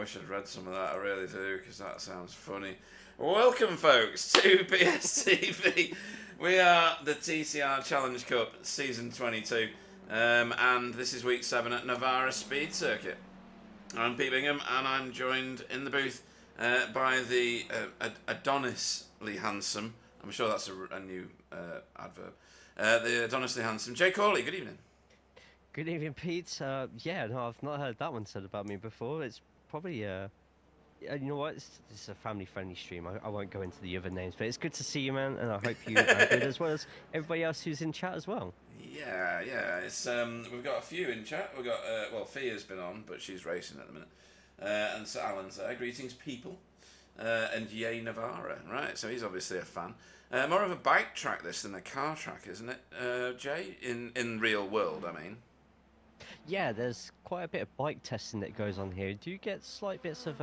wish I'd read some of that. I really do, because that sounds funny. Welcome, folks, to BSTV. We are the TCR Challenge Cup Season 22, and this is Week 7 at Navarra Speed Circuit. I'm Pete Bingham, and I'm joined in the booth by the Adonisly handsome, I'm sure that's a new adverb, the Adonisly handsome Jay Corley. Good evening. Good evening, Pete. Yeah, no, I've not heard that one said about me before. It's probably, you know what? It's a family-friendly stream. I won't go into the other names, but it's good to see you, man, and I hope you are good as well as everybody else who's in chat as well. Yeah. It's we've got a few in chat. We've got well, Fia's been on, but she's racing at the minute, and Sir Alan's there. Greetings, people, and Yay Navarra. Right, so he's obviously a fan. More of a bike track this than a car track, isn't it, Jay? In real world, I mean. Yeah, there's quite a bit of bike testing that goes on here. Do you get slight bits of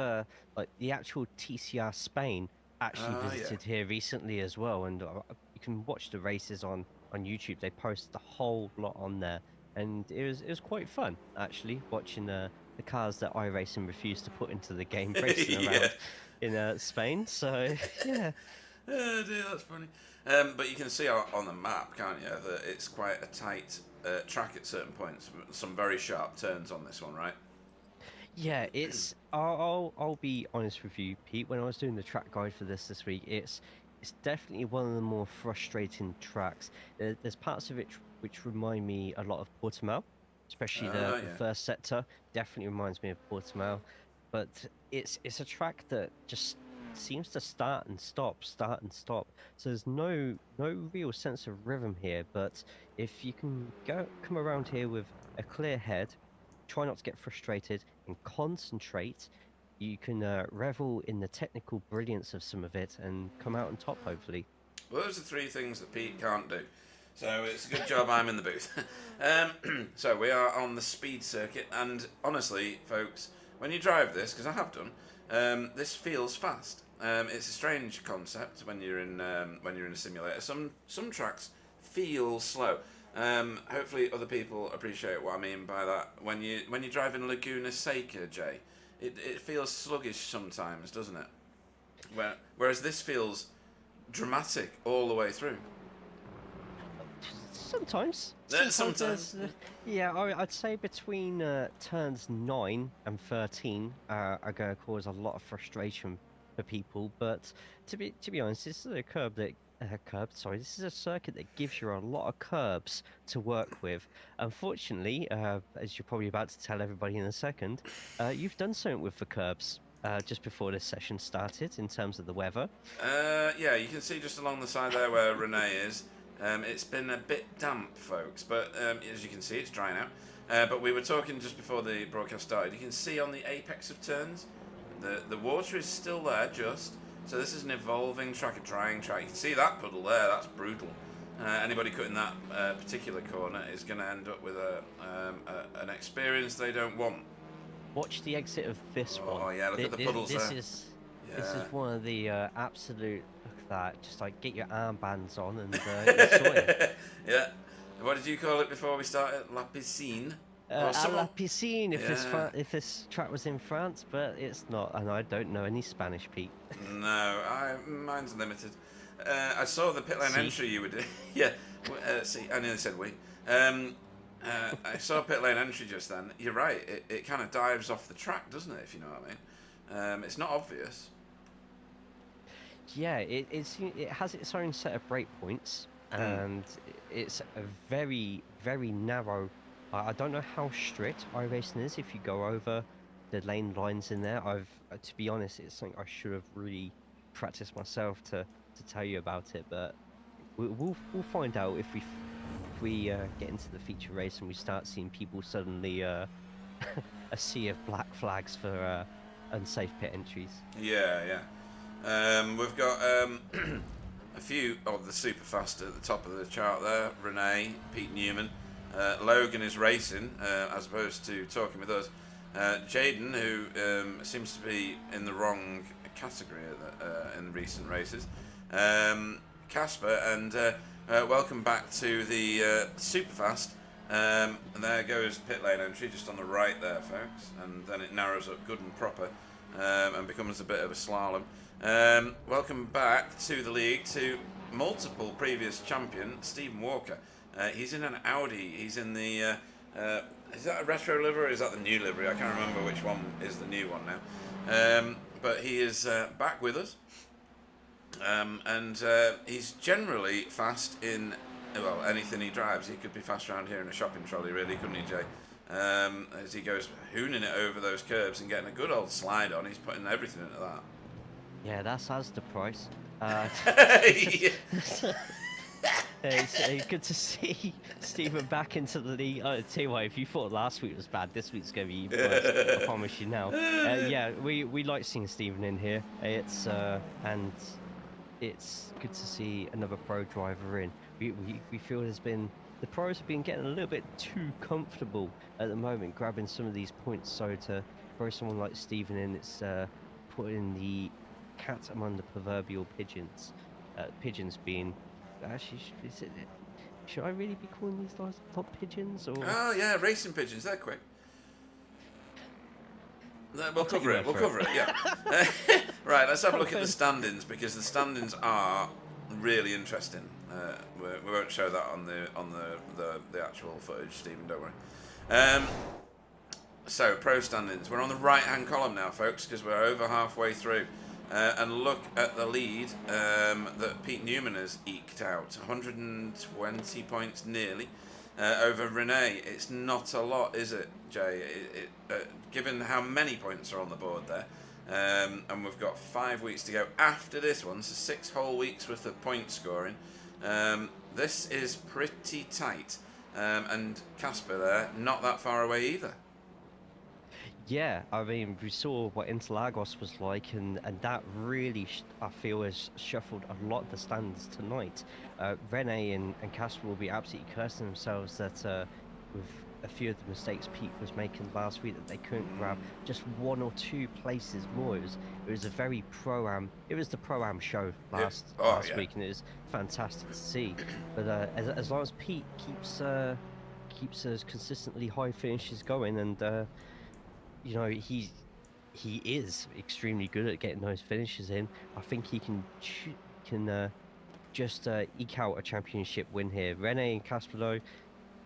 like the actual TCR Spain actually visited here recently as well, and you can watch the races on YouTube. They post the whole lot on there, and it was quite fun actually watching the cars that iRacing refused to put into the game racing around in Spain. So yeah. Oh dear, that's funny. But you can see on the map, can't you, that it's quite a tight track at certain points. Some very sharp turns on this one, right? Yeah, it's. I'll be honest with you, Pete. When I was doing the track guide for this week, it's definitely one of the more frustrating tracks. There's parts of it which remind me a lot of Portimao, especially the first sector. Definitely reminds me of Portimao, but it's a track that just seems to start and stop. So there's no real sense of rhythm here. But if you can come around here with a clear head, try not to get frustrated and concentrate, you can revel in the technical brilliance of some of it and come out on top, hopefully. Well, those are three things that Pete can't do. So it's a good job I'm in the booth. So we are on the speed circuit, and honestly, folks, when you drive this, because I have done, this feels fast. It's a strange concept when you're in a simulator. Some tracks feel slow. Hopefully, other people appreciate what I mean by that. When you drive in Laguna Seca, Jay, it feels sluggish sometimes, doesn't it? Whereas this feels dramatic all the way through. Sometimes. Yeah, I'd say between turns 9 and 13 are going to cause a lot of frustration for people. But to be honest, this is a this is a circuit that gives you a lot of curbs to work with. Unfortunately, as you're probably about to tell everybody in a second, you've done something with the curbs just before this session started in terms of the weather. Yeah, you can see just along the side there where Renee is. It's been a bit damp, folks, but as you can see, it's drying out. But we were talking just before the broadcast started. You can see on the apex of turns, the water is still there, just. So this is an evolving track, a drying track. You can see that puddle there. That's brutal. Anybody cutting that particular corner is going to end up with an experience they don't want. Watch the exit of this one. Oh yeah, look at the puddles there. This is one of the absolute. Look at that. Just like get your armbands on and enjoy it. Yeah. What did you call it before we started? La piscine. La piscine, if this track was in France, but it's not, and I don't know any Spanish, Pete. No, mine's limited. I saw the pit lane entry you were doing. Yeah, see, I nearly said we. I saw pit lane entry just then. You're right, it kind of dives off the track, doesn't it, if you know what I mean? It's not obvious. Yeah, it has its own set of breakpoints, and it's a very, very narrow. I don't know how strict iRacing is if you go over the lane lines in there. To be honest, it's something I should have really practiced myself to tell you about it. But we'll find out if we get into the feature race and we start seeing people suddenly a sea of black flags for unsafe pit entries. Yeah. We've got a few of the super fast at the top of the chart there. Renee, Pete Newman. Logan is racing as opposed to talking with us. Jaden, who seems to be in the wrong category in recent races. Casper, and welcome back to the Superfast. And there goes pit lane entry just on the right there, folks, and then it narrows up good and proper. and becomes a bit of a slalom. Welcome back to the league to multiple previous champion Stephen Walker. He's in an Audi. He's in the is that a retro livery or is that the new livery? I can't remember which one is the new one now. But he is back with us. And he's generally fast in, well, anything he drives. He could be fast around here in a shopping trolley, really, couldn't he, Jay? As he goes hooning it over those curbs and getting a good old slide on, he's putting everything into that. Yeah, that's the price. It's good to see Stephen back into the league. I tell you what, if you thought last week was bad, this week's going to be even worse. I promise you now. Yeah, we like seeing Stephen in here. And it's good to see another pro driver in. We feel the pros have been getting a little bit too comfortable at the moment, grabbing some of these points. So to throw someone like Stephen in, it's putting the cat among the proverbial pigeons. Pigeons being actually, should I really be calling these guys top pigeons? Or oh yeah, racing pigeons. They're quick. We'll cover it. Yeah. Right. Let's have a look at the standings because the standings are really interesting. We won't show that on the actual footage, Stephen. Don't worry. So pro standings. We're on the right-hand column now, folks, because we're over halfway through. And look at the lead that Pete Newman has eked out. 120 points nearly over Renee. It's not a lot, is it, Jay? Given how many points are on the board there. And we've got 5 weeks to go after this one, so 6 whole weeks worth of point scoring. This is pretty tight. And Casper there, not that far away either. yeah, I mean, we saw what Interlagos was like, and that really, I feel, has shuffled a lot of the standards tonight. Rene and Casper will be absolutely cursing themselves that with a few of the mistakes Pete was making last week, that they couldn't grab just 1 or 2 places more. It was a very pro-am. It was the pro-am show last week, and it was fantastic to see. But as long as Pete keeps as consistently high finishes going, and you know, he is extremely good at getting those finishes in. I think he can just eke out a championship win here. Rene and Casper, though,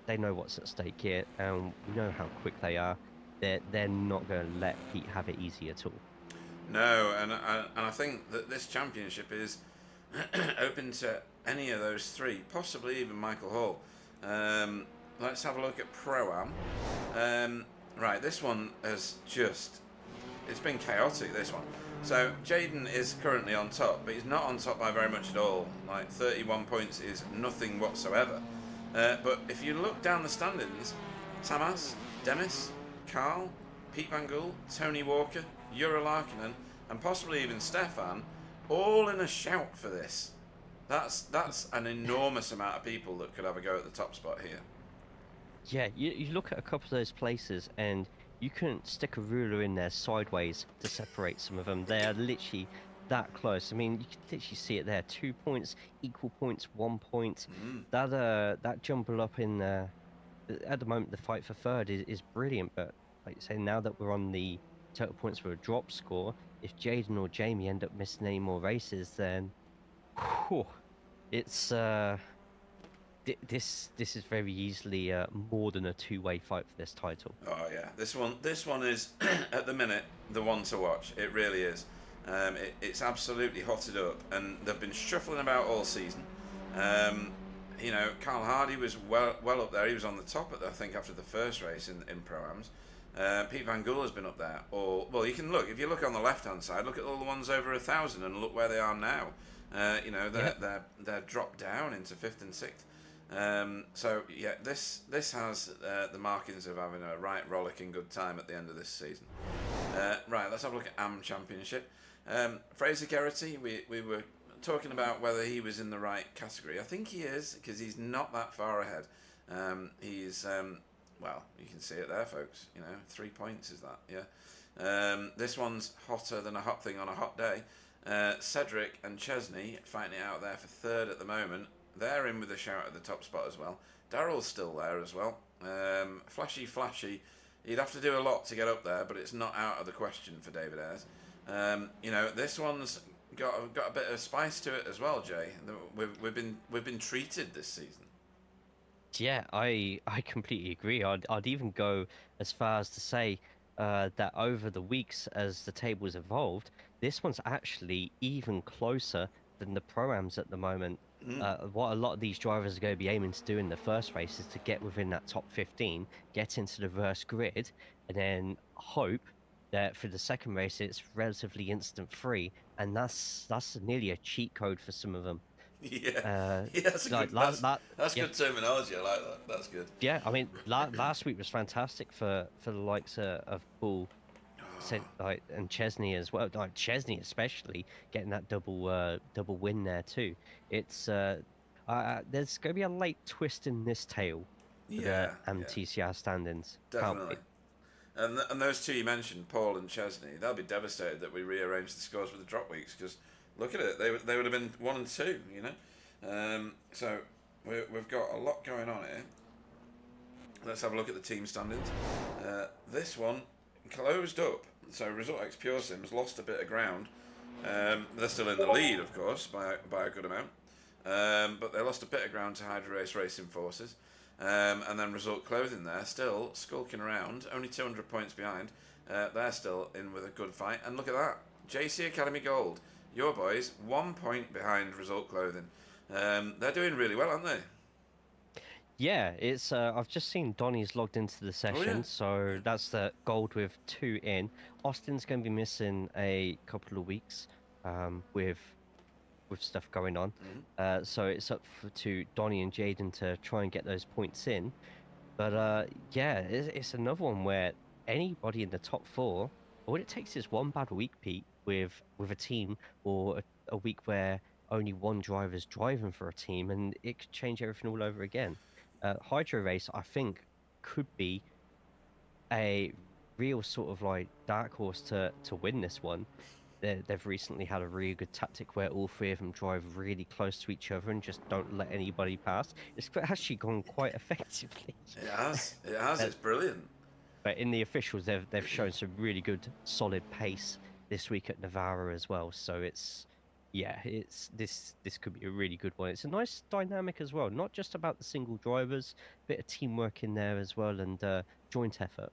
they know what's at stake here, and we know how quick they are. They're not going to let Pete have it easy at all. No, and I think that this championship is open to any of those 3, possibly even Michael Hall. Let's have a look at Pro-Am. Right, this one has it's been chaotic, this one. So, Jaden is currently on top, but he's not on top by very much at all. Like, 31 points is nothing whatsoever. But if you look down the standings, Tamas, Demis, Carl, Pete Van Gool, Tony Walker, Jura Larkinen, and possibly even Stefan, all in a shout for this. That's an enormous amount of people that could have a go at the top spot here. Yeah, you look at a couple of those places, and you couldn't stick a ruler in there sideways to separate some of them. They are literally that close. I mean, you can literally see it there. 2 points, equal points, 1 point. That jumble up in at the moment, the fight for third is brilliant. But like you say, now that we're on the total points for a drop score, if Jaden or Jamie end up missing any more races, then it's this is very easily more than a 2-way fight for this title. Oh yeah, this one is at the minute the one to watch. It really is. It's absolutely hotted up, and they've been shuffling about all season. You know, Carl Hardy was well up there. He was on the top I think after the first race in Pro-Ams. Pete Van Gool has been up there. Well, you can look if you look on the left hand side. Look at all the ones over 1,000, and look where they are now. You know, they're dropped down into 5th and 6th. So yeah, this has the markings of having a right rollicking good time at the end of this season. Right, let's have a look at AM Championship. Fraser Geraghty, we were talking about whether he was in the right category. I think he is, because he's not that far ahead. He's well, you can see it there, folks. You know, 3 points is that? Yeah. This one's hotter than a hot thing on a hot day. Cedric and Chesney fighting it out there for third at the moment. They're in with a shout at the top spot as well. Daryl's still there as well. Flashy. He'd have to do a lot to get up there, but it's not out of the question for David Ayres. You know, this one's got a bit of spice to it as well, Jay. We've been treated this season. Yeah, I completely agree. I'd even go as far as to say that over the weeks as the tables evolved, this one's actually even closer than the pro-ams at the moment. Mm. What a lot of these drivers are going to be aiming to do in the first race is to get within that top 15, get into the reverse grid, and then hope that for the second race it's relatively instant free, and that's nearly a cheat code for some of them. Yeah, Uh, yeah, that's a good like la la that's yeah. good terminology. I like that. That's good. Yeah, I mean, last week was fantastic for the likes of Bull, like and Chesney as well. Like Chesney especially getting that double win there too. It's there's going to be a late twist in this tale for the Yeah, yeah, TCR standings. Can't definitely. wait. And those two you mentioned, Paul and Chesney, they'll be devastated that we rearranged the scores with the drop weeks because look at it, they would have been 1 and 2, you know. So we've got a lot going on here. Let's have a look at the team standings. This one closed up, so Result X Pure Sims lost a bit of ground. They're still in the lead, of course, by a good amount, but they lost a bit of ground to Hydro Race Racing Forces. And then Result Clothing there, still skulking around, only 200 points behind. They're still in with a good fight. And look at that, JC Academy Gold, your boys, 1 point behind Result Clothing. They're doing really well, aren't they? Yeah, it's I've just seen Donny's logged into the session, yeah. so that's the gold with 2 in. Austin's going to be missing a couple of weeks with stuff going on. So it's up to Donny and Jaden to try and get those points in. But yeah, it's another one where anybody in the top 4, all it takes is one bad week, Pete, with a team, or a week where only one driver's driving for a team, and it could change everything all over again. Hydro Race, I think, could be a real sort of like dark horse to win this one. They've recently had a really good tactic where all 3 of them drive really close to each other and just don't let anybody pass. It's actually gone quite effectively. It has. It has. It's brilliant. But in the officials, they've shown some really good, solid pace this week at Navarra as well. So this could be a really good one. It's a nice dynamic as well, not just about the single drivers, bit of teamwork in there as well, and joint effort.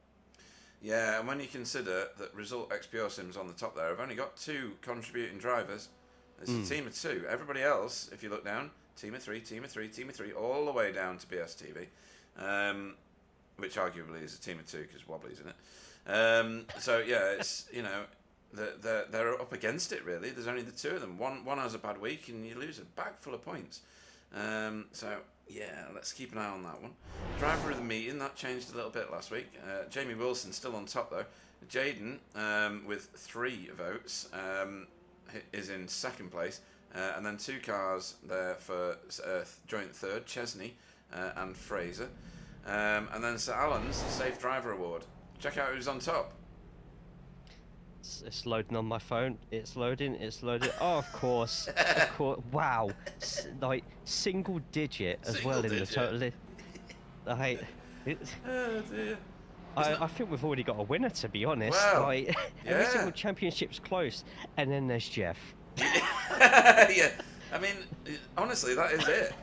Yeah, and when you consider that Result X Pure Sims on the top there, I've only got 2 contributing drivers. It's a team of 2. Everybody else, if you look down, team of 3, team of 3, team of 3, all the way down to BSTV, which arguably is a team of 2 because Wobbly's in it. So yeah, it's, you know, they're up against it really. There's only the 2 of them. One has a bad week and you lose a bag full of points. So yeah, let's keep an eye on that one. Driver of the meeting, that changed a little bit last week. Jamie Wilson still on top though. Jaden, with 3 votes, is in 2nd place. And then 2 cars there for joint 3rd, Chesney and Fraser. And then Sir Alan's Safe Driver Award. Check out who's on top. It's loading on my phone. It's loading. It's loading. Oh, of course. Of course. Wow. Like single digit as well in the total. Like, Oh dear. I think we've already got a winner, to be honest. Wow. Like every single championship's close, and then there's Jeff. Yeah. I mean, honestly, that is it.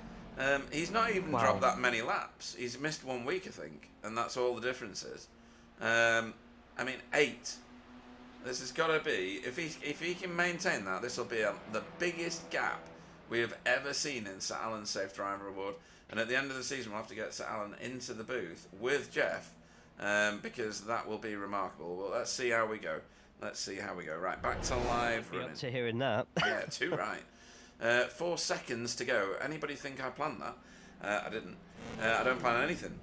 He's not even dropped that many laps. He's missed 1 week, I think, and that's all the difference is. I mean, 8. This has got to be, if he can maintain that, this will be the biggest gap we have ever seen in Sir Alan's Safe Driver Award. And at the end of the season, we'll have to get Sir Alan into the booth with Jeff, because that will be remarkable. Well, let's see how we go. Let's see how we go. Right, back to live running. Up to hearing that. Yeah, 2 right. 4 seconds to go. Anybody think I planned that? I didn't. I don't plan anything.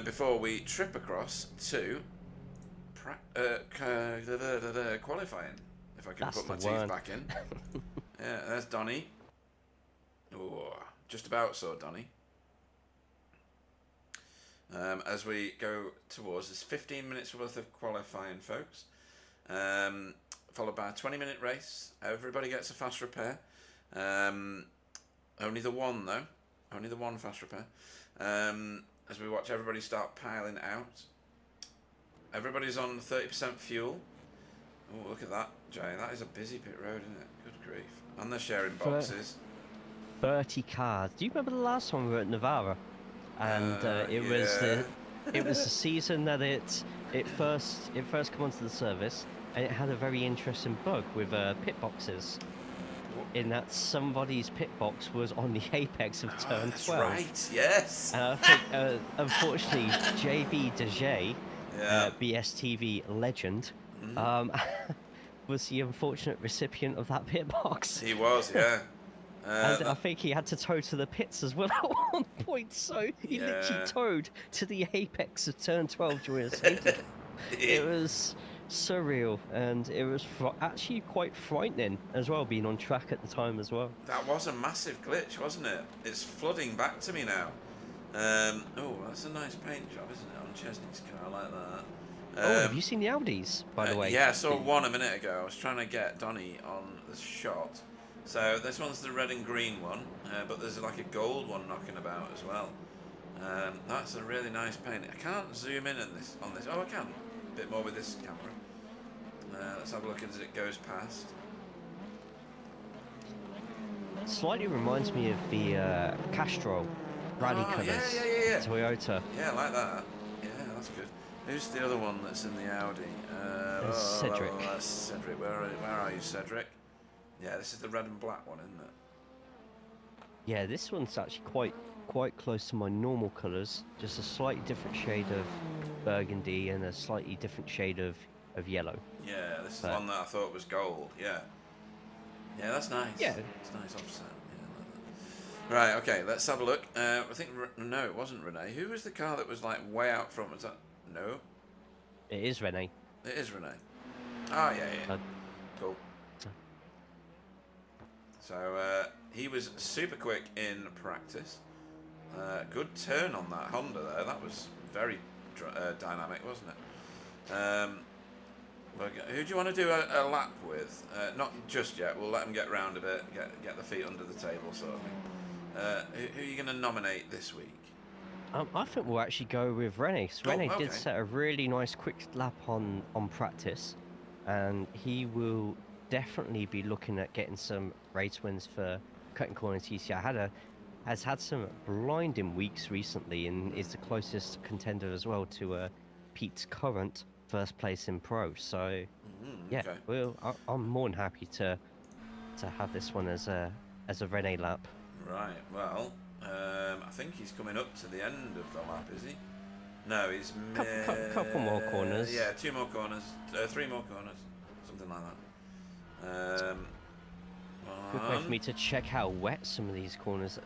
Before we trip across to qualifying, if I can put my teeth back in. Yeah, there's Donny. Oh, just about saw Donny. As we go towards this 15 minutes worth of qualifying, folks, followed by a 20-minute race. Everybody gets a fast repair. Only the one though, only the one fast repair. As we watch everybody start piling out. Everybody's on 30% fuel. Oh, look at that, Jay. That is a busy pit road, isn't it? Good grief. And they're sharing Thir- boxes. 30 cars. Do you remember the last time we were at Navarra? And Yeah. it was the season that it first come onto the service, and it had a very interesting bug with pit boxes. In that somebody's pit box was on the apex of turn That's 12. right, yes. And I think, unfortunately, JB DeJay, Yeah. BSTV legend, was the unfortunate recipient of that pit box. He was, yeah. And I think he had to tow to the pits as well at one point, so he literally towed to the apex of turn 12 during a safety car. It was surreal, and it was actually quite frightening as well, being on track at the time as well. That was a massive glitch, wasn't it? It's flooding back to me now. Oh, that's a nice paint job, isn't it, on Chesney's car? I like that. Oh, have you seen the Audis, by the way? Yeah, I saw one a minute ago. I was trying to get Donny on the shot. So this one's the red and green one, but there's like a gold one knocking about as well. That's a really nice paint. I can't zoom in on this. Oh, I can. A bit more with this camera. Let's have a look as it goes past. Slightly reminds me of the Castrol rally colours. Yeah. Toyota. Yeah, I like that. Yeah, that's good. Who's the other one that's in the Audi? Cedric. That's Cedric. Where are you, Cedric? Yeah, this is the red and black one, isn't it? Yeah, this one's actually quite close to my normal colours. Just a slightly different shade of burgundy and a slightly different shade of yellow. Yeah, this is the one that I thought was gold. Yeah. Yeah, that's nice. Yeah. It's nice offset. Yeah, like that. Right, okay, let's have a look. I think, no, it wasn't Renee. Who was the car that was like way out front? Was that, no? It is Renee. It is Renee. Oh, yeah. Cool. So, he was super quick in practice. Good turn on that Honda there. That was very dynamic, wasn't it? Who do you want to do a lap with? Not just yet. We'll let them get round a bit, get the feet under the table, sort of thing. Who are you going to nominate this week? I think we'll actually go with Renee. So Renee did set a really nice quick lap on practice, and he will definitely be looking at getting some race wins for Cutting Corner TCR. Has had some blinding weeks recently, and is the closest contender as well to Pete's current first place in pro. So yeah, I'm more than happy to have this one as a Renee lap. Right. Well, I think he's coming up to the end of the lap, is he? No, he's couple more corners. Yeah, 2 more corners, 3 more corners, something like that. Good way for me to check how wet some of these corners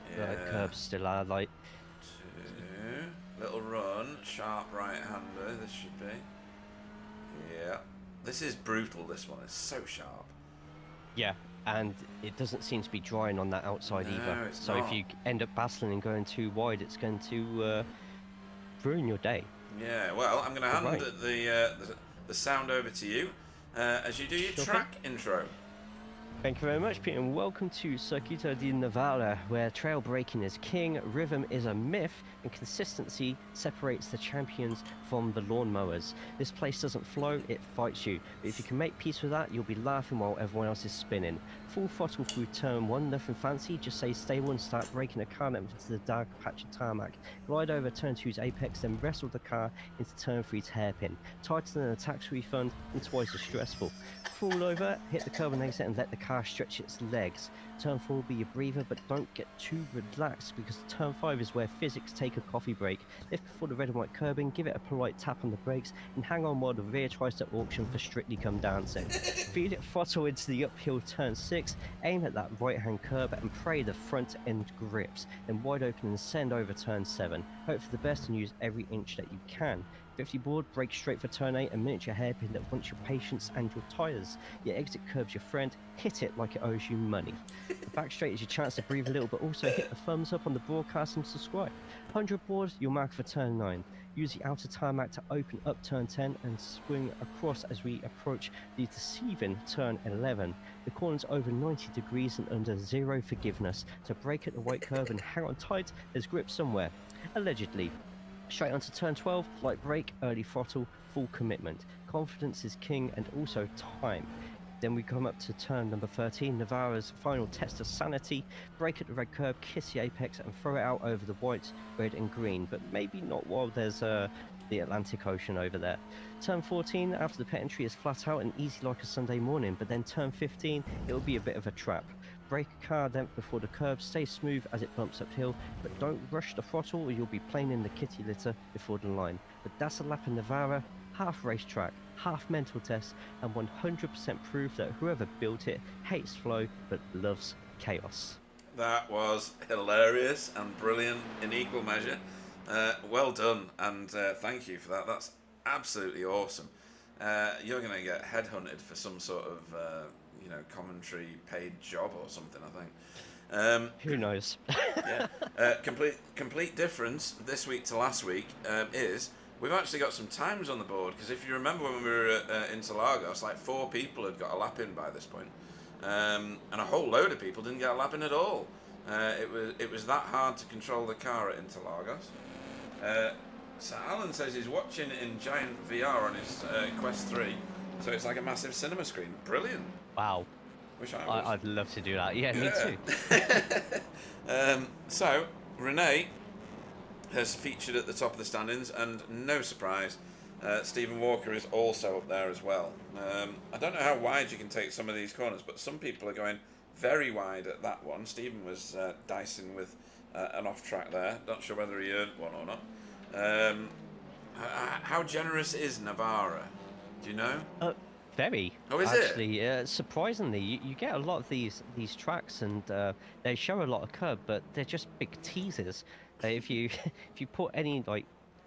curbs still are. Like 2, little run, sharp right-hander. This should be. Yeah, this is brutal. This one is so sharp. Yeah, and it doesn't seem to be drying on that outside either. So not. If you end up battling and going too wide, it's going to ruin your day. Yeah. Well, I'm going to hand the sound over to you as you do your track intro. Thank you very much, Peter, and welcome to Circuito de Navarra, where trail braking is king, rhythm is a myth, and consistency separates the champions from the lawnmowers. This place doesn't flow, it fights you. But if you can make peace with that, you'll be laughing while everyone else is spinning. Full throttle through turn 1, nothing fancy, just stay stable and start braking the car into the dark patch of tarmac. Glide over turn 2's apex, then wrestle the car into turn 3's hairpin. Tighter than a tax refund and twice as stressful. Fall over, hit the curb and exit, and let the car stretch its legs. Turn 4 will be your breather, but don't get too relaxed because turn 5 is where physics take a coffee break. Lift before the red and white curbing, give it a polite tap on the brakes, and hang on while the rear tries to auction for Strictly Come Dancing. Feed it throttle into the uphill turn 6, aim at that right hand curb and pray the front end grips, then wide open and send over turn 7. Hope for the best and use every inch that you can. 50 board, brake straight for turn 8, a miniature hairpin that wants your patience and your tyres. Your exit curb's your friend, hit it like it owes you money. The back straight is your chance to breathe a little, but also hit the thumbs up on the broadcast and subscribe. 100 board, you'll mark for turn 9. Use the outer tarmac to open up turn 10 and swing across as we approach the deceiving turn 11. The corner's over 90 degrees and under zero forgiveness, so brake at the white curve and hang on tight, there's grip somewhere. Allegedly. Straight onto turn 12, light brake, early throttle, full commitment. Confidence is king, and also time. Then we come up to turn number 13, Navarra's final test of sanity. Brake at the red curb, kiss the apex, and throw it out over the white, red, and green. But maybe not while there's the Atlantic Ocean over there. Turn 14, after the pit entry, is flat out and easy like a Sunday morning. But then turn 15, it will be a bit of a trap. Brake a car length before the curb, stay smooth as it bumps uphill, but don't rush the throttle or you'll be playing in the kitty litter before the line. But that's a lap in Navarra, half racetrack, half mental test, and 100% proof that whoever built it hates flow but loves chaos. That was hilarious and brilliant in equal measure. Well done, and thank you for that. That's absolutely awesome. You're going to get headhunted for some sort of commentary paid job or something, I think. Who knows? Yeah. Complete difference this week to last week is we've actually got some times on the board, because if you remember when we were at Interlagos, like 4 people had got a lap in by this point, and a whole load of people didn't get a lap in at all. It was that hard to control the car at Interlagos. So Alan says he's watching it in giant VR on his Quest 3, so it's like a massive cinema screen. Brilliant. Wow. Wish I was. I'd love to do that. Yeah, me too. So, Renee has featured at the top of the standings, and no surprise, Stephen Walker is also up there as well. I don't know how wide you can take some of these corners, but some people are going very wide at that one. Stephen was dicing with an off-track there. Not sure whether he earned one or not. How generous is Navarra? Do you know? Very. Oh, is actually, surprisingly, you get a lot of these tracks, and they show a lot of curb, but they're just big teasers. If you put any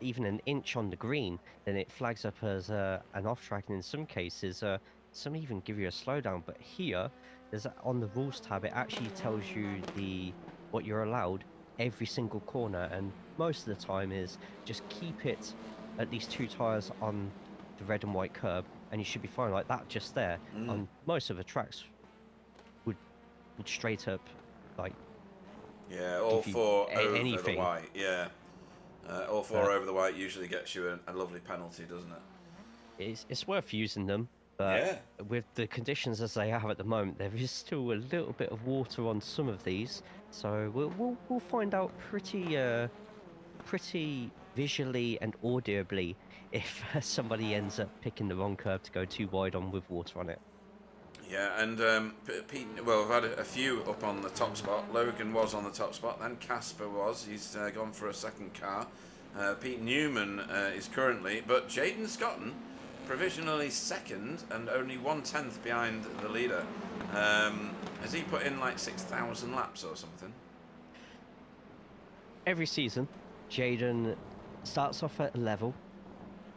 even an inch on the green, then it flags up as an off track, and in some cases, some even give you a slowdown. But here, there's on the rules tab, it actually tells you what you're allowed every single corner, and most of the time is just keep it at least 2 tires on the red and white curb, and you should be fine. Like that just there. On most of the tracks would straight up all 4 over anything. the white. Yeah, all 4 over the white usually gets you a lovely penalty, doesn't it? It's worth using them, but with the conditions as they have at the moment, there is still a little bit of water on some of these, so we'll find out pretty visually and audibly if somebody ends up picking the wrong curve to go too wide on with water on it. Yeah, and Pete, well, we've had a few up on the top spot. Logan was on the top spot, then Casper was. He's gone for a second car. Pete Newman is currently, but Jaden Scotton provisionally second and only 1/10 behind the leader. Has he put in like 6,000 laps or something? Every season, Jaden starts off at a level,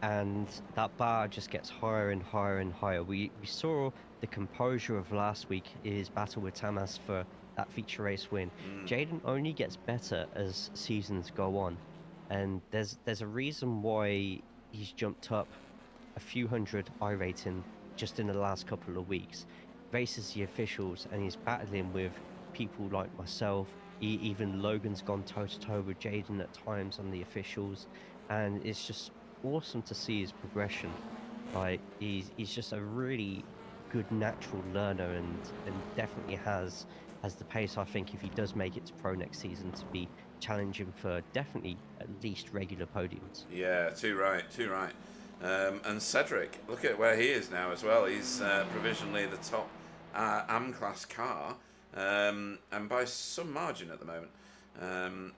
and that bar just gets higher and higher and higher. We saw the composure of last week in his battle with Tamas for that feature race win. Jaden only gets better as seasons go on, and there's a reason why he's jumped up a few hundred I rating just in the last couple of weeks. Races the officials, and he's battling with people like myself. Even Logan's gone toe-to-toe with Jaden at times on the officials, and it's just awesome to see his progression. Like he's just a really good natural learner, and definitely has the pace, I think, if he does make it to pro next season, to be challenging for definitely at least regular podiums. Yeah, too right. And Cedric, look at where he is now as well. He's provisionally the top AM class car, and by some margin at the moment.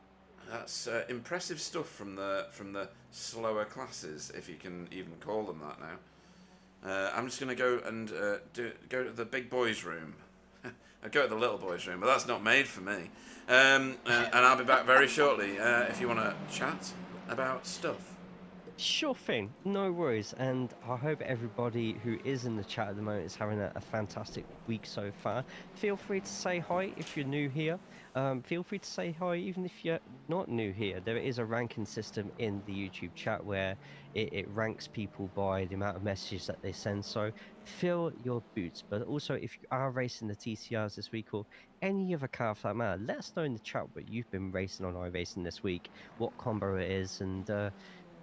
That's impressive stuff from the slower classes, if you can even call them that now. I'm just going to go and go to the big boys' room. I go to the little boys' room, but that's not made for me. And I'll be back very shortly if you want to chat about stuff. Sure thing, no worries, and I hope everybody who is in the chat at the moment is having a fantastic week so far. Feel free to say hi if you're new here. Feel free to say hi even if you're not new here. There is a ranking system in the YouTube chat where it ranks people by the amount of messages that they send. So fill your boots. But also, if you are racing the TCRs this week or any other car for that matter, let us know in the chat what you've been racing on iRacing this week, what combo it is, and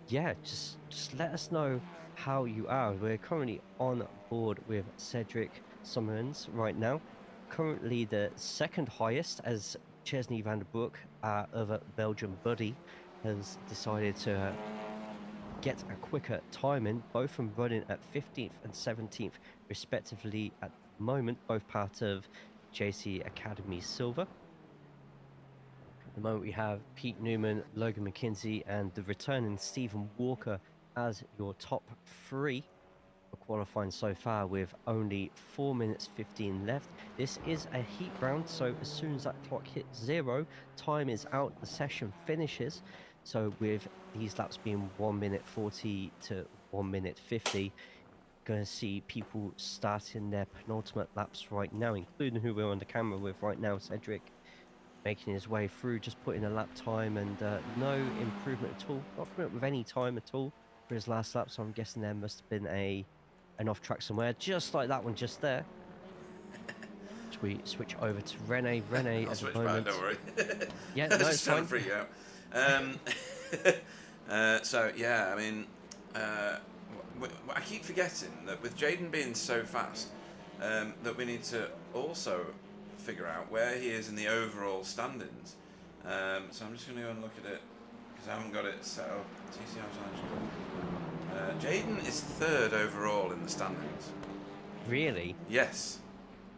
yeah, just let us know how you are. We're currently on board with Cedric Summons right now. Currently the second highest, as Chesney van der Broek, our other Belgian buddy, has decided to get a quicker time in, both from running at 15th and 17th respectively at the moment, both part of JC Academy Silver. At the moment, we have Pete Newman, Logan McKinsey, and the returning Stephen Walker as your top three for qualifying so far, with only 4 minutes 15 left. This is a heat round, so as soon as that clock hits 0, time is out, the session finishes. So with these laps being 1 minute 40 to 1 minute 50, going to see people starting their penultimate laps right now, including who we're on the camera with right now, Cedric, making his way through, just putting a lap time, and no improvement at all. Not coming up with any time at all for his last lap, so I'm guessing there must have been an off track somewhere, just like that one just there. So we switch over to Rene. Rene I'll at switch the moment. back, don't worry. Yeah, no, just it's trying fine. to freak you out. So yeah, I mean, I keep forgetting that with Jaden being so fast, that we need to also figure out where he is in the overall standings. So I'm just going to go and look at it because I haven't got it set up. Jaden is 3rd overall in the standings. Really? Yes.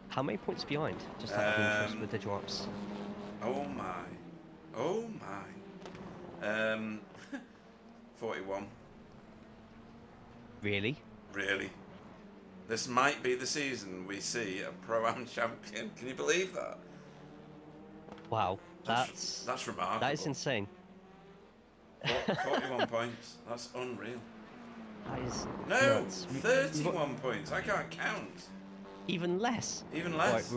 How many points behind? Just out of interest with the drops. Oh my. 41. Really? Really. This might be the season we see a Pro-Am champion. Can you believe that? Wow, That's remarkable. that is insane. 41 points. That's unreal. That is No, nuts. 31 points. I can't count. Even less. Even Right, less.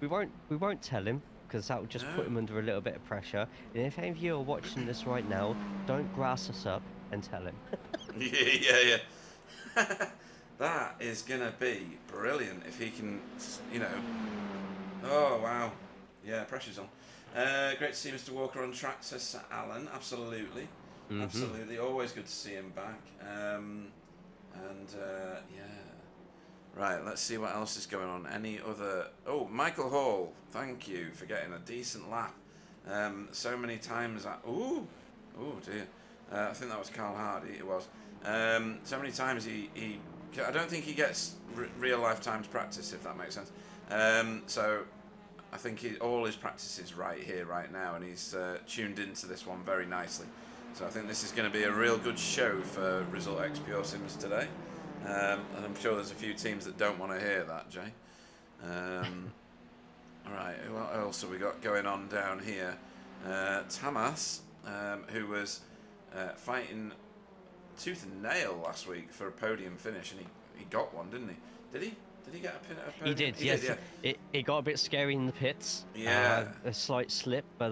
we won't tell him because that will just put him under a little bit of pressure. And if any of you are watching this right now, don't grass us up and tell him. Yeah. That is gonna be brilliant if he can, you know. Oh wow. Yeah, pressure's on. Great to see Mr. Walker on track, says Sir Alan. Absolutely. Absolutely. Always good to see him back. Yeah. Right, let's see what else is going on. Any other... Oh, Michael Hall, thank you for getting a decent lap. So many times... Ooh, dear. I think that was Carl Hardy, it was. So many times he I don't think he gets real life times practice, if that makes sense. So I think all his practice is right here, right now, and he's tuned into this one very nicely. So I think this is going to be a real good show for Result X Pure Sims today. And I'm sure there's a few teams that don't want to hear that, Jay. Alright, what else have we got going on down here? Tamas, who was fighting tooth and nail last week for a podium finish, and he got one, didn't he? Did he? Did he get a podium? He did, yes. Did, yeah. It got a bit scary in the pits. Yeah. A slight slip, but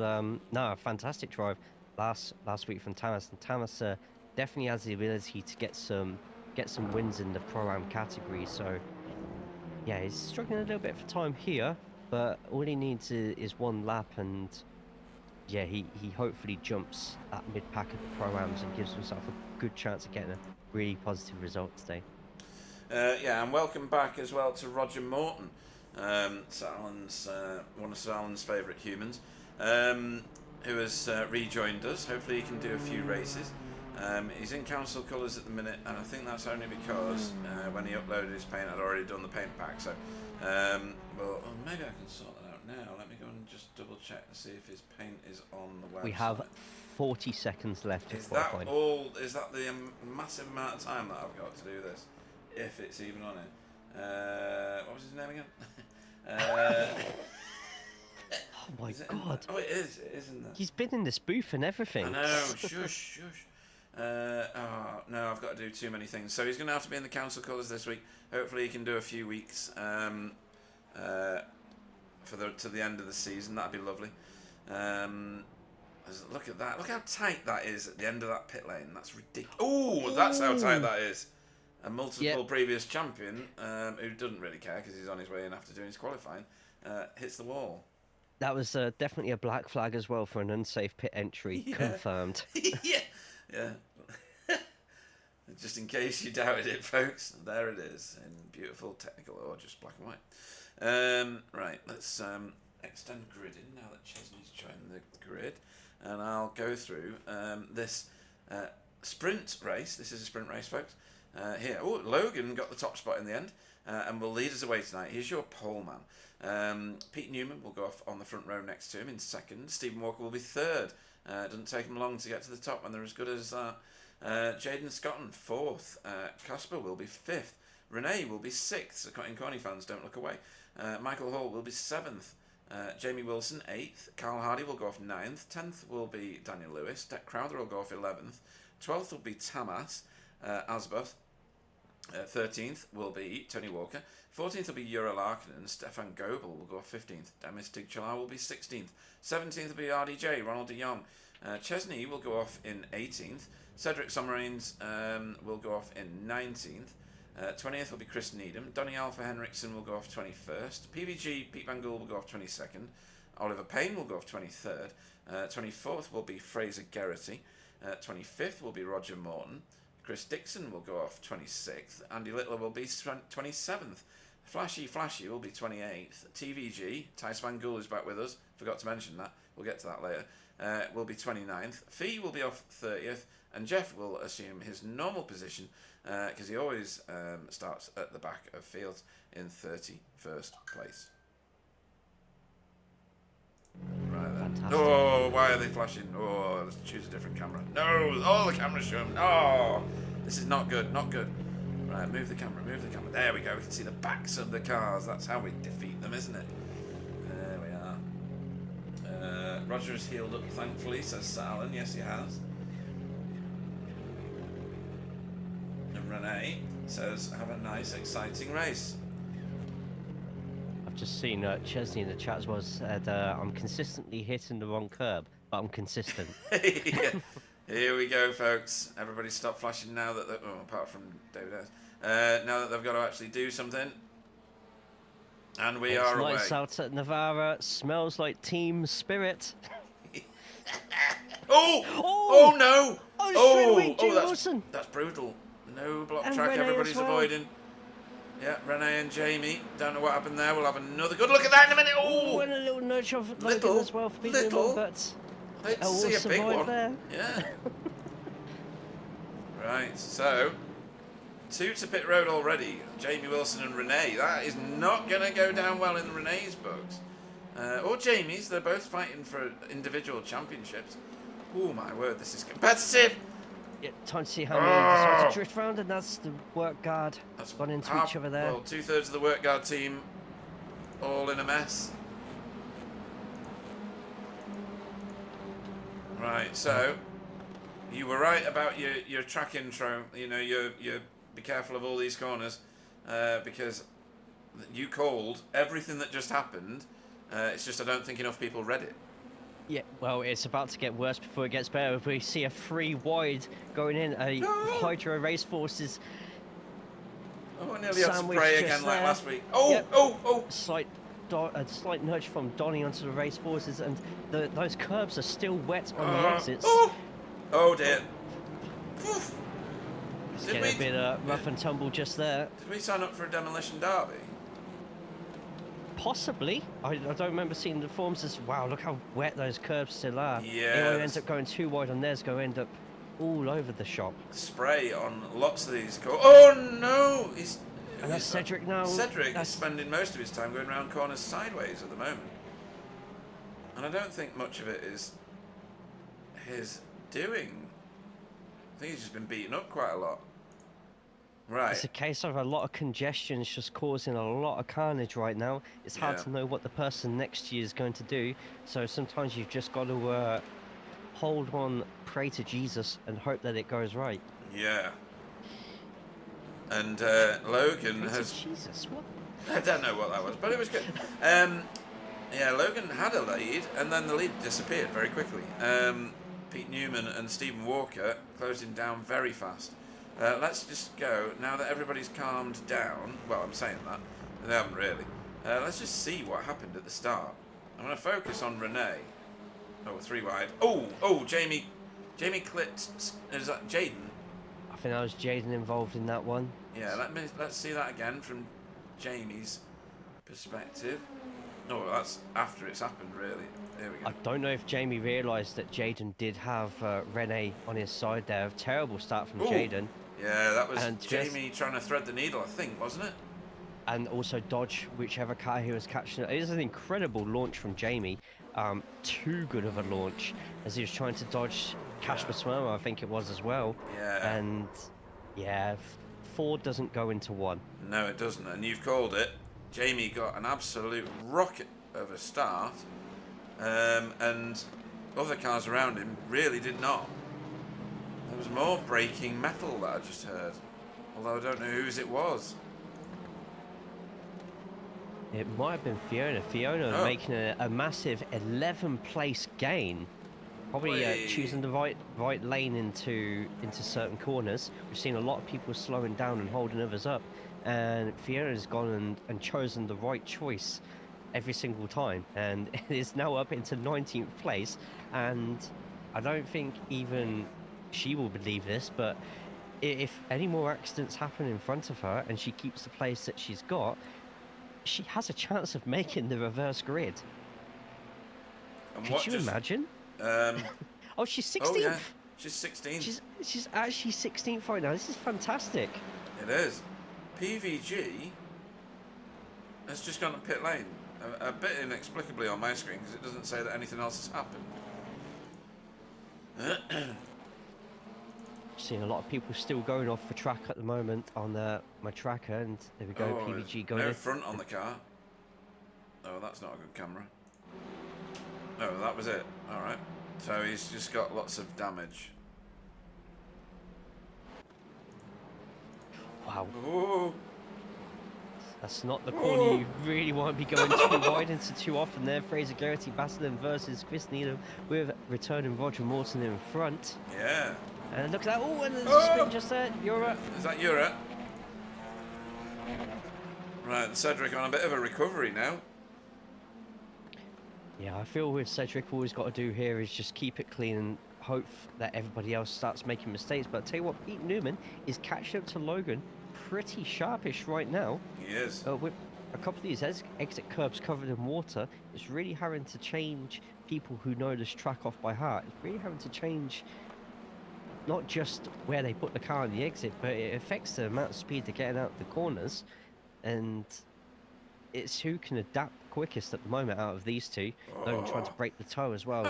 no, a fantastic drive last week from Tamas. And Tamas definitely has the ability to get some wins in the Pro-Am category. So yeah, he's struggling a little bit for time here, but all he needs is one lap, and yeah, he hopefully jumps that mid-pack of the Pro-Ams and gives himself a good chance of getting a really positive result today. Yeah, and welcome back as well to Roger Morton, Sir Alan's, one of Sir Alan's favourite humans, who has rejoined us. Hopefully he can do a few races. He's in council colours at the minute, and I think that's only because when he uploaded his paint, I'd already done the paint pack. So, well, maybe I can sort that out now. Let me go and just double check to see if his paint is on the website. We have 40 seconds left to Is qualify. that all? Is that the massive amount of time that I've got to do this? If it's even on it. What was his name again? Oh my god. Oh, it is, isn't it? He's been in this booth and everything. I know, shush. Oh no, I've got to do too many things. So he's going to have to be in the council colours this week. Hopefully he can do a few weeks to the end of the season. That'd be lovely. Look at that. Look how tight that is at the end of that pit lane. That's ridiculous. Oh, that's how tight that is. A multiple previous champion who doesn't really care because he's on his way in after doing his qualifying hits the wall. That was definitely a black flag as well for an unsafe pit entry. Confirmed. yeah. Just in case you doubted it, folks, there it is in beautiful technical or just black and white. Right, let's extend grid in now that Chesney's joined the grid, and I'll go through this sprint race. This is a sprint race, folks. Here, Logan got the top spot in the end and will lead us away tonight. He's your pole man. Pete Newman will go off on the front row next to him in second. Stephen Walker will be third. It doesn't take him long to get to the top when they're as good as that. Jaden Scotland fourth. Casper will be fifth. Renee will be sixth. So in Corny fans, don't look away. Michael Hall will be seventh. Jamie Wilson eighth. Carl Hardy will go off ninth. 10th will be Daniel Lewis. Deck Crowther will go off 11th. 12th will be Tamas Asboth. 13th will be Tony Walker. 14th will be Yura Larkin, and Stefan Goebel will go off 15th. Demis Tigchalar will be 16th. 17th will be RDJ, Ronald de Jong. Chesney will go off in 18th. Cedric Sommerines will go off in 19th. 20th will be Chris Needham. Donny Alpha Henriksen will go off 21st. PVG, Pete Van Gool will go off 22nd. Oliver Payne will go off 23rd. 24th will be Fraser Geraghty. 25th will be Roger Morton. Chris Dixon will go off 26th. Andy Littler will be 27th. Flashy will be 28th. TVG, Tice Van Gool is back with us. Forgot to mention that. We'll get to that later. Will be 29th. Fee will be off 30th. And Jeff will assume his normal position because he always starts at the back of fields in 31st place. Right then. Fantastic. Oh, why are they flashing? Oh, let's choose a different camera. No, all the cameras show them. Oh, this is not good, not good. Right, move the camera, move the camera. There we go, we can see the backs of the cars. That's how we defeat them, isn't it? There we are. Roger has healed up, thankfully, says Sir Alan. Yes, he has. And Renee says, have a nice, exciting race. I've just seen Chesney in the chat as well said, I'm consistently hitting the wrong curb, but I'm consistent. Yeah. Here we go, folks. Everybody stop flashing now that, apart from David S. Now that they've got to actually do something. And we are away. Lights out at Navarra. Smells like team spirit. Oh no! Wilson. That's brutal. No block And track, Renee everybody's as well. avoiding. Yeah, Renee and Jamie. Don't know what happened there. We'll have another good look at that in a minute. Oh, and a little nudge of Logan as well for beating him on, but Let's will see a big survive one. there. Yeah. Right, so 2 to pit road already. Jamie Wilson and Renee. That is not going to go down well in Renee's books. Or Jamie's. They're both fighting for individual championships. Oh my word, this is competitive. Yeah, time to see how many decide to drift round, and that's the work guard. That's gone into each other there. Well, 2/3 of the work guard team all in a mess. Right, so you were right about your track intro. You know, you be careful of all these corners because you called everything that just happened. It's just I don't think enough people read it. Yeah, well, it's about to get worse before it gets better. If we see a 3 wide going in, Hydro Race Forces. Oh, I nearly had to sandwich spray just again like there. last week. Yep. Oh! A slight nudge from Donny onto the Race Forces, and those curbs are still wet on the exits. Oh dear. Oof. It's getting a bit rough and tumble just there. Did we sign up for a demolition derby? Possibly. I don't remember seeing the forms as, wow, look how wet those curbs still are. Yeah. Anyone who ends up going too wide on theirs go end up all over the shop. Spray on lots of these. Oh no! And that's Cedric now. Cedric is spending most of his time going around corners sideways at the moment. And I don't think much of it is his doing. I think he's just been beaten up quite a lot. Right. It's a case of a lot of congestion is just causing a lot of carnage right now. It's hard to know what the person next to you is going to do. So sometimes you've just got to hold on, pray to Jesus, and hope that it goes right. Yeah. And Logan Pray has... to Jesus, what? I don't know what that was, but it was good. Yeah, Logan had a lead, and then the lead disappeared very quickly. Pete Newman and Stephen Walker closed him down very fast. Let's just go, now that everybody's calmed down, well, I'm saying that, they haven't really. Let's just see what happened at the start. I'm going to focus on Renee. Oh, 3 wide. Oh, Jamie clipped, is that Jaden? I think that was Jaden involved in that one. Yeah, let's see that again from Jamie's perspective. No, that's after it's happened, really. There we go. I don't know if Jamie realised that Jaden did have Renee on his side there. A terrible start from Jaden. Yeah, that was and Jamie trying to thread the needle, I think, wasn't it? And also dodge whichever car he was catching. It was an incredible launch from Jamie. Too good of a launch as he was trying to dodge Kasper Swerma, I think it was as well. Yeah. And yeah, 4 doesn't go into 1. No, it doesn't. And you've called it. Jamie got an absolute rocket of a start, and other cars around him really did not. There was more braking metal that I just heard, although I don't know whose it was. It might have been Fiona. Fiona making a massive 11th place gain. Probably choosing the right lane into certain corners. We've seen a lot of people slowing down and holding others up. And Fiona's gone and chosen the right choice every single time. And it is now up into 19th place. And I don't think even she will believe this, but if any more accidents happen in front of her and she keeps the place that she's got, she has a chance of making the reverse grid. And Could you imagine? Oh, she's 16th. Oh, yeah. She's 16th. She's actually 16th right now. This is fantastic. It is. PVG has just gone to pit lane. A bit inexplicably on my screen because it doesn't say that anything else has happened. Seeing a lot of people still going off the track at the moment on my tracker, and there we go, PVG going. No front on the car. Oh, that's not a good camera. Oh, that was it. All right. So he's just got lots of damage. Wow. Ooh. That's not the corner you really want to be going too wide into too often there. Fraser Geraghty battling versus Chris Needham with returning Roger Morton in front. Yeah. And look at that. Oh, and there's a spin just there. Europe. Is that Europe? Right, Cedric on a bit of a recovery now. Yeah, I feel with Cedric, all he's got to do here is just keep it clean and hope that everybody else starts making mistakes. But I'll tell you what, Pete Newman is catching up to Logan pretty sharpish right now. He is. With a couple of these exit curbs covered in water, it's really having to change people who know this track off by heart. It's really having to change not just where they put the car on the exit, but it affects the amount of speed they're getting out the corners. And it's who can adapt quickest at the moment out of these two. Logan trying to break the toe as well.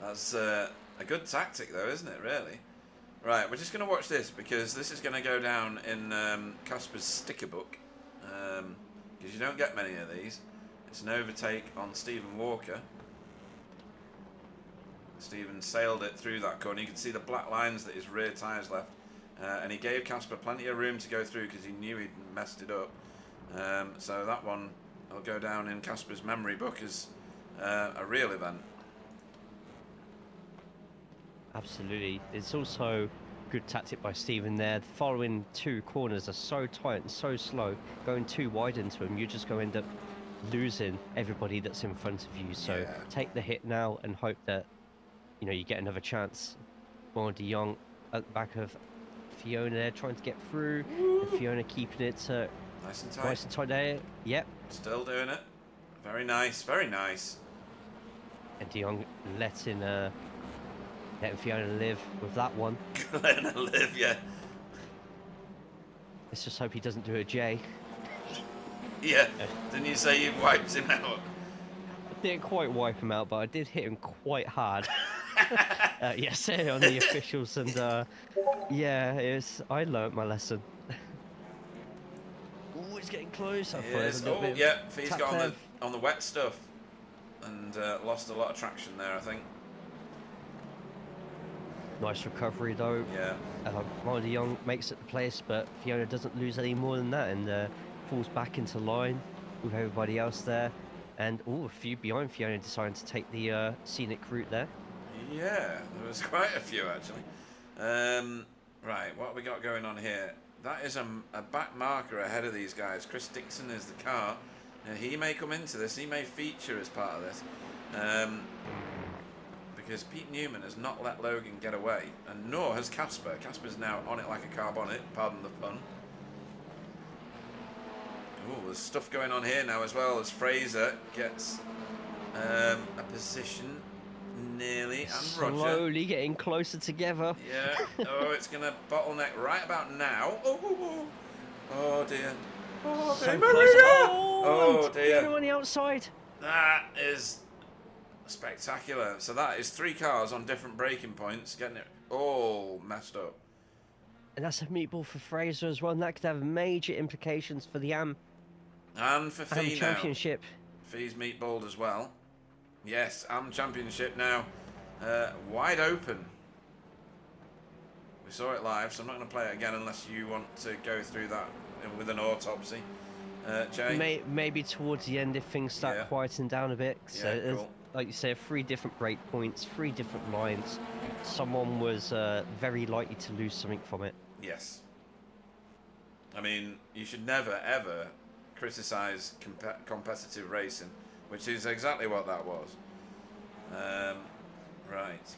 That's a good tactic though, isn't it, really? Right, we're just going to watch this because this is going to go down in Casper's sticker book. Because you don't get many of these. It's an overtake on Stephen Walker. Stephen sailed it through that corner. You can see the black lines that his rear tyres left. And he gave Kasper plenty of room to go through because he knew he'd messed it up. So that one will go down in Kasper's memory book as a real event. Absolutely. It's also good tactic by Stephen there. The following 2 corners are so tight and so slow. Going too wide into them, you're just going to end up losing everybody that's in front of you. So take the hit now and hope that you get another chance. Bon de Jong at the back of Fiona there trying to get through. And Fiona keeping it nice and tight. Nice and tight there. Yep. Still doing it. Very nice. Very nice. And de Jong letting Fiona live with that one. Letting her live, yeah. Let's just hope he doesn't do a J. Yeah. Didn't you say you wiped him out? I didn't quite wipe him out, but I did hit him quite hard. Yesterday on the officials, and yeah, I learnt my lesson. Oh, it's getting close. Yes. Oh, yeah. He's got on the wet stuff and lost a lot of traction there, I think. Nice recovery though. Yeah. Ryder Young makes it the place, but Fiona doesn't lose any more than that and falls back into line with everybody else there. And a few behind Fiona deciding to take the scenic route there. Yeah, there was quite a few actually. Right, what have we got going on here? That is a back marker ahead of these guys. Chris Dixon is the car. He may come into this. He may feature as part of this. Because Pete Newman has not let Logan get away. And nor has Casper. Casper's now on it like a car bonnet. Pardon the pun. Oh, there's stuff going on here now as well as Fraser gets a position nearly, and Roger slowly getting closer together. Yeah. Oh, it's gonna bottleneck right about now. Oh dear. Oh So dear. close. Oh dear. On the outside. That is spectacular. So that is 3 cars on different braking points, getting it all messed up. And that's a meatball for Fraser as well, and that could have major implications for the AM And for Fee now. Championship. Fee's meatballed as well. Yes, AM Championship now wide open. We saw it live, so I'm not going to play it again unless you want to go through that with an autopsy. Jay? Maybe towards the end if things start quieting down a bit. So Yeah, there's, cool. like you say, 3 different break points, 3 different lines. Someone was very likely to lose something from it. Yes. I mean, you should never, ever criticise competitive racing, which is exactly what that was. Right.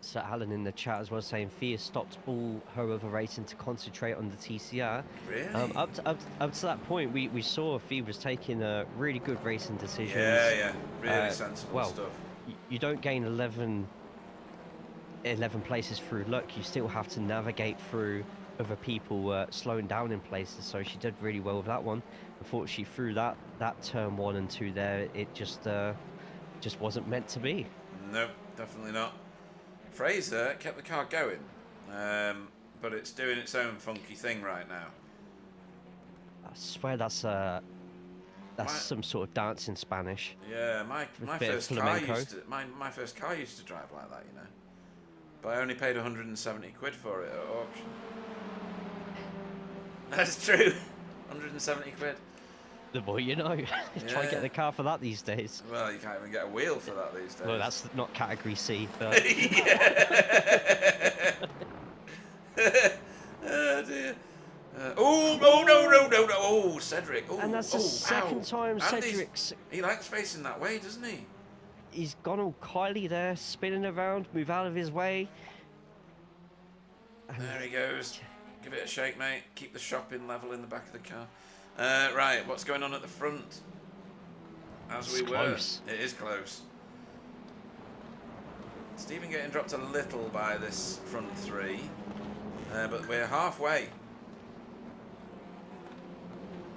So Alan in the chat as well saying Fia stopped all her other racing to concentrate on the TCR. Really? Up to that point, we saw Fia was taking really good racing decisions. Yeah, really sensible well, stuff. You don't gain 11 places through luck. You still have to navigate through other people slowing down in places. So she did really well with that one. Unfortunately, through that turn 1 and 2 there, it just wasn't meant to be. Nope, definitely not. Fraser kept the car going, but it's doing its own funky thing right now. I swear that's some sort of dance in Spanish. Yeah, my first car used to my first car used to drive like that, you know. But I only paid 170 quid for it at auction. That's true. 170 quid. The more you know. Try and get the car for that these days. Well, you can't even get a wheel for that these days. Well, that's not category C. But... Oh dear. No. Oh, Cedric. Oh, and that's the second time and Cedric's... He likes facing that way, doesn't he? He's gone all Kylie there, spinning around, move out of his way. And there he goes. Give it a shake, mate. Keep the shopping level in the back of the car. Right, what's going on at the front? It's close. It is close. Stephen getting dropped a little by this front 3, but we're halfway.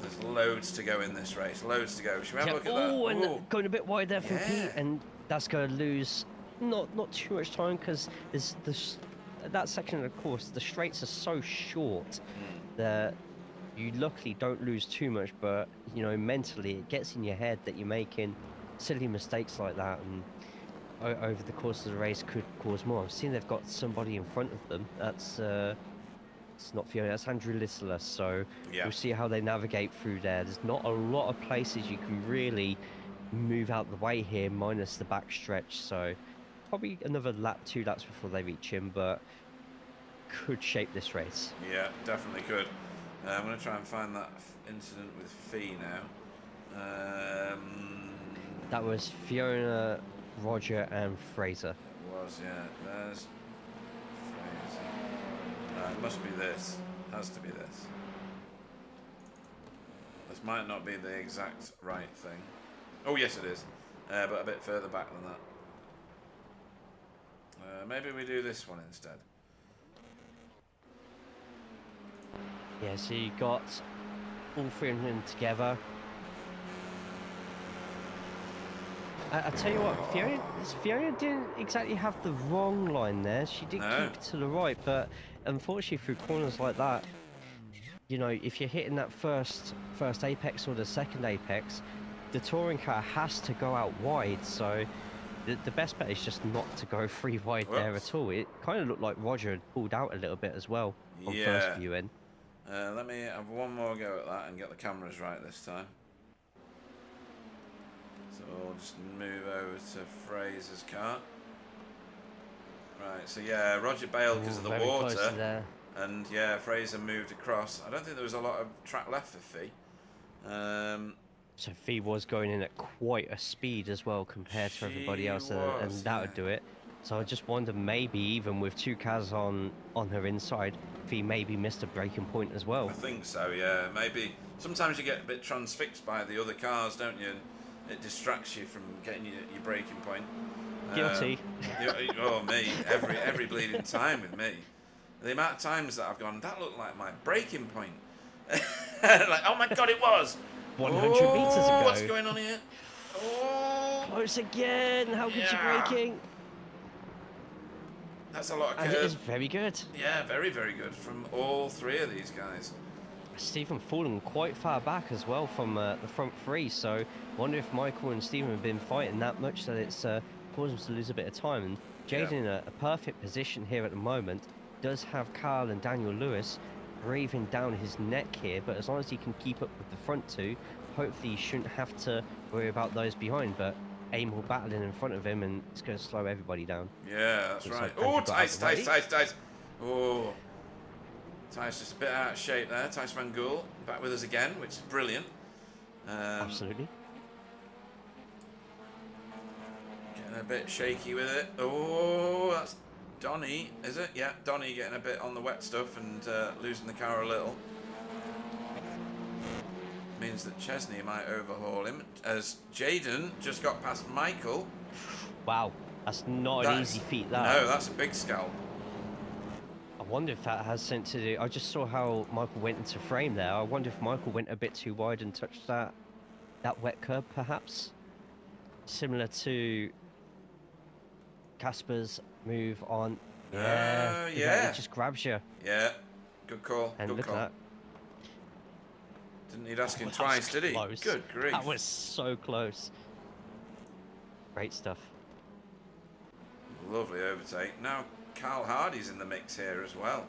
There's loads to go in this race. Loads to go. Should we have a look at that? Oh, and going a bit wide there from Pete, and that's going to lose not too much time because there's that section of the course. The straights are so short that you luckily don't lose too much, but you know mentally it gets in your head that you're making silly mistakes like that, and over the course of the race could cause more. I've seen they've got somebody in front of them. That's it's not Fiona, that's Andrew Littler. So we'll see how they navigate through there. There's not a lot of places you can really move out the way here, minus the back stretch. So probably another lap, 2 laps before they reach him, but could shape this race. Yeah, definitely could. I'm going to try and find that incident with Fee now. That was Fiona, Roger, and Fraser. It was, yeah. There's Fraser. It must be this. It has to be this. This might not be the exact right thing. Oh, yes, it is. But a bit further back than that. Maybe we do this one instead. Yeah, so you got all 3 of them together. I tell you what, Fiona didn't exactly have the wrong line there. She did keep it to the right, but unfortunately through corners like that, you know, if you're hitting that first apex or the second apex, the touring car has to go out wide. So The best bet is just not to go three wide there Whoops. at all. It kind of looked like Roger had pulled out a little bit as well on first Yeah. viewing. Let me have one more go at that and get the cameras right this time. So we'll just move over to Fraser's car. Right, so yeah, Roger bailed because of the Very close water. to there. And yeah, Fraser moved across. I don't think there was a lot of track left for Fee. So Fee was going in at quite a speed as well compared to everybody else, and was, that yeah. would do it. So I just wonder, maybe even with two cars on her inside, Fee maybe missed a braking point as well. I think so, yeah. Maybe sometimes you get a bit transfixed by the other cars, don't you? And it distracts you from getting your braking point. Guilty. Oh, me. Every bleeding time with me. The amount of times that I've gone, that looked like my braking point. Like, oh my God, it was. 100 meters ago. What's going on here? Oh, Close again. How good you braking? That's a lot of And curve. it is very good. Yeah, very, very good from all three of these guys. Stephen falling quite far back as well from the front three, so I wonder if Michael and Stephen have been fighting that much that it's caused them to lose a bit of time. And Jaden in a perfect position here at the moment, does have Carl and Daniel Lewis breathing down his neck here, but as long as he can keep up with the front two, hopefully he shouldn't have to worry about those behind. But Amel battling in front of him, and it's going to slow everybody down. Yeah, that's Looks right. like Oh, Andrew got out Tice. the way. Oh, Tice just a bit out of shape there. Tice Van Gool back with us again, which is brilliant. Absolutely. Getting a bit shaky with it. Oh, that's Donny, is it? Yeah, Donny getting a bit on the wet stuff and losing the car a little. Means that Chesney might overhaul him as Jaden just got past Michael. Wow, that's not an easy feat, that. No, that's a big scalp. I wonder if that has something to do. I just saw how Michael went into frame there. I wonder if Michael went a bit too wide and touched that wet curb, perhaps. Similar to Casper's move on. Yeah, it just grabs you. Yeah, good call. And good look call. at that. Didn't need asking That twice, was did he? close. Good grief. That was so close. Great stuff. Lovely overtake. Now Carl Hardy's in the mix here as well.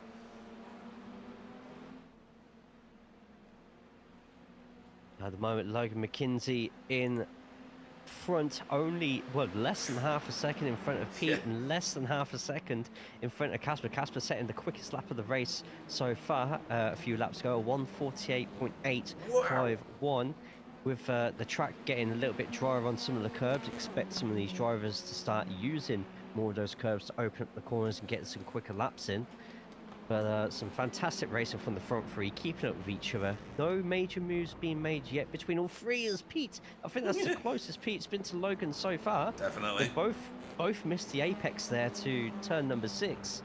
At the moment, Logan McKinsey in front, only, well, less than half a second in front of Pete, and less than half a second in front of Casper. Casper setting the quickest lap of the race so far, a few laps ago, 1:48.851. With the track getting a little bit drier on some of the curbs, expect some of these drivers to start using more of those curbs to open up the corners and get some quicker laps in. But some fantastic racing from the front three, keeping up with each other. No major moves being made yet between all three as Pete. I think that's the closest Pete's been to Logan so far. Definitely. They both missed the apex there to turn number 6,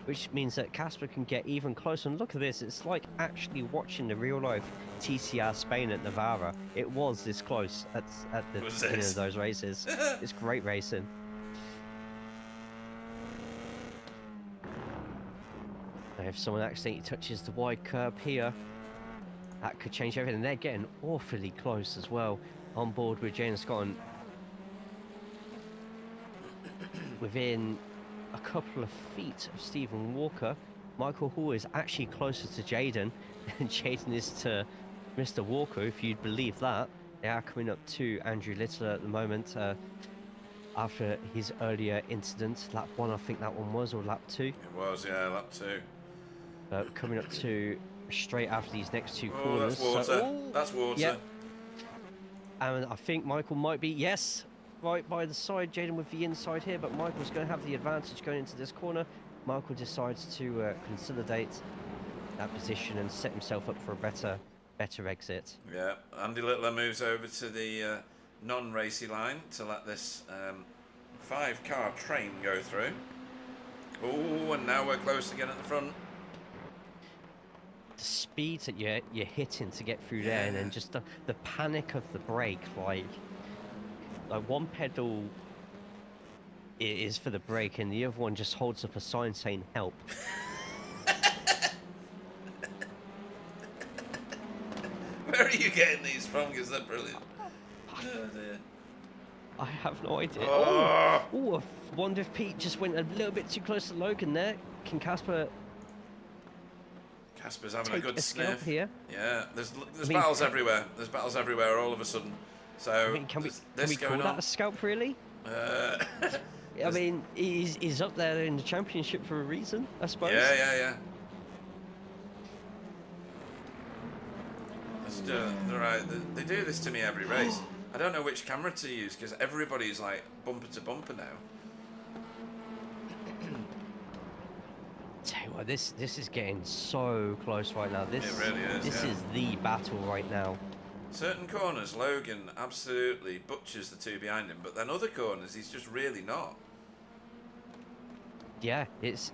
which means that Casper can get even closer. And look at this, it's like actually watching the real life TCR Spain at Navarra. It was this close at the beginning of those races. It's great racing. If someone accidentally touches the wide curb here, that could change everything. They're getting awfully close as well. On board with Jane Scott, within a couple of feet of Stephen Walker. Michael Hall is actually closer to Jaden than Jaden is to Mr. Walker, if you'd believe that. They are coming up to Andrew Littler at the moment after his earlier incident. Lap 1, I think that one was, or lap 2. It was, yeah, lap 2. Coming up to straight after these next two Oh, corners. that's water. So, That's water. Yep. And I think Michael might be, yes, right by the side. Jaden with the inside here, but Michael's going to have the advantage going into this corner. Michael decides to consolidate that position and set himself up for a better exit. Yeah, Andy Littler moves over to the non-racy line to let this 5-car train go through. Oh, and now we're close again at the front. The speed that you're hitting to get through there, and then just the panic of the brake, like one pedal is for the brake and the other one just holds up a sign saying help. Where are you getting these from? Because they're brilliant. Oh, dear. I have no idea. Oh! Oh, I wonder if Pete just went a little bit too close to Logan there. Can Casper Casper's having a take good a scalp sniff. here? Yeah, there's I mean, battles everywhere. There's battles everywhere all of a sudden. So can we this call going that on. a scalp really? Uh, I mean, he's up there in the championship for a reason, I suppose. yeah. They're right. They do this to me every race. I don't know which camera to use because everybody's like bumper to bumper now. Tell you what, this is getting so close right now. It really is. This is the battle right now. Certain corners, Logan absolutely butchers the two behind him, but then other corners, he's just really not. Yeah, it's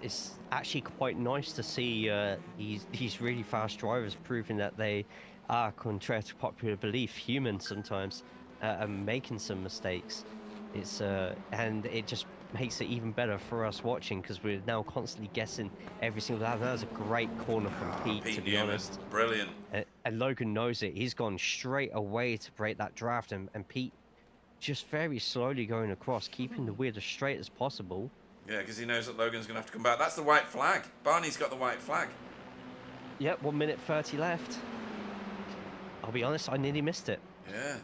actually quite nice to see these really fast drivers proving that they are, contrary to popular belief, human sometimes, and making some mistakes. It's and it just makes it even better for us watching because we're now constantly guessing every single lap. That was a great corner from Pete, to be honest. Brilliant. And Logan knows it. He's gone straight away to break that draft, and Pete just very slowly going across, keeping the wheel as straight as possible. Yeah, because he knows that Logan's going to have to come back. That's the white flag. Barney's got the white flag. Yep, 1 minute 30 left. I'll be honest, I nearly missed it. Yeah.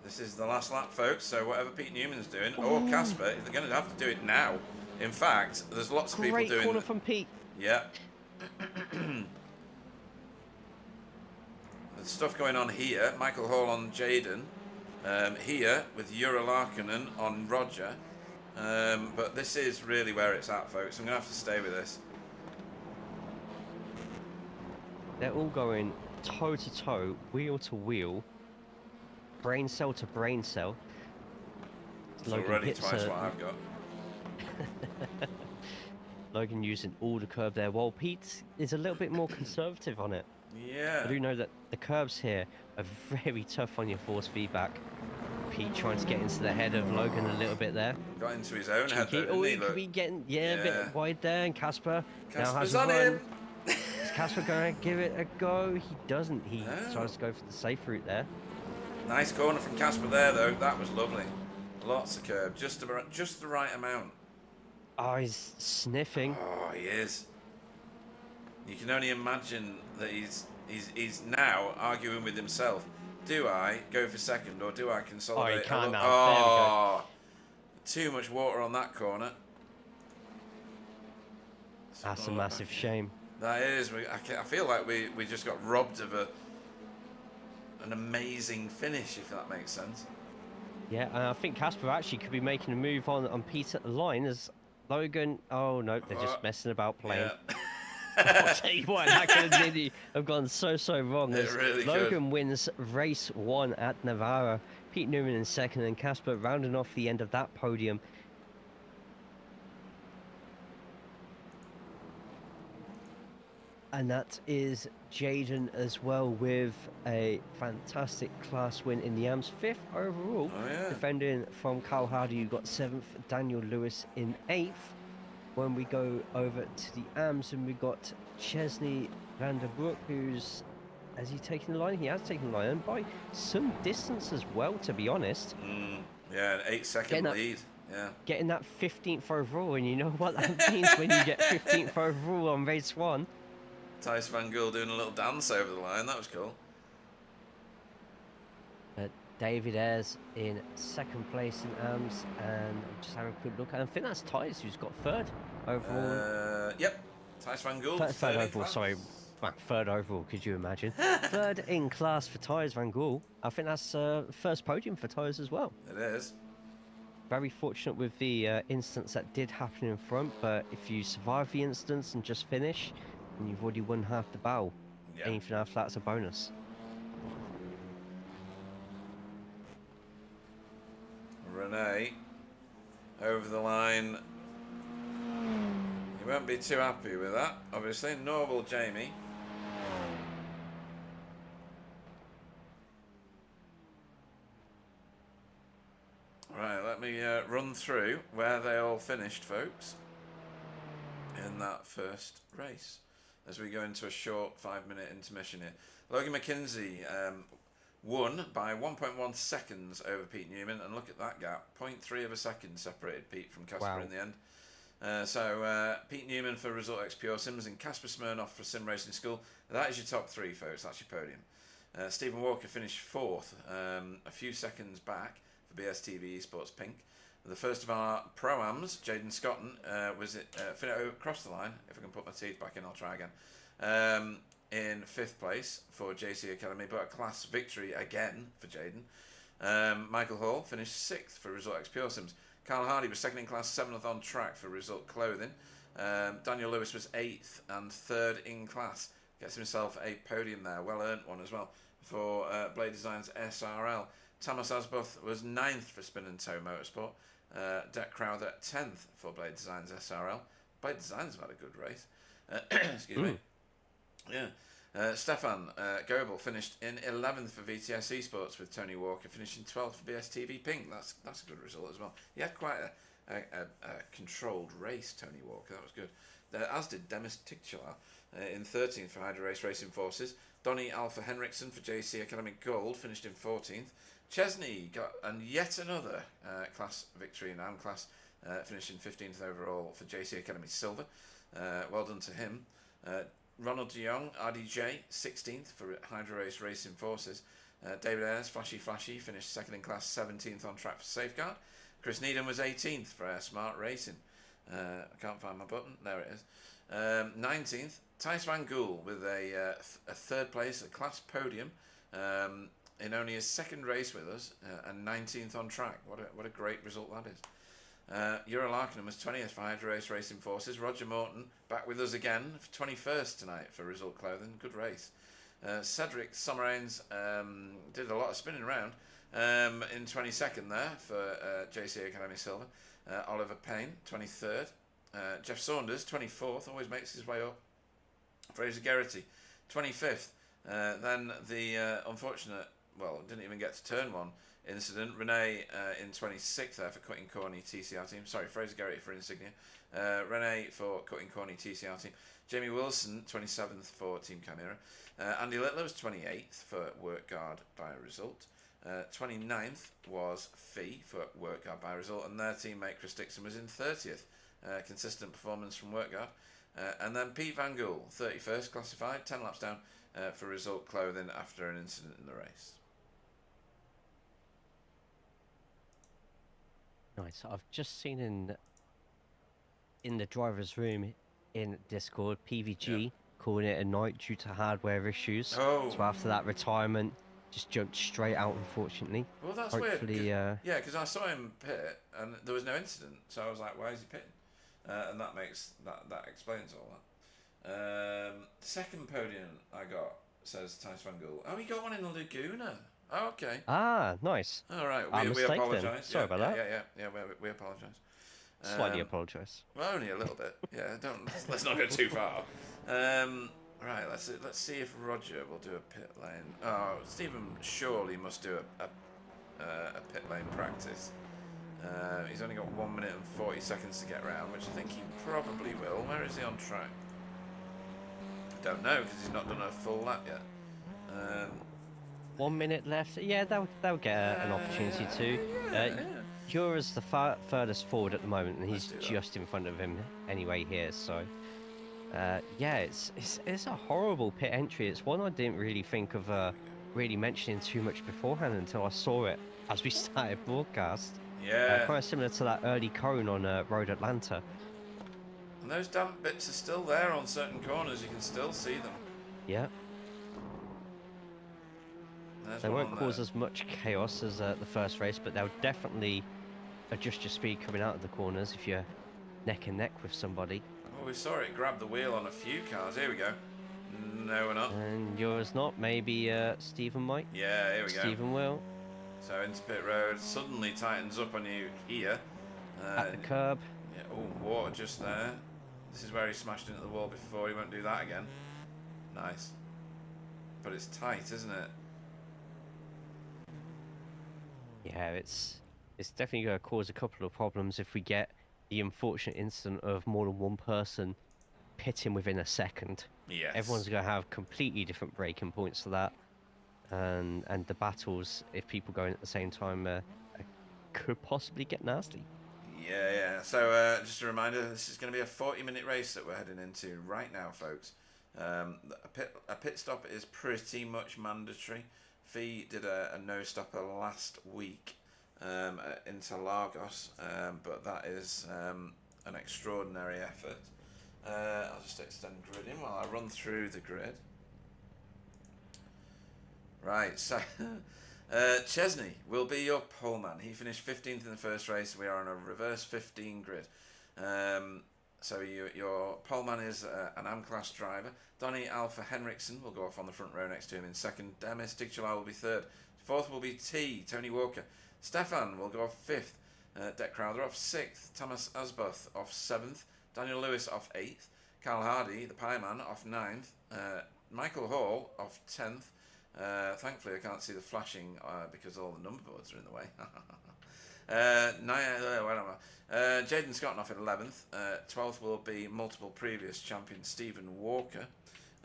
This is the last lap, folks, so whatever Pete Newman's doing, or Casper, they're going to have to do it now. In fact, there's lots of people doing... Great corner from Pete. Yeah. There's stuff going on here. Michael Hall on Jaden. Here, with Jura Larkinen on Roger. But this is really where it's at, folks. I'm going to have to stay with this. They're all going toe to toe, wheel to wheel, brain cell to brain cell. It's already twice what I've got. Logan using all the curb there, while Pete is a little bit more conservative on it. Yeah. I do know that the curbs here are very tough on your force feedback. Pete trying to get into the head of Logan a little bit there. Got into his own head there, Oh, didn't he he? could be getting, a bit wide there, and Casper now has Casper's a on run. him! Is Casper going to give it a go? He doesn't. He tries to go for the safe route there. Nice corner from Casper there, though. That was lovely. Lots of curb, just the right amount. Oh, he's sniffing. Oh, he is. You can only imagine that he's now arguing with himself. Do I go for second or do I consolidate? Oh, he can't now. Oh, too much water on that corner. That's a massive shame. That is. I feel like we just got robbed of an amazing finish, if that makes sense. Yeah, and I think Casper actually could be making a move on Pete at the line as Logan. Oh no, they're just messing about playing. Yeah. I'll tell you what, that could have really have gone so wrong. It really Logan wins race 1 at Navarra. Pete Newman in second, and Casper rounding off the end of that podium. And that is Jaden as well, with a fantastic class win in the AMS, 5th overall. Oh, yeah. Defending from Carl Hardy, you got 7th, Daniel Lewis in 8th. When we go over to the AMS, and we got Chesney Vanderbroek, who's, has he taken the line? He has taken the line, and by some distance as well, to be honest. Yeah, an 8-second lead. Yeah. Getting that 15th overall, and you know what that means when you get 15th overall on race 1. Thijs van Gool doing a little dance over the line. That was cool. David Ayres in 2nd place in AMS, and I'm just having a quick look. And I think that's Thijs who's got 3rd overall. Yep. Thijs van Gool. Third overall, sorry. Well, 3rd overall, could you imagine? 3rd in class for Thijs van Gool. I think that's first podium for Thijs as well. It is. Very fortunate with the instance that did happen in front, but if you survive the instance and just finish, then you've already won half the battle. Yeah. Anything after that's a bonus. Renee over the line. He won't be too happy with that, obviously, nor will Jamie. Right, let me run through where they all finished, folks, in that first race, as we go into a short 5-minute intermission here. Logan McKenzie won by 1.1 seconds over Pete Newman, and look at that gap. 0.3 of a second separated Pete from Casper Wow. in the end. Pete Newman for Result X Pure Sims and Casper Smirnoff for Sim Racing School. That is your top three, folks. That's your podium. Stephen Walker finished fourth, a few seconds back for BSTV Esports Pink. The first of our Pro-Ams, Jaden Scotton, was across the line. If I can put my teeth back in, I'll try again. In fifth place for JC Academy, but a class victory again for Jaden. Michael Hall finished sixth for Result X Pure Sims. Carl Hardy was second in class, seventh on track for Result Clothing. Daniel Lewis was eighth and third in class. Gets himself a podium there, well earned one as well for Blade Designs SRL. Thomas Asboth was ninth for Spin and Toe Motorsport. Deck Crowther 10th for Blade Designs SRL. Blade Designs have had a good race. Excuse me. Yeah. Stefan Goebel finished in 11th for VTS Esports, with Tony Walker finishing 12th for BSTV Pink. That's a good result as well. He had quite a controlled race, Tony Walker. That was good. As did Demis Tictular in 13th for Hydra Race Racing Forces. Donny Alpha Henriksen for JC Academy Gold finished in 14th. Chesney got yet another class victory in AM class, finishing 15th overall for JC Academy Silver. Well done to him. Ronald de Jong, RDJ, 16th for Hydra Race Racing Forces. David Ayres, Flashy, finished second in class, 17th on track for Safeguard. Chris Needham was 18th for Air Smart Racing. I can't find my button. There it is. 19th, Thijs van Gool with a third place, a class podium, in only his second race with us, and 19th on track. What a great result that is. Euro Larkinham was 20th for Hydra Race Racing Forces. Roger Morton back with us again for 21st tonight for Result Clothing. Good race. Cedric Somerains did a lot of spinning around in 22nd there for JC Academy Silver. Oliver Payne, 23rd. Jeff Saunders, 24th, always makes his way up. Fraser Geraghty, 25th. Then the unfortunate, well, didn't even get to turn one incident. Renee in 26th there for Cutting Corny TCR team. Sorry, Fraser Geraghty for Insignia. Renee for Cutting Corny TCR team. Jamie Wilson, 27th for Team Chimera. Andy Littler was 28th for Work Guard by Result. 29th was Fee for Work Guard by Result, and their teammate Chris Dixon was in 30th. Consistent performance from Work Guard. And then Pete Van Gool, 31st classified, 10 laps down for Result Clothing after an incident in the race. Nice. I've just seen in the driver's room in Discord, PVG calling it a night due to hardware issues. Oh. So after that retirement, just jumped straight out, unfortunately. Well, that's Hopefully, weird. Yeah, because I saw him pit and there was no incident, so I was like, "Why is he pitting?" And that explains all that. Second podium I got, says Thijs van Gool. Oh, he got one in the Laguna. Oh, okay. Ah, nice. All right. We mistake apologise. then. Sorry about that. Yeah. We apologise. Slightly apologise. Well, only a little bit. Yeah. Let's not go too far. Right. Let's see if Roger will do a pit lane. Oh, Stephen surely must do a pit lane practice. He's only got 1 minute and 40 seconds to get round, which I think he probably will. Where is he on track? Don't know, because he's not done a full lap yet. 1 minute left. Yeah, they'll get an opportunity to. Jura's the furthest forward at the moment, and he's just in front of him anyway here. So, yeah, it's a horrible pit entry. It's one I didn't really think of really mentioning too much beforehand until I saw it as we started broadcast. Yeah. Kind of similar to that early cone on Road Atlanta. And those damp bits are still there on certain corners. You can still see them. Yeah. They won't cause as much chaos as the first race, but they'll definitely adjust your speed coming out of the corners if you're neck and neck with somebody. Well, we saw it grab the wheel on a few cars. Here we go. No, we're not. And yours not. Maybe Stephen might. Yeah, here we go. Stephen will. So into pit road, suddenly tightens up on you here. At the curb. Yeah. Oh, water just there. This is where he smashed into the wall before. He won't do that again. Nice. But it's tight, isn't it? Yeah, it's definitely going to cause a couple of problems if we get the unfortunate incident of more than one person pitting within a second. Yes. Everyone's going to have completely different braking points to that. and the battles, if people go in at the same time, could possibly get nasty. Yeah, yeah. So just a reminder, this is going to be a 40-minute race that we're heading into right now, folks. A pit stop is pretty much mandatory. Fee did a no-stopper last week into Lagos, but that is an extraordinary effort. I'll just extend gridding while I run through the grid. Right, so Chesney will be your poleman. He finished 15th in the first race. We are on a reverse 15 grid. So your poleman is an AM-class driver. Donny Alpha Henriksen will go off on the front row next to him in second. Demis Digichalal will be third. Fourth will be Tony Walker. Stefan will go off fifth. Deck Crowther off sixth. Thomas Asboth off seventh. Daniel Lewis off eighth. Carl Hardy, the pieman, off ninth. Michael Hall off 10th. Thankfully, I can't see the flashing because all the number boards are in the way. Jaden Scott off at 11th. 12th will be multiple previous champion Stephen Walker.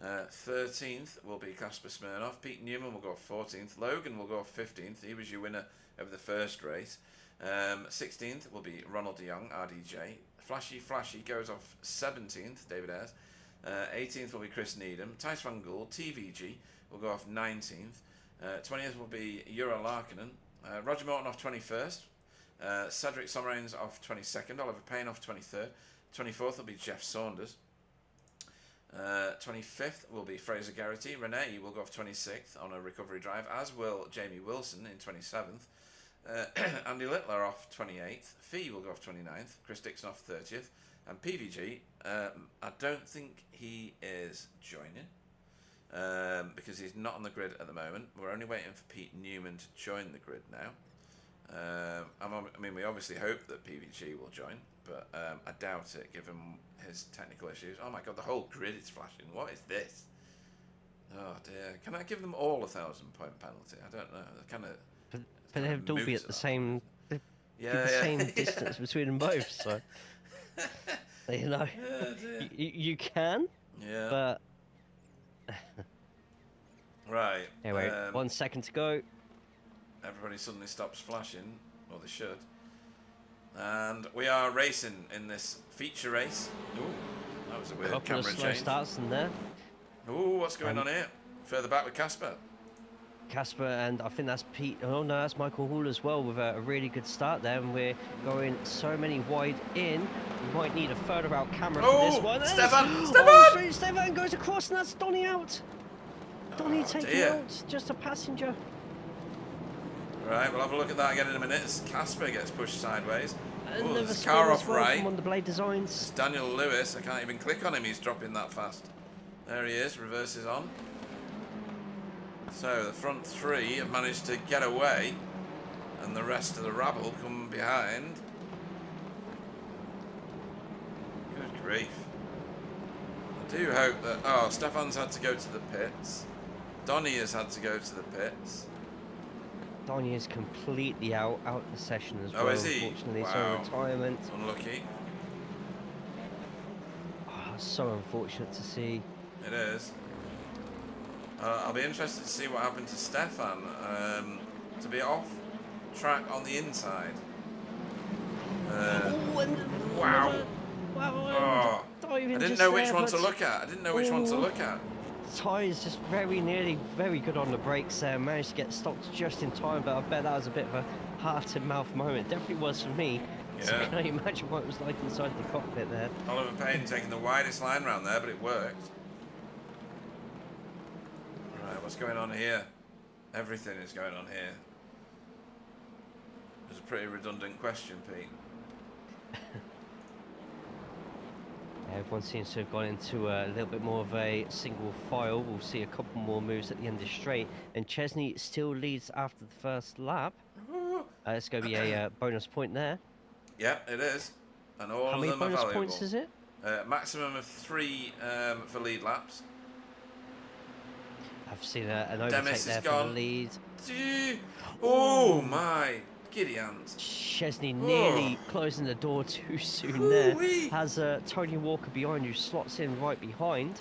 13th will be Kasper Smirnoff. Pete Newman will go off 14th. Logan will go off 15th. He was your winner over the first race. 16th will be Ronald de Jong, RDJ. Flashy goes off 17th, David Ayres. 18th will be Chris Needham. Tice Van Gool, TVG, will go off 19th. 20th will be Jura Larkinen. Roger Morton off 21st. Cedric Somerains off 22nd. Oliver Payne off 23rd. 24th will be Jeff Saunders. 25th will be Fraser Garrity. Renee will go off 26th on a recovery drive, as will Jamie Wilson in 27th. Andy Littler off 28th. Fee will go off 29th. Chris Dixon off 30th. And PVG, I don't think he is joining because he's not on the grid at the moment. We're only waiting for Pete Newman to join the grid now. I mean, we obviously hope that PVG will join, but I doubt it given his technical issues. Oh my god, the whole grid is flashing. What is this? Oh dear. Can I give them all a 1,000-point penalty? I don't know. They're kind of... But they'd all be at the same... Yeah, same distance between them both, so... You know, you can, but... Right. Anyway, 1 second to go. Everybody suddenly stops flashing, or they should. And we are racing in this feature race. Ooh, that was a weird Couple camera of slow change. starts in there. Ooh, what's going on here? Further back with Casper. Casper, and I think that's Pete. Oh no, that's Michael Hall as well with a really good start there. And we're going so many wide in. We might need a further out camera for this one. Stefan! Stefan goes across, and that's Donny out. Donny taking out just a passenger. Right, we'll have a look at that again in a minute as Casper gets pushed sideways. Oh, there's a car off right. From on the Blade Designs. It's Daniel Lewis. I can't even click on him. He's dropping that fast. There he is. Reverses on. So the front three have managed to get away, and the rest of the rabble come behind. Good grief. I do hope that... Oh, Stefan's had to go to the pits. Donny has had to go to the pits. Donny is completely out the session as well. Oh, is he? Unfortunately, Wow. so retirement. Unlucky. Oh, so unfortunate to see. It is. I'll be interested to see what happened to Stefan. To be off track on the inside. Wow. Oh, I didn't know which one to look at. I didn't know which one to look at. Ty is just very nearly very good on the brakes there. Managed to get stopped just in time, but I bet that was a bit of a heart-to-mouth moment. Definitely was for me. Yeah. So can you imagine what it was like inside the cockpit there? Oliver Payne taking the widest line round there, but it worked. Alright, what's going on here? Everything is going on here. It's a pretty redundant question, Pete. Everyone seems to have gone into a little bit more of a single file. We'll see a couple more moves at the end of the straight. And Chesney still leads after the first lap. It's going to be a bonus point there. Yeah, it is. And all How of many them are bonus valuable. points is it? Maximum of 3 for lead laps. I've seen an overtake Demis there is for gone. the lead. Oh my giddy hands. Chesney nearly closing the door too soon there. Has Tony Walker behind who slots in right behind.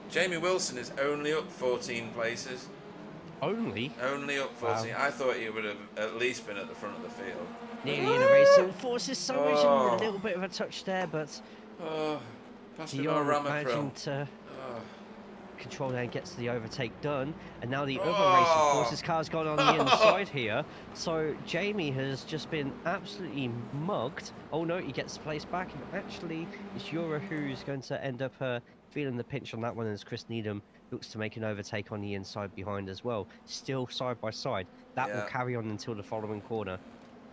Jamie Wilson is only up 14 places. Only? Only up 14. I thought he would have at least been at the front of the field. Nearly in a racing forces salvation. Oh. A little bit of a touch there, but Oh, pass me more Dion managing Ramapril. to Oh. control there and gets the overtake done. And now the other Oh. racing forces car's gone on the inside here. So Jamie has just been absolutely mugged. Oh no, he gets the place back. And actually, it's Yura who's going to end up feeling the pinch on that one as Chris Needham looks to make an overtake on the inside behind as well. Still side by side. That will carry on until the following corner.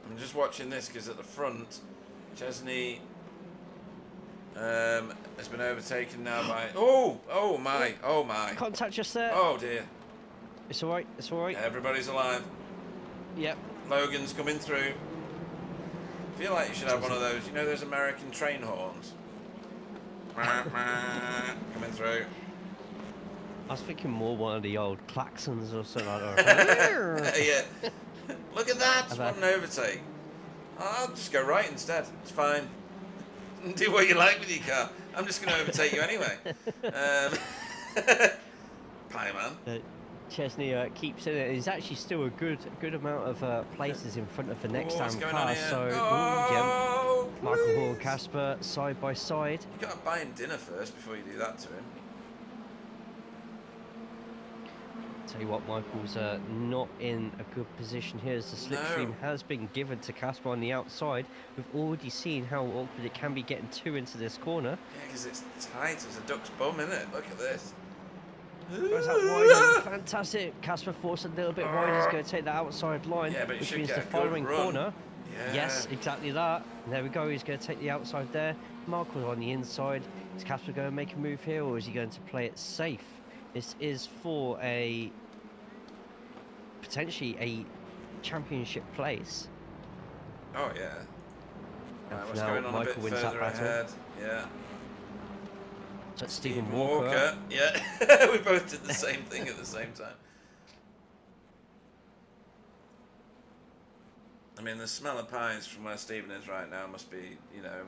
I'm just watching this because at the front, Chesney has been overtaken now by... Oh my. Contact just there. Oh dear. It's alright, it's alright. Everybody's alive. Yep. Logan's coming through. I feel like you should have one of those, you know those American train horns? Coming through. I was thinking more one of the old klaxons or something like that. Yeah. Look at that. What an overtake. I'll just go right instead. It's fine. Do what you like with your car. I'm just going to overtake you anyway. Pie man. Chesney keeps in it. He's actually still a good amount of places in front of the next car. So, Michael Hall and Casper side by side. You got to buy him dinner first before you do that to him. Tell you what, Michael's not in a good position here as the slipstream has been given to Casper on the outside. We've already seen how awkward it can be getting two into this corner. Yeah, because it's tight as a duck's bum, isn't it? Look at this. Goes out wide, fantastic. Casper forced a little bit wide. He's going to take that outside line, which means the following corner. Yeah. Yes, exactly that. And there we go. He's going to take the outside there. Michael's on the inside. Is Casper going to make a move here, or is he going to play it safe? This is for potentially a championship place. Oh yeah. And what's now going on Michael a bit wins further that battle. ahead? Yeah. So that's Stephen Walker. Yeah. We both did the same thing at the same time. I mean, the smell of pies from where Stephen is right now must be, you know,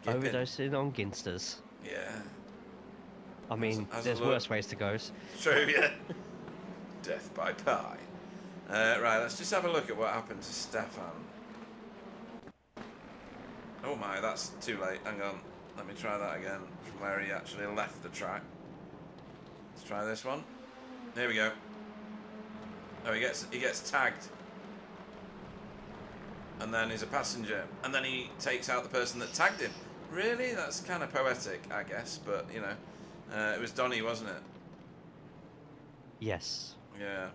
overdosing on Ginsters. Yeah. I mean, there's worse ways to go. True, yeah. Death by pie. Right, let's just have a look at what happened to Stefan. Oh my, that's too late. Hang on. Let me try that again from where he actually left the track. Let's try this one. Here we go. Oh, he gets tagged. And then he's a passenger. And then he takes out the person that tagged him. Really? That's kind of poetic, I guess. But, you know, it was Donny, wasn't it? Yes. Yeah.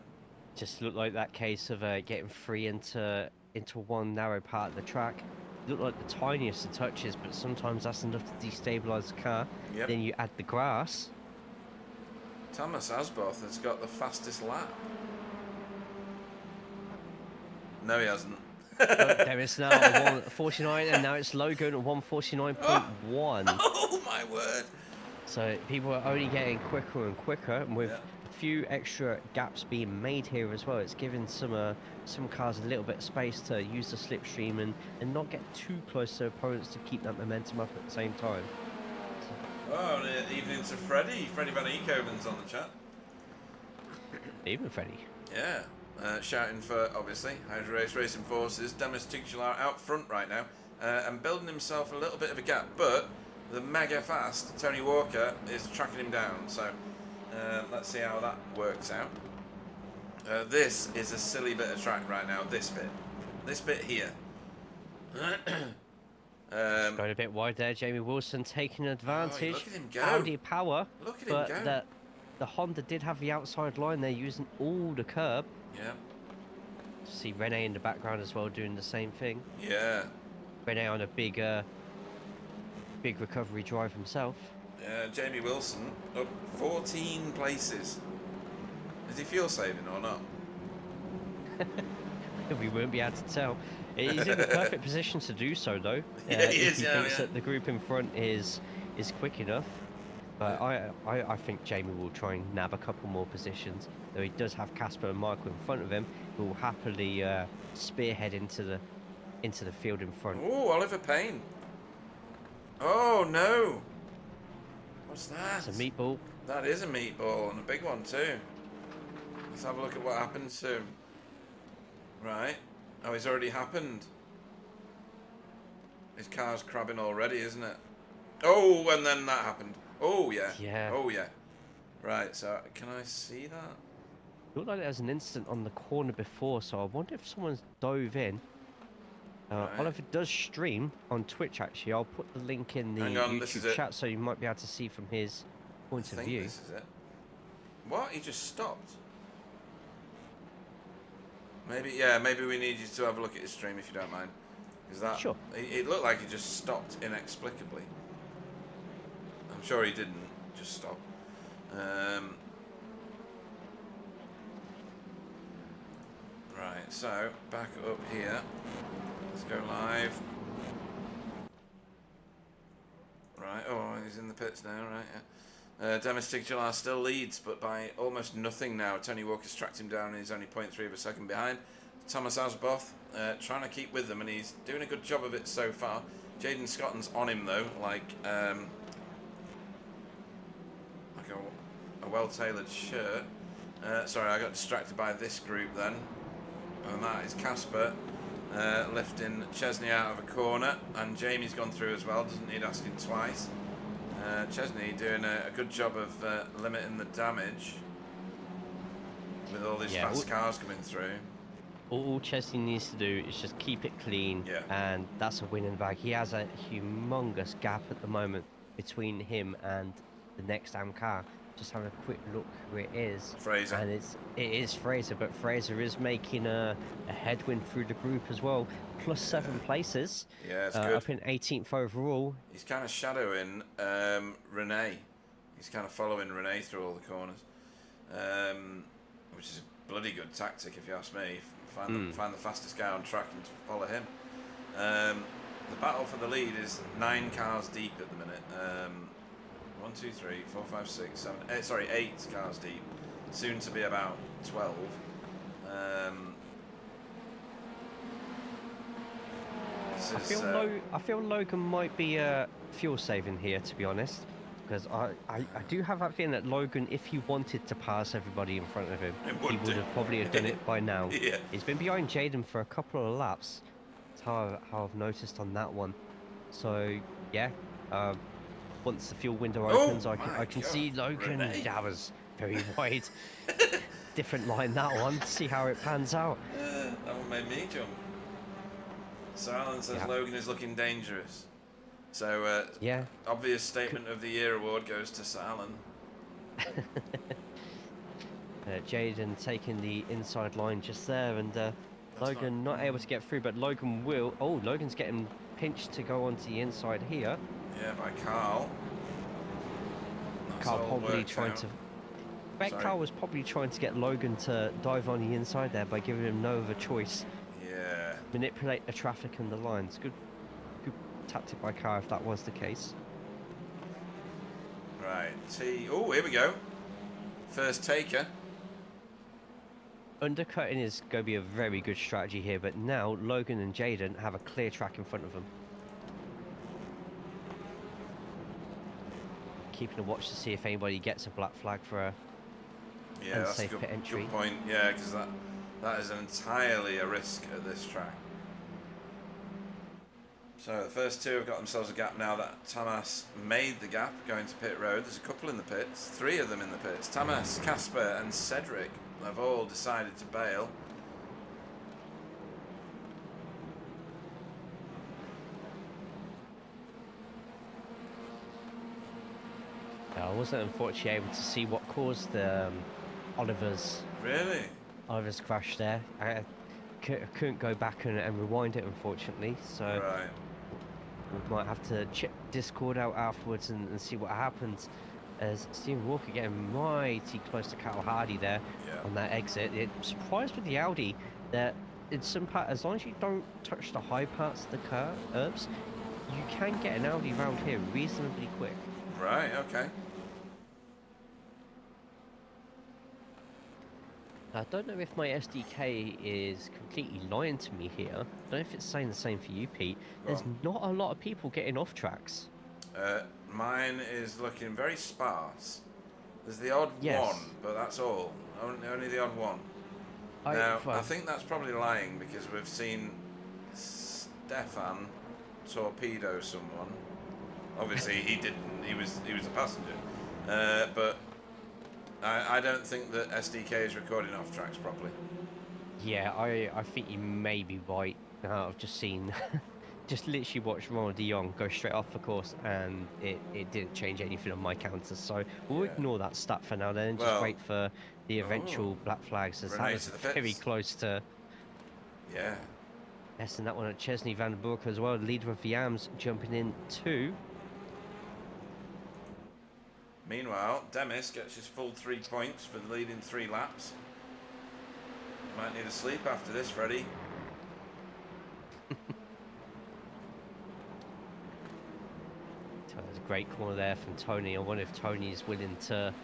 Just looked like that case of getting free into one narrow part of the track. Looked like the tiniest of touches, but sometimes that's enough to destabilise the car. Yep. Then you add the grass. Thomas Asboth has got the fastest lap. No, he hasn't. There is now a 149, and now it's Logan at 149.1. Oh my word! So people are only getting quicker and quicker, and with a few extra gaps being made here as well, it's giving some cars a little bit of space to use the slipstream and not get too close to opponents to keep that momentum up at the same time. Oh, evening to Freddie. Freddie Van Eekhoven's on the chat. Even Freddie. Yeah. Shouting for, obviously, Hydro Race Racing Forces. Demis Tuchel out front right now and building himself a little bit of a gap. But the mega fast Tony Walker is tracking him down. So let's see how that works out. This is a silly bit of track right now. This bit here. Going a bit wide there. Jamie Wilson taking advantage. Look at him go. Audi power. Look at him go. The Honda did have the outside line there, using all the curb. Yeah. See Rene in the background as well doing the same thing. Yeah. Rene on a big recovery drive himself. Jamie Wilson up 14 places. Is he fuel saving or not? We won't be able to tell. He's in the perfect position to do so, though. Yeah, he if is. he thinks that the group in front is quick enough. But I think Jamie will try and nab a couple more positions. Though he does have Casper and Michael in front of him, who will happily spearhead into the field in front. Oh, Oliver Payne. Oh no! What's that? It's a meatball. That is a meatball, and a big one too. I Let's have a look at what happened to him. Right. Oh, it's already happened. His car's crabbing already, isn't it? Oh, and then that happened. Oh, yeah. Yeah. Oh, yeah. Right, so can I see that? Looked like there was an incident on the corner before, so I wonder if someone's dove in. Right. Oliver does stream on Twitch, actually. I'll put the link in the Hang on, this is YouTube it. chat so you might be able to see from his point I of think view. this is it. What? He just stopped? Maybe, yeah, maybe we need you to have a look at his stream if you don't mind. Is that... Sure. It looked like he just stopped inexplicably. I'm sure he didn't just stop. Right, so back up here. Let's go live. Right, oh, he's in the pits now, right, yeah. Domestic July still leads, but by almost nothing now. Tony Walker's tracked him down and he's only 0.3 of a second behind. Thomas Asboth trying to keep with them and he's doing a good job of it so far. Jaden Scotton's on him though, like a well-tailored shirt. Sorry, I got distracted by this group then. And that is Casper lifting Chesney out of a corner, and Jamie's gone through as well, doesn't need asking twice. Chesney doing a good job of limiting the damage with all these fast cars coming through. All Chesney needs to do is just keep it clean, and that's a win in the bag. He has a humongous gap at the moment between him and the next AM car. Just have a quick look who it is. Fraser. And it is Fraser, but Fraser is making a headwind through the group as well. Plus 7 places. Yeah, it's good. Up in 18th overall. He's kind of shadowing Renee. He's kind of following Renee through all the corners. Which is a bloody good tactic if you ask me. Find the fastest guy on track and follow him. The battle for the lead is 9 cars deep at the minute. 1, 2, 3, 4, 5, 6, 7, sorry, 8 cars deep. Soon to be about 12. I feel Logan might be fuel saving here, to be honest, because I do have that feeling that Logan, if he wanted to pass everybody in front of him, he would have probably done it by now. Yeah. He's been behind Jaden for a couple of laps. That's how I've noticed on that one. So yeah. Once the fuel window opens, I can see Logan. Renee. That was very wide. Different line, that one. See how it pans out. That one made me jump. Sir Alan says Logan is looking dangerous. So, obvious statement of the year award goes to Sir Alan. Jaden taking the inside line just there, and Logan not able to get through, but Logan will. Oh, Logan's getting pinched to go onto the inside here. Yeah, by Carl. Carl probably trying to... Carl was probably trying to get Logan to dive on the inside there by giving him no other choice. Yeah. Manipulate the traffic and the lines. Good tactic by Carl if that was the case. Right. Oh, here we go. First taker. Undercutting is going to be a very good strategy here, but now Logan and Jaden have a clear track in front of them. Keeping a watch to see if anybody gets a black flag for a unsafe pit entry. Good point. Yeah, because that is entirely a risk at this track. So the first two have got themselves a gap now that Tamas made the gap going to pit road. There's a couple in the pits, 3 of them in the pits. Tamas, Casper and Cedric have all decided to bail. I wasn't unfortunately able to see what caused Oliver's crash there. I couldn't go back and rewind it, unfortunately. So we might have to check Discord out afterwards and see what happens. As Stephen Walker getting mighty close to Carl Hardy there on that exit. It's surprised with the Audi that in some part, as long as you don't touch the high parts of the curbs, you can get an Audi round here reasonably quick. Right, okay. I don't know if my SDK is completely lying to me here. I don't know if it's saying the same for you, Pete. There's not a lot of people getting off tracks. Mine is looking very sparse. There's the odd Yes. one, but that's all. Only the odd one. Now, I think that's probably lying because we've seen Stefan torpedo someone. Obviously, he didn't. He was a passenger. But I don't think that SDK is recording off tracks properly. Yeah, I think you may be right. I've just seen, just literally watched Ronald de Jong go straight off the course, and it didn't change anything on my counters. So we'll ignore that stat for now then, and just wait for the eventual black flags, as that was very close to. Yeah. Yes, and that one at Chesney Van Broek as well, leader of the AMS, jumping in too. Meanwhile, Demis gets his full 3 points for the leading 3 laps. Might need a sleep after this, Freddie. There's a great corner there from Tony. I wonder if Tony is willing to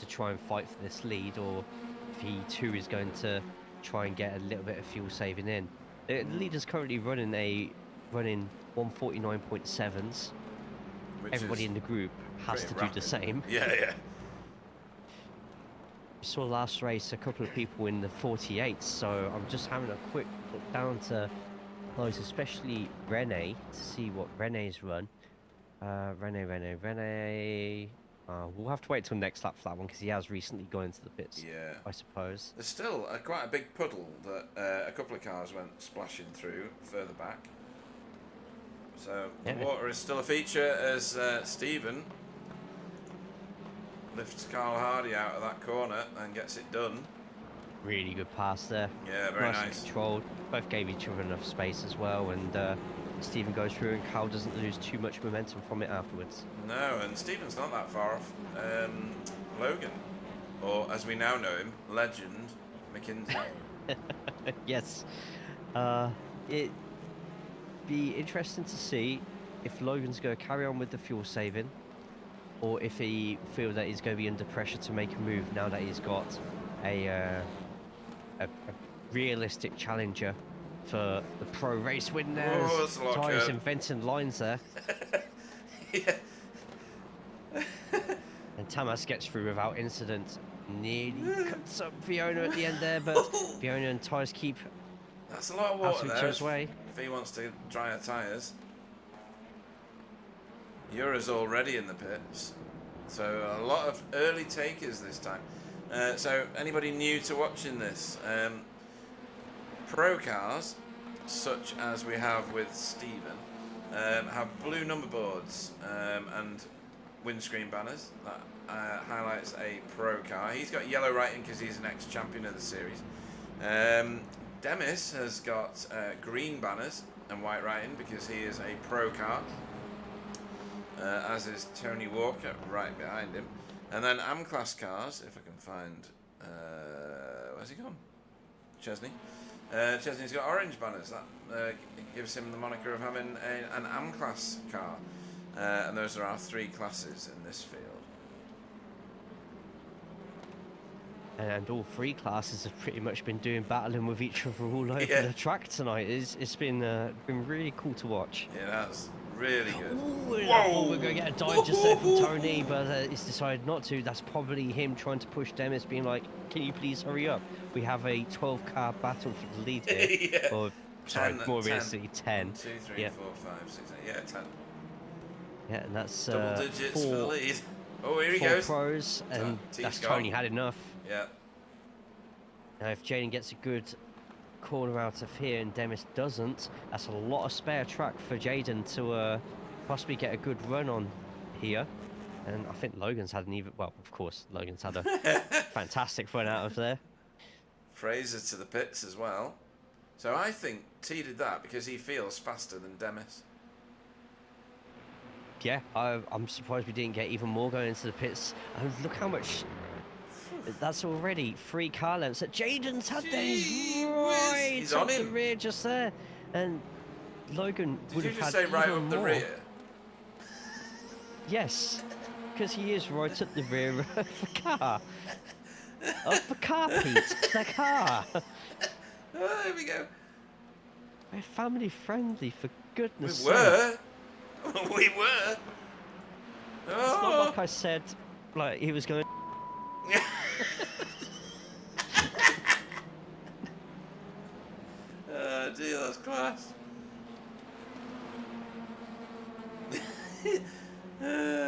try and fight for this lead, or if he too is going to try and get a little bit of fuel saving in. The leader's currently running 149.7s. Everybody in the group has to do the same. Yeah. We saw last race a couple of people in the 48s, so I'm just having a quick look down to those, especially Rene, to see what Rene's run. Rene. We'll have to wait till next lap for that one, because he has recently gone into the pits. Yeah, I suppose. There's still quite a big puddle that a couple of cars went splashing through further back. So the water is still a feature as Stephen lifts Carl Hardy out of that corner and gets it done. Really good pass there. Yeah, very nice. And controlled. Both gave each other enough space as well, and Stephen goes through and Carl doesn't lose too much momentum from it afterwards. No, and Stephen's not that far off Logan, or as we now know him, Legend McKinsey. Yes. It'd be interesting to see if Logan's going to carry on with the fuel saving, or if he feels that he's going to be under pressure to make a move now that he's got a realistic challenger for the pro race win there. Oh, Tyres inventing lines there. Yeah. And Tamas gets through without incident. Nearly cuts up Fiona at the end there, but Fiona and Tyres keep. That's a lot of water there. Way. If he wants to dry her tyres. Ura's already in the pits, so a lot of early takers this time. So anybody new to watching this, pro cars, such as we have with Stephen, have blue number boards and windscreen banners. That highlights a pro car. He's got yellow writing because he's an ex-champion of the series. Demis has got green banners and white writing because he is a pro car. As is Tony Walker right behind him. And then AM-class cars, if I can find... where's he gone? Chesney. Chesney's got orange banners. That gives him the moniker of having an AM-class car. And those are our 3 classes in this field. And all 3 classes have pretty much been battling with each other all over the track tonight. It's been really cool to watch. It has. Really good. Ooh, I thought we were going to get a dive just there from Tony, but he's decided not to. That's probably him trying to push Demis, being like, can you please hurry up? We have a 12-car battle for the lead here. Or, sorry, more realistically, 10. 2, 3, 4, 5, 6, 8. Yeah, 10. Yeah, and that's double digits for the lead. Oh, here he 4 goes. pros, and that's Tony had enough. Yeah. Now, if Jaden gets a good corner out of here and Demis doesn't, that's a lot of spare track for Jaden to possibly get a good run on here. And I think Logan's had an even, well, of course, Logan's had a fantastic run out of there. Fraser to the pits as well. So I think T did that because he feels faster than Demis. Yeah, I'm surprised we didn't get even more going into the pits. And look how much... That's already 3 car lengths that Jaden's had there. He's right up the rear just there. And Logan would have had Did you just say right up the more. rear? Yes, because he is right up the rear of the car. Of the car, Pete. The car. Oh, there we go. We're family friendly, for goodness sake. We were. We were. It's not like I said, like, he was going...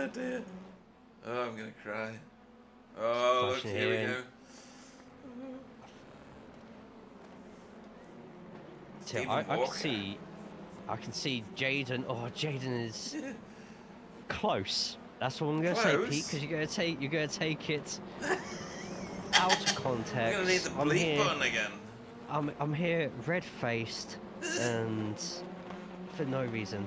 Oh dear. Oh, I'm gonna cry. Oh, look, here we go. Stephen Walker. I can see Jaden. Oh, Jaden is close. That's what I'm gonna say, Close? Pete, because you're gonna take it out of context. We're gonna need the bleep button again. I'm here red-faced and for no reason.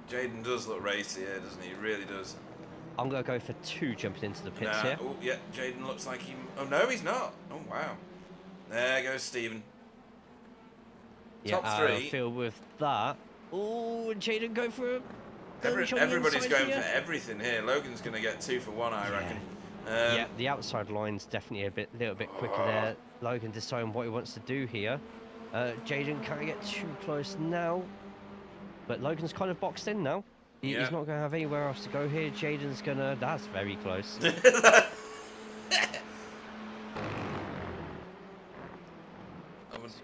Jaden does look racy here, doesn't he? He really does. I'm gonna go for 2 jumping into the pits here. Oh yeah, Jaden looks like he. Oh no, he's not. Oh wow. There goes Stephen. Yeah, Top 3. Feel with that. Oh, Jaden go for it. Everybody's going for everything here. Logan's going to get 2 for 1, I reckon. Yeah, the outside line's definitely a little bit quicker there. Logan deciding what he wants to do here. Jaden can't get too close now, but Logan's kind of boxed in now. He's not going to have anywhere else to go here. Jaden's going to... That's very close.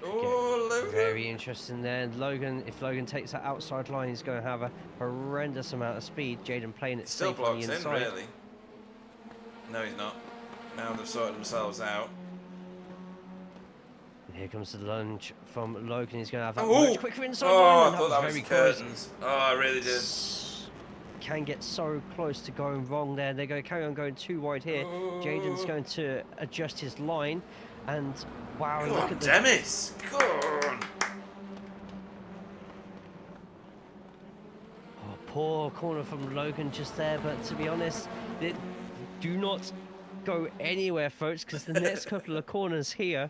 Oh, Logan. Very interesting there. Logan, if Logan takes that outside line, he's going to have a horrendous amount of speed. Jaden playing it still safe on the blocks inside. in, really. No, he's not. Now they've sorted themselves out. And here comes the lunge from Logan. He's going to have that much quicker inside I line. thought that was very curtains. Oh, I really did. Can get so close to going wrong there. They're going to carry on going too wide here. Jaden's going to adjust his line. And wow, Go look on, at the... Demis! Go on! Oh, poor corner from Logan just there, but to be honest, do not go anywhere, folks, because the next couple of corners here...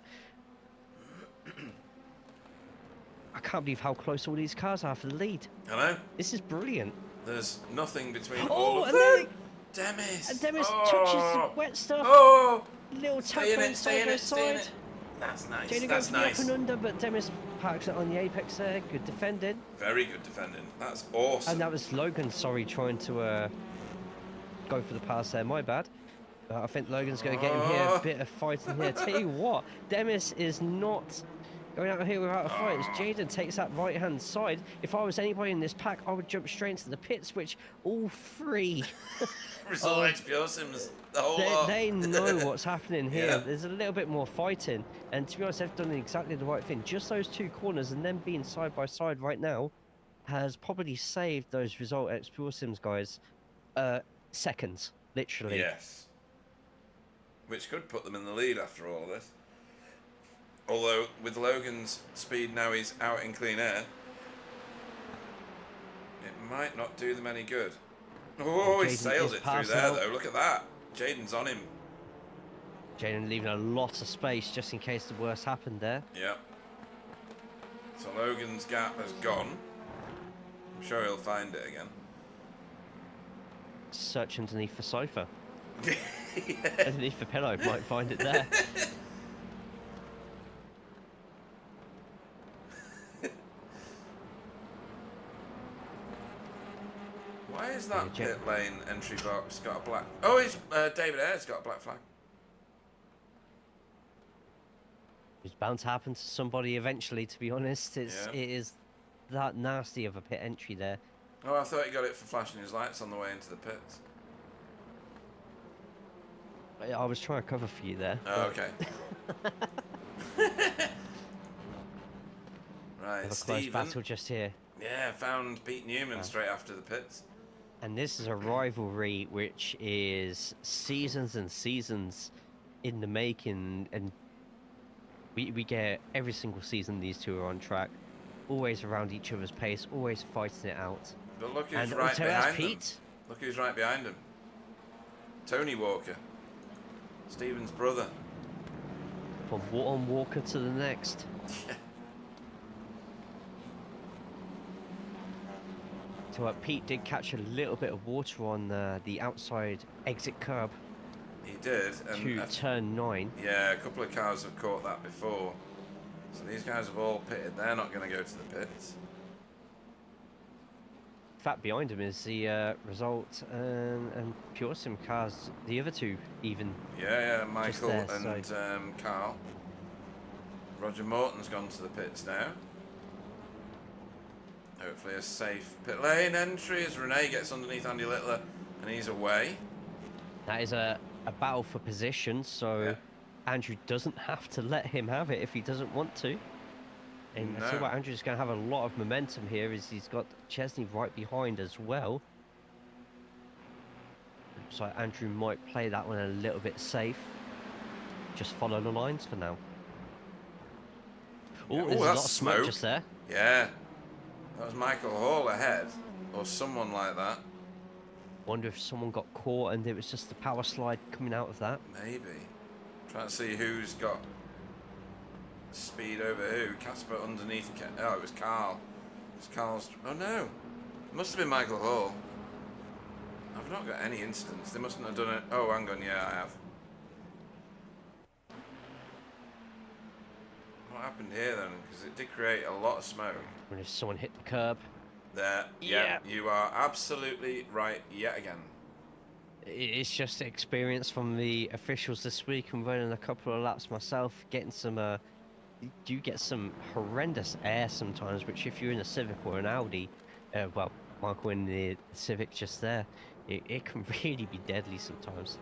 I can't believe how close all these cars are for the lead. I know. This is brilliant. There's nothing between all of and them. Demis! And Demis touches the wet stuff. Oh! Little tap Stay in on it, stay in it, stay in side. it. That's nice. Jaden That's goes for the nice. up and under, but Demis parks it on the apex there. Good defending. Very good defending. That's awesome. And that was Logan, sorry, trying to go for the pass there. My bad. I think Logan's going to get him here. A bit of fighting here. Tell you what, Demis is not going out here without a fight. As Jaden takes that right-hand side. If I was anybody in this pack, I would jump straight into the pits, which all 3... Result XPO Sims, the whole lot. They know what's happening here. Yeah. There's a little bit more fighting. And to be honest, they've done exactly the right thing. Just those 2 corners and them being side by side right now has probably saved those Result XPO Sims guys seconds, literally. Yes. Which could put them in the lead after all of this. Although, with Logan's speed now he's out in clean air, it might not do them any good. Oh, he sailed it through there, though. Look at that. Jaden's on him. Jaden leaving a lot of space just in case the worst happened there. Yep. So Logan's gap has gone. I'm sure he'll find it again. Search underneath the sofa. Yeah. Underneath the pillow, might find it there. Why is that pit lane entry box got a black... Oh, it's David Ayer's got a black flag. It's bound to happen to somebody eventually, to be honest. It is that nasty of a pit entry there. Oh, I thought he got it for flashing his lights on the way into the pits. I was trying to cover for you there. Oh, okay. Right, Have a close Stephen. battle just here. Yeah, found Pete Newman straight after the pits. And this is a rivalry which is seasons and seasons in the making, and we get every single season these two are on track, always around each other's pace, always fighting it out. But look who's And right behind them. Pete. Look who's right behind him. Tony Walker. Stephen's brother. From one Walker to the next. So Pete did catch a little bit of water on the outside exit curb. He did. And to turn 9. Yeah, a couple of cars have caught that before. So these guys have all pitted. They're not going to go to the pits. In fact, behind him is the Result and Pure Sim cars. The other 2 even. Yeah, Michael there, and Carl. Roger Morton's gone to the pits now. Hopefully a safe pit lane entry as Renee gets underneath Andy Littler and he's away. That is a battle for position, so Andrew doesn't have to let him have it if he doesn't want to. And I see what Andrew's going to have a lot of momentum here is he's got Chesney right behind as well. So Andrew might play that one a little bit safe. Just follow the lines for now. Oh, there's a lot of smoke just there. Yeah. That was Michael Hall ahead. Or someone like that. Wonder if someone got caught and it was just the power slide coming out of that. Maybe. Trying to see who's got speed over who. Casper underneath. Oh, it was Carl. It's Carl's. Oh no. It must have been Michael Hall. I've not got any incidents. They mustn't have done it. Oh, hang on. Yeah, I have. What happened here then? Because it did create a lot of smoke. When if someone hit the curb. There. Yeah. You are absolutely right yet again. It's just experience from the officials this week. I'm running a couple of laps myself, getting some. You get some horrendous air sometimes, which if you're in a Civic or an Audi, well, Michael in the Civic just there, it can really be deadly sometimes.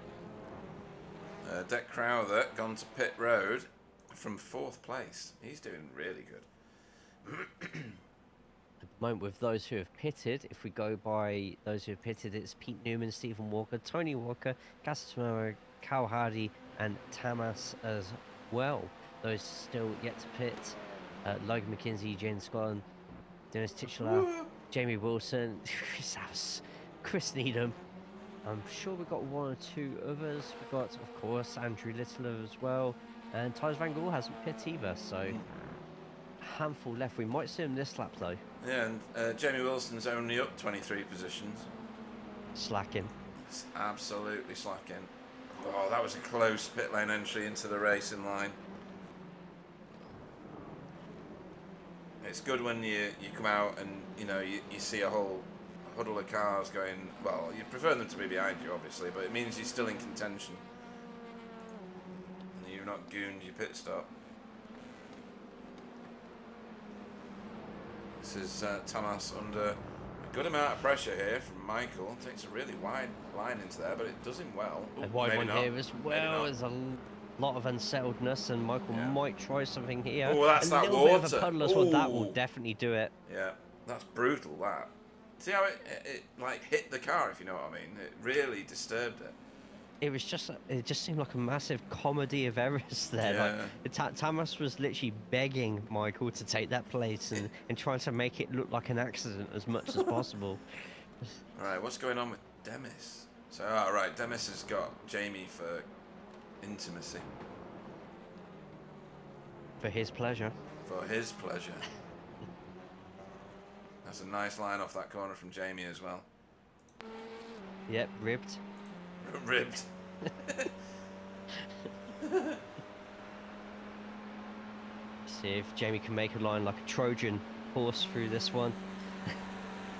Deck Crowther gone to pit road from 4th place. He's doing really good. At the moment, with those who have pitted, if we go by those who have pitted, it's Pete Newman, Stephen Walker, Tony Walker, Casimiro, Cal Hardy, and Tamas as well. Those still yet to pit: Logan McKenzie, Jane Scotland, Dennis Titular, Jamie Wilson, Chris House, Chris Needham. I'm sure we've got one or two others. We've got, of course, Andrew Littler as well. And Tyler Van Gaal hasn't pit either, so a handful left. We might see him this lap, though. Yeah, and Jamie Wilson's only up 23 positions. Slacking. It's absolutely slacking. Oh, that was a close pit lane entry into the racing line. It's good when you come out and, you know, you see a whole huddle of cars going, well, you'd prefer them to be behind you, obviously, but it means you're still in contention. And you've not gooned your pit stop. This is Tamas under a good amount of pressure here from Michael. Takes a really wide line into there, but it does him well. Ooh, a wide one here as well. There's a lot of unsettledness, and Michael might try something here. Oh, that's that water. A little bit of a puddle as well. That will definitely do it. Yeah, that's brutal, that. See how it like hit the car, if you know what I mean? It really disturbed it. It was just, it just seemed like a massive comedy of errors there. Yeah. Like, Tamas was literally begging Michael to take that place and trying to make it look like an accident as much as possible. All right, what's going on with Demis? So, all right, Demis has got Jamie for intimacy. For his pleasure. For his pleasure. That's a nice line off that corner from Jamie as well. Yep, ribbed. Ribbed. See if Jamie can make a line like a Trojan horse through this one.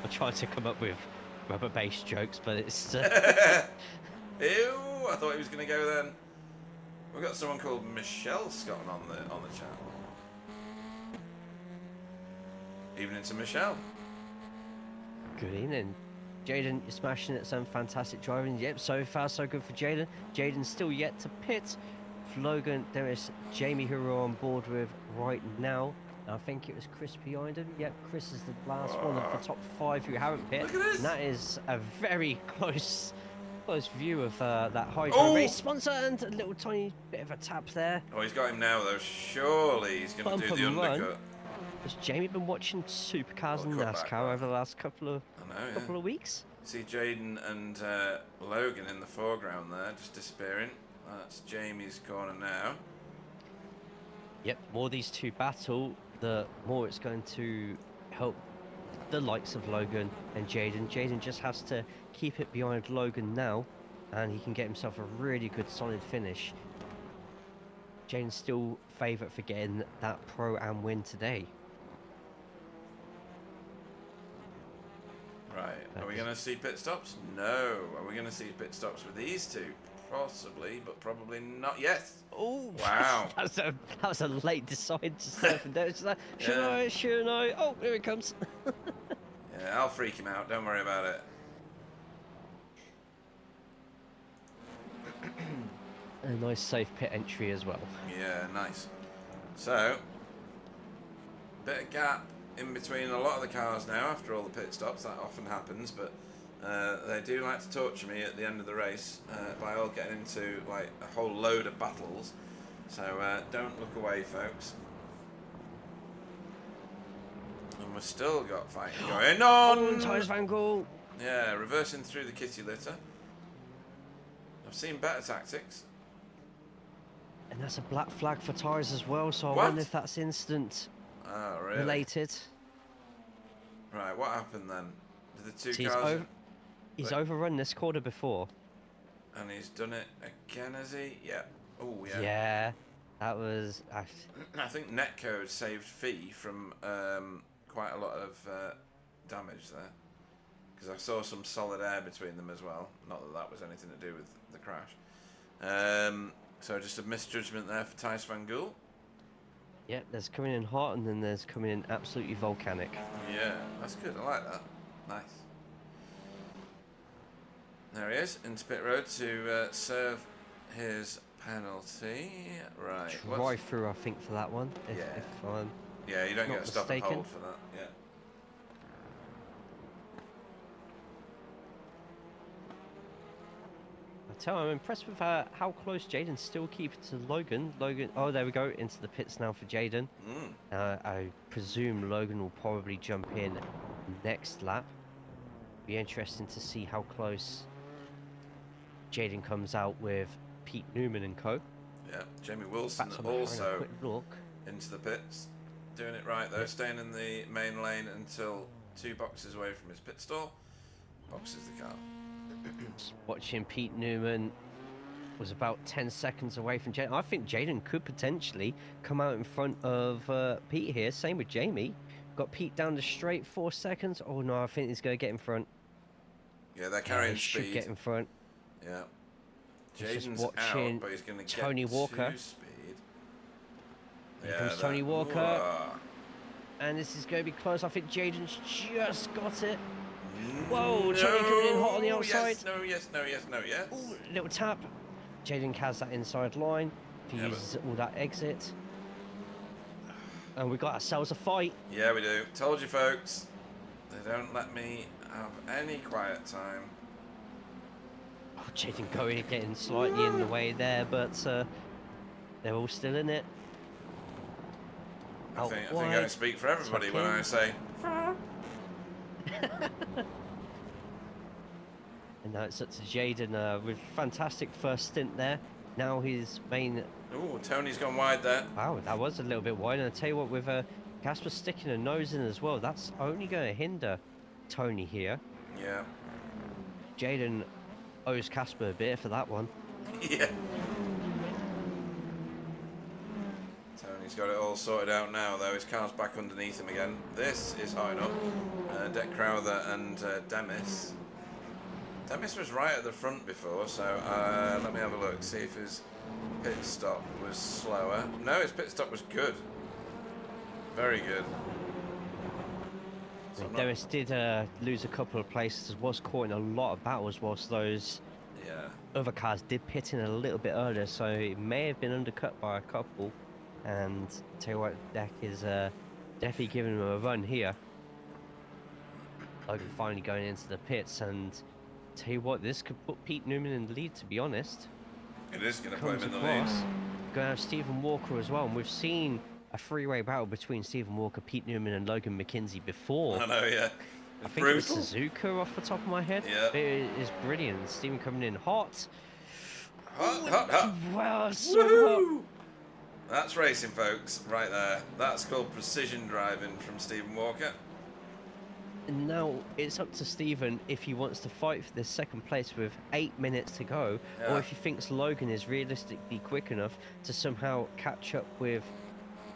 I'm trying to come up with rubber-based jokes, but it's... Ew, I thought he was going to go then. We've got someone called Michelle Scotton on the chat. Evening to Michelle. Good evening. Jaden, you're smashing it. Some fantastic driving. Yep, so far so good for Jaden. Jaden's still yet to pit. For Logan, there is Jamie who we're on board with right now. I think it was Chris behind him. Yep, Chris is the last one of the top 5 who haven't pit. Look at this. And that is a very close view of that Hydro race sponsor, and a little tiny bit of a tap there. Oh, he's got him now though. Surely he's going to do the undercut. Has Jamie been watching supercars and NASCAR over the last couple of weeks? See Jaden and Logan in the foreground there, just disappearing. That's Jamie's corner now. Yep, more these two battle, the more it's going to help the likes of Logan and Jaden. Jaden just has to keep it behind Logan now, and he can get himself a really good solid finish. Jaden's still favourite for getting that Pro-Am win today. Right, are we going to see pit stops? No. Are we going to see pit stops with these two? Possibly, but probably not yet. Oh, wow. that was a late decide to surf and down. It's like, should I? Oh, here it comes. Yeah, I'll freak him out. Don't worry about it. A nice safe pit entry as well. Yeah, nice. So, bit of gap in between a lot of the cars now after all the pit stops. That often happens, but they do like to torture me at the end of the race by all getting into like a whole load of battles. So don't look away, folks. And we've still got fighting going on. Tyres Van Gaal. Yeah, reversing through the kitty litter. I've seen better tactics. And that's a black flag for tyres as well, so I What? wonder if that's incident Really? related. Right, what happened then? Did the two So cars... he's overrun this corner before. And he's done it again, has he? Yeah. Oh, yeah. Yeah, that was... I think netcode saved Fee from quite a lot of damage there. Because I saw some solid air between them as well. Not that that was anything to do with the crash. So just a misjudgment there for Thijs van Gool. Yeah, there's coming in hot and then there's coming in absolutely volcanic. Yeah, that's good. I like that. Nice. There he is, into pit road to serve his penalty. Right. Drive through, I think, for that one. If I'm yeah, you don't not get a stop and mistaken. hold for that. Yeah. I'm impressed with how close Jaden's still keeping to Logan. Oh, there we go, into the pits now for Jaden. I presume Logan will probably jump in next lap. Be interesting to see how close Jaden comes out with Pete Newman and co. Yeah, Jamie Wilson In fact, I'm having a also quick look. into the pits. Doing it right though, staying in the main lane until 2 boxes away from his pit stall. Boxes the car. Watching Pete Newman was about 10 seconds away from Jaden. I think Jaden could potentially come out in front of Pete here. Same with Jamie. Got Pete down the straight, 4 seconds. Oh no, I think he's going to get in front. Yeah, they're carrying he speed. should get in front. Yeah. He's Jaden's watching out, but he's going to get Tony Walker. to speed. Here comes Tony Walker. Whoa. And this is going to be close. I think Jaden's just got it. Whoa, Tony coming in hot on the outside. Yes, no, yes. Ooh, little tap. Jaden has that inside line. He uses all that exit. And we got ourselves a fight. Yeah, we do. Told you, folks. They don't let me have any quiet time. Oh, Jaden getting slightly in the way there, but they're all still in it. I think I don't speak for everybody when I say. And now it's up to Jaden with fantastic first stint there. Now his main... Oh, Tony's gone wide there. Wow, that was a little bit wide. And I tell you what, with Casper sticking a nose in as well, that's only going to hinder Tony here. Yeah. Jaden owes Casper a bit for that one. Yeah. Tony's got it all sorted out now, though. His car's back underneath him again. This is high enough. Deck Crowther and Demis. Demis was right at the front before, so let me have a look, see if his pit stop was slower. No, his pit stop was good. Very good. So Demis did lose a couple of places, was caught in a lot of battles whilst those other cars did pit in a little bit earlier, so it may have been undercut by a couple. And tell you what, Deck is definitely giving him a run here. Logan finally going into the pits, and tell you what, this could put Pete Newman in the lead, to be honest. It is going to put him in the lead. Going to have Stephen Walker as well, and we've seen a three-way battle between Stephen Walker, Pete Newman and Logan McKenzie before. I know, yeah. I think it was Suzuka off the top of my head. Yeah. It is brilliant. Stephen coming in hot. Hot. Wow, so hot. That's racing, folks, right there. That's called precision driving from Stephen Walker. And now it's up to Stephen if he wants to fight for this second place with 8 minutes to go, or if he thinks Logan is realistically quick enough to somehow catch up with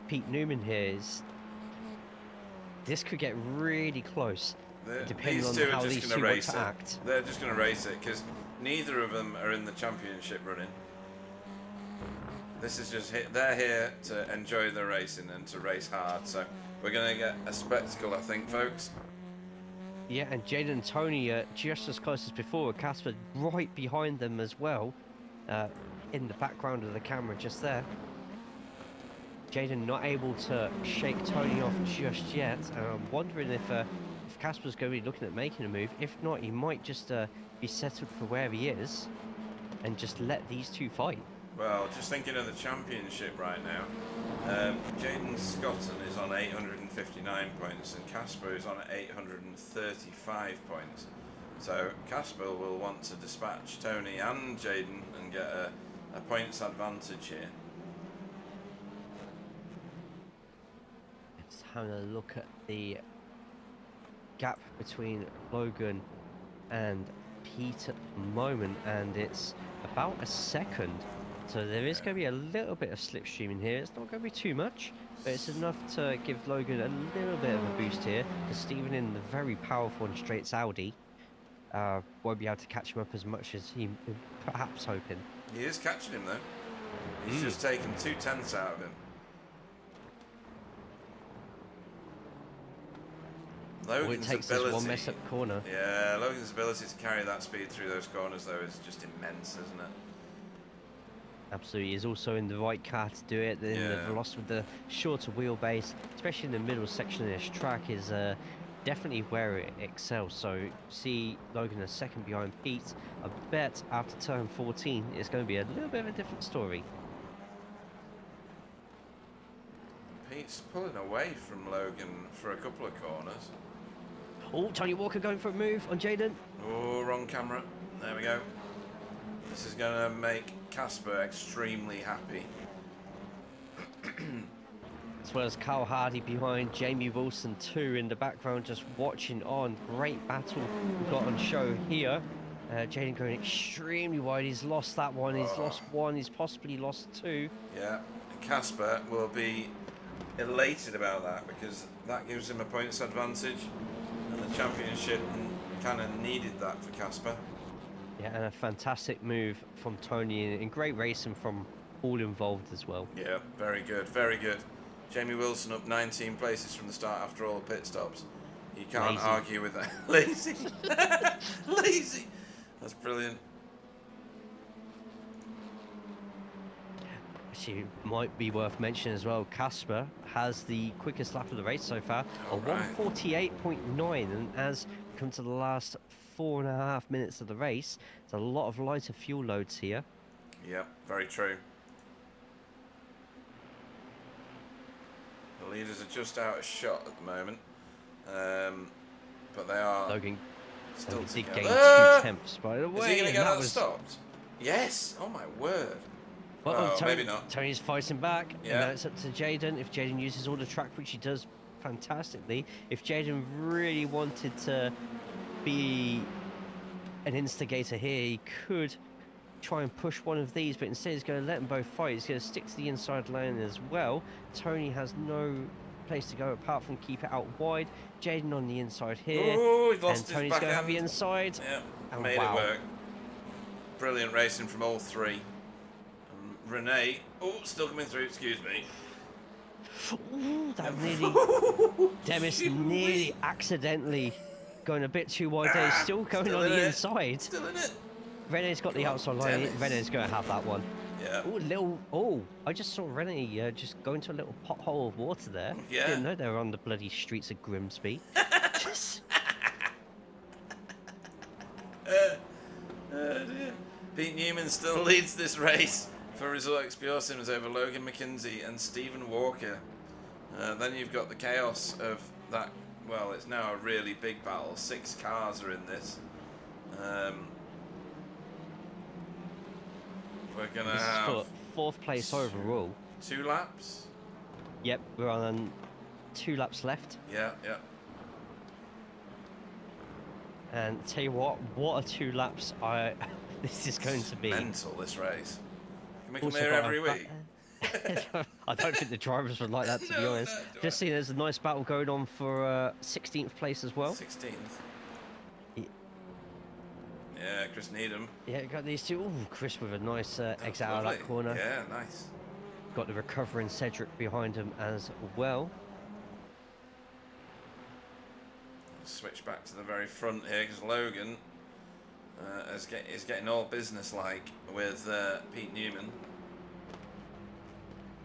Pete Newman here. This could get really close, depending on how these two want to act. They're just going to race it, because neither of them are in the championship running. This is just they're here to enjoy the racing and to race hard, so we're going to get a spectacle, I think, folks. Yeah, and Jaden and Tony are just as close as before. Casper right behind them as well, uh, in the background of the camera just there. Jaden not able to shake Tony off just yet. And I'm wondering if Casper's going to be looking at making a move. If not, he might just be settled for where he is and just let these two fight. Well, just thinking of the championship right now, Jaden Scotton is on 859 points and Casper is on 835 points. So Casper will want to dispatch Tony and Jaden and get a points advantage here. Let's have a look at the gap between Logan and Pete at the moment, and it's about a second. So there is going to be a little bit of slipstream in here. It's not going to be too much, but it's enough to give Logan a little bit of a boost here. Because Stephen in the very powerful and straight Audi won't be able to catch him up as much as he perhaps hoping. He is catching him though. He's just taken 2/10 out of him. Logan's it takes ability, this one mess up corner. Yeah, Logan's ability to carry that speed through those corners though is just immense, isn't it? Absolutely, he's also in the right car to do it. The velocity with the shorter wheelbase, especially in the middle section of this track, is definitely where it excels. So see Logan a second behind Pete. I bet after turn 14, it's going to be a little bit of a different story. Pete's pulling away from Logan for a couple of corners. Oh, Tony Walker going for a move on Jaden. Oh, wrong camera. There we go. This is going to make Casper extremely happy. As well as Carl Hardy behind, Jamie Wilson too in the background just watching on. Great battle we've got on show here. Jaden going extremely wide. He's lost that one. He's lost one. He's possibly lost two. Yeah, and Casper will be elated about that because that gives him a points advantage, and the championship kind of needed that for Casper. Yeah, and a fantastic move from Tony and great racing from all involved as well. Yeah, very good, very good. Jamie Wilson up 19 places from the start after all the pit stops. You can't argue with that. Lazy. Lazy. That's brilliant. Actually, might be worth mentioning as well, Casper has the quickest lap of the race so far, a 1:48.9, and as we come to the last 4.5 minutes of the race, there's a lot of lighter fuel loads here. Yep, very true. The leaders are just out of shot at the moment, but they are Logan still did together. gain 2/10 by the way. Is he going to get that stopped? Yes. Oh my word. Well, maybe not. Tony's fighting back. Yeah. And now it's up to Jaden. If Jaden uses all the track, which he does fantastically. If Jaden really wanted to be an instigator here, he could try and push one of these, but instead he's going to let them both fight. He's going to stick to the inside lane as well. Tony has no place to go apart from keep it out wide. Jaden on the inside here. Oh, he's lost and his Tony's back going to end. have the inside. Yeah, and made wow. it work. Brilliant racing from all three. Renee, still coming through, excuse me. Ooh, that nearly, Demis nearly accidentally going a bit too wide there. He's still going on the inside. Still in it. Rene's got the outside line. Demis. Rene's going to have that one. Yeah. I just saw Rene just go into a little pothole of water there. Yeah. Didn't know they were on the bloody streets of Grimsby. Just... dear. Pete Newman still leads this race for Result XPO Sims over Logan McKenzie and Stephen Walker. Then you've got the chaos of that. Well, it's now a really big battle. 6 cars are in this. We're going to have... fourth place overall. 2 laps? Yep, we're on 2 laps left. Yeah, yeah. And tell you what are 2 laps this is going to be. Mental, this race. Can we come Also here got every week? I don't think the drivers would like that, to be honest. Just see there's a nice battle going on for 16th place as well. 16th. Yeah. Yeah, Chris Needham. Yeah, got these two. Ooh, Chris with a nice exit out of that corner. Yeah, nice. Got the recovering Cedric behind him as well. Switch back to the very front here because Logan is getting all business-like with Pete Newman.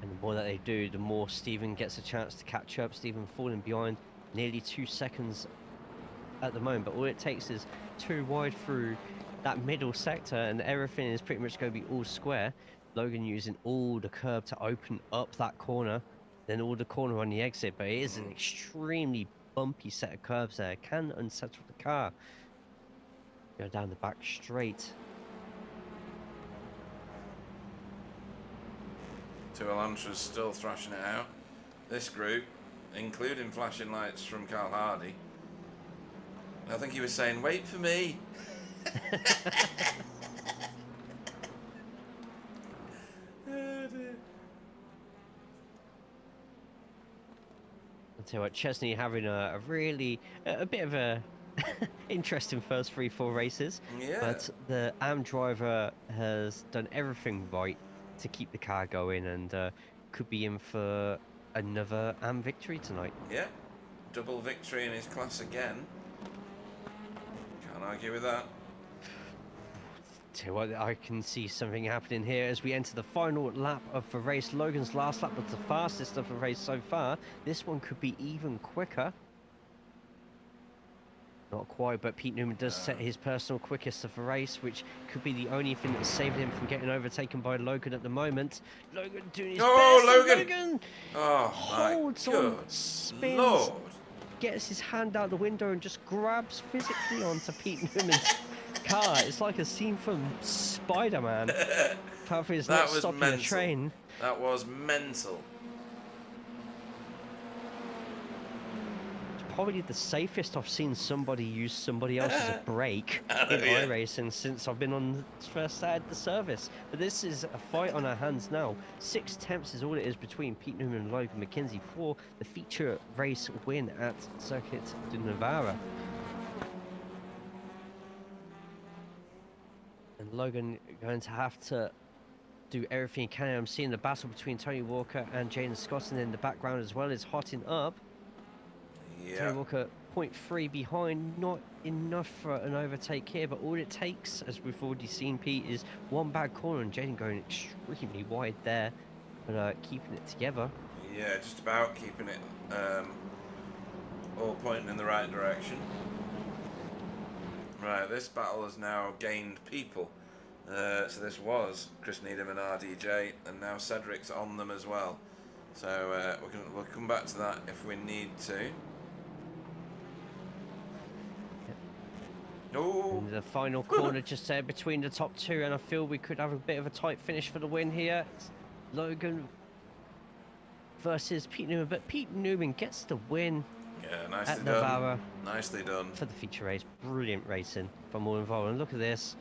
And the more that they do, the more Stephen gets a chance to catch up. Stephen falling behind nearly 2 seconds at the moment, but all it takes is 2 wide through that middle sector and everything is pretty much going to be all square. Logan using all the curb to open up that corner, then all the corner on the exit, but it is an extremely bumpy set of curbs there. Can unsettle the car. Go down the back straight. Two Elantras still thrashing it out. This group, including flashing lights from Carl Hardy. I think he was saying, "Wait for me." Oh dear. I'll tell you what, Chesney having a really a bit of a interesting first 3-4 races. Yeah. But the AM driver has done everything right to keep the car going and could be in for another AM victory tonight. Yeah. Double victory in his class again. Can't argue with that. Tell you what, I can see something happening here as we enter the final lap of the race. Logan's last lap was the fastest of the race so far. This one could be even quicker. Not quite, but Pete Newman does set his personal quickest of the race, which could be the only thing that's saving him from getting overtaken by Logan at the moment. Logan doing his best. Logan! Oh, holds my on, good spins, Lord. gets his hand out the window and just grabs physically onto Pete Newman's car. It's like a scene from Spider-Man. Apart from it's not stopping a train. That was mental. Probably the safest I've seen somebody use somebody else as a brake in iRacing since I've been on the first side of the service. But this is a fight on our hands now. 6 tenths is all it is between Pete Newman and Logan McKenzie for the feature race win at Circuit de Navarra. And Logan going to have to do everything he can. I'm seeing the battle between Tony Walker and Jaden Scott, and in the background as well is hotting up. Yeah. Tony Walker 0.3 behind, not enough for an overtake here, but all it takes, as we've already seen, Pete, is one bad corner and Jaden going extremely wide there, but keeping it together. Yeah, just about keeping it all pointing in the right direction. Right, this battle has now gained people. So this was Chris Needham and RDJ, and now Cedric's on them as well. So we'll come back to that if we need to. Oh. The final corner just there between the top 2, and I feel we could have a bit of a tight finish for the win here. It's Logan versus Pete Newman, but Pete Newman gets the win. Yeah, nicely at done. Navarra. Nicely done. For the feature race. Brilliant racing from all involved. And look at this.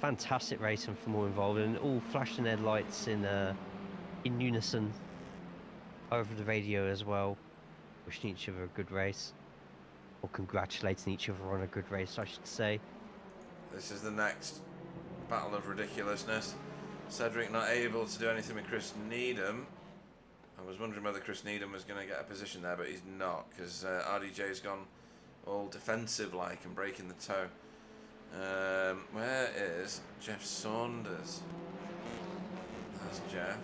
Fantastic racing from all involved, and all flashing their lights in unison over the radio as well, wishing each other a good race. Or congratulating each other on a good race, I should say. This is the next battle of ridiculousness. Cedric not able to do anything with Chris Needham. I was wondering whether Chris Needham was going to get a position there, but he's not, because RDJ's gone all defensive-like and breaking the toe. Where is Jeff Saunders? That's Jeff.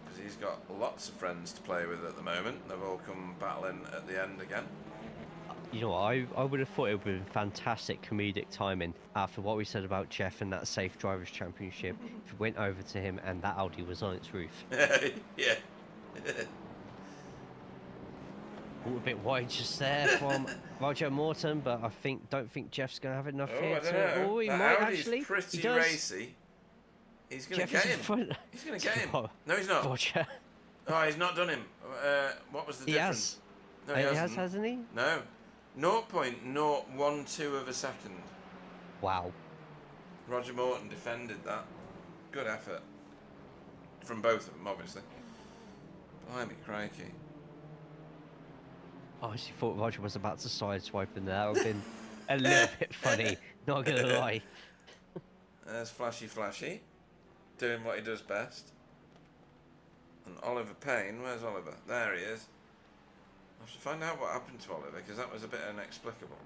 Because he's got lots of friends to play with at the moment. They've all come battling at the end again. You know, I would have thought it would have been fantastic comedic timing after what we said about Jeff and that Safe Drivers Championship. If we went over to him and that Audi was on its roof. Yeah. A bit wide just there from Roger Morton, but I don't think Jeff's going to have enough here. I don't know. Oh, he that might Audi's actually. pretty He does. racy. He's going to Jeff get is in him. front. He's going to get him. No, he's not. Roger. Oh, he's not done him. What was the difference? He No, has. he He has, hasn't. hasn't he? No. 0.012 of a second. Wow. Roger Morton defended that. Good effort. From both of them, obviously. Blimey crikey. I actually thought Roger was about to sideswipe him there. That would have been a little bit funny, not going to lie. There's Flashy. Doing what he does best. And Oliver Payne, where's Oliver? There he is. have to find out what happened to Oliver, because that was a bit inexplicable.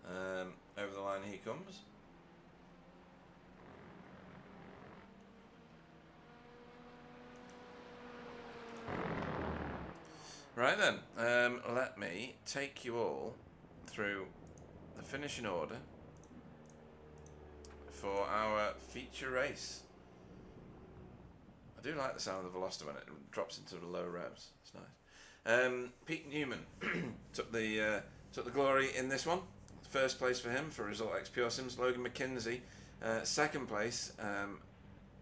Over the line he comes. Right then, let me take you all through the finishing order for our feature race. I do like the sound of the velocity when it drops into the low revs. It's nice. Pete Newman took the glory in this one. First place for him for Result X Pure Sims. Logan McKenzie, second place,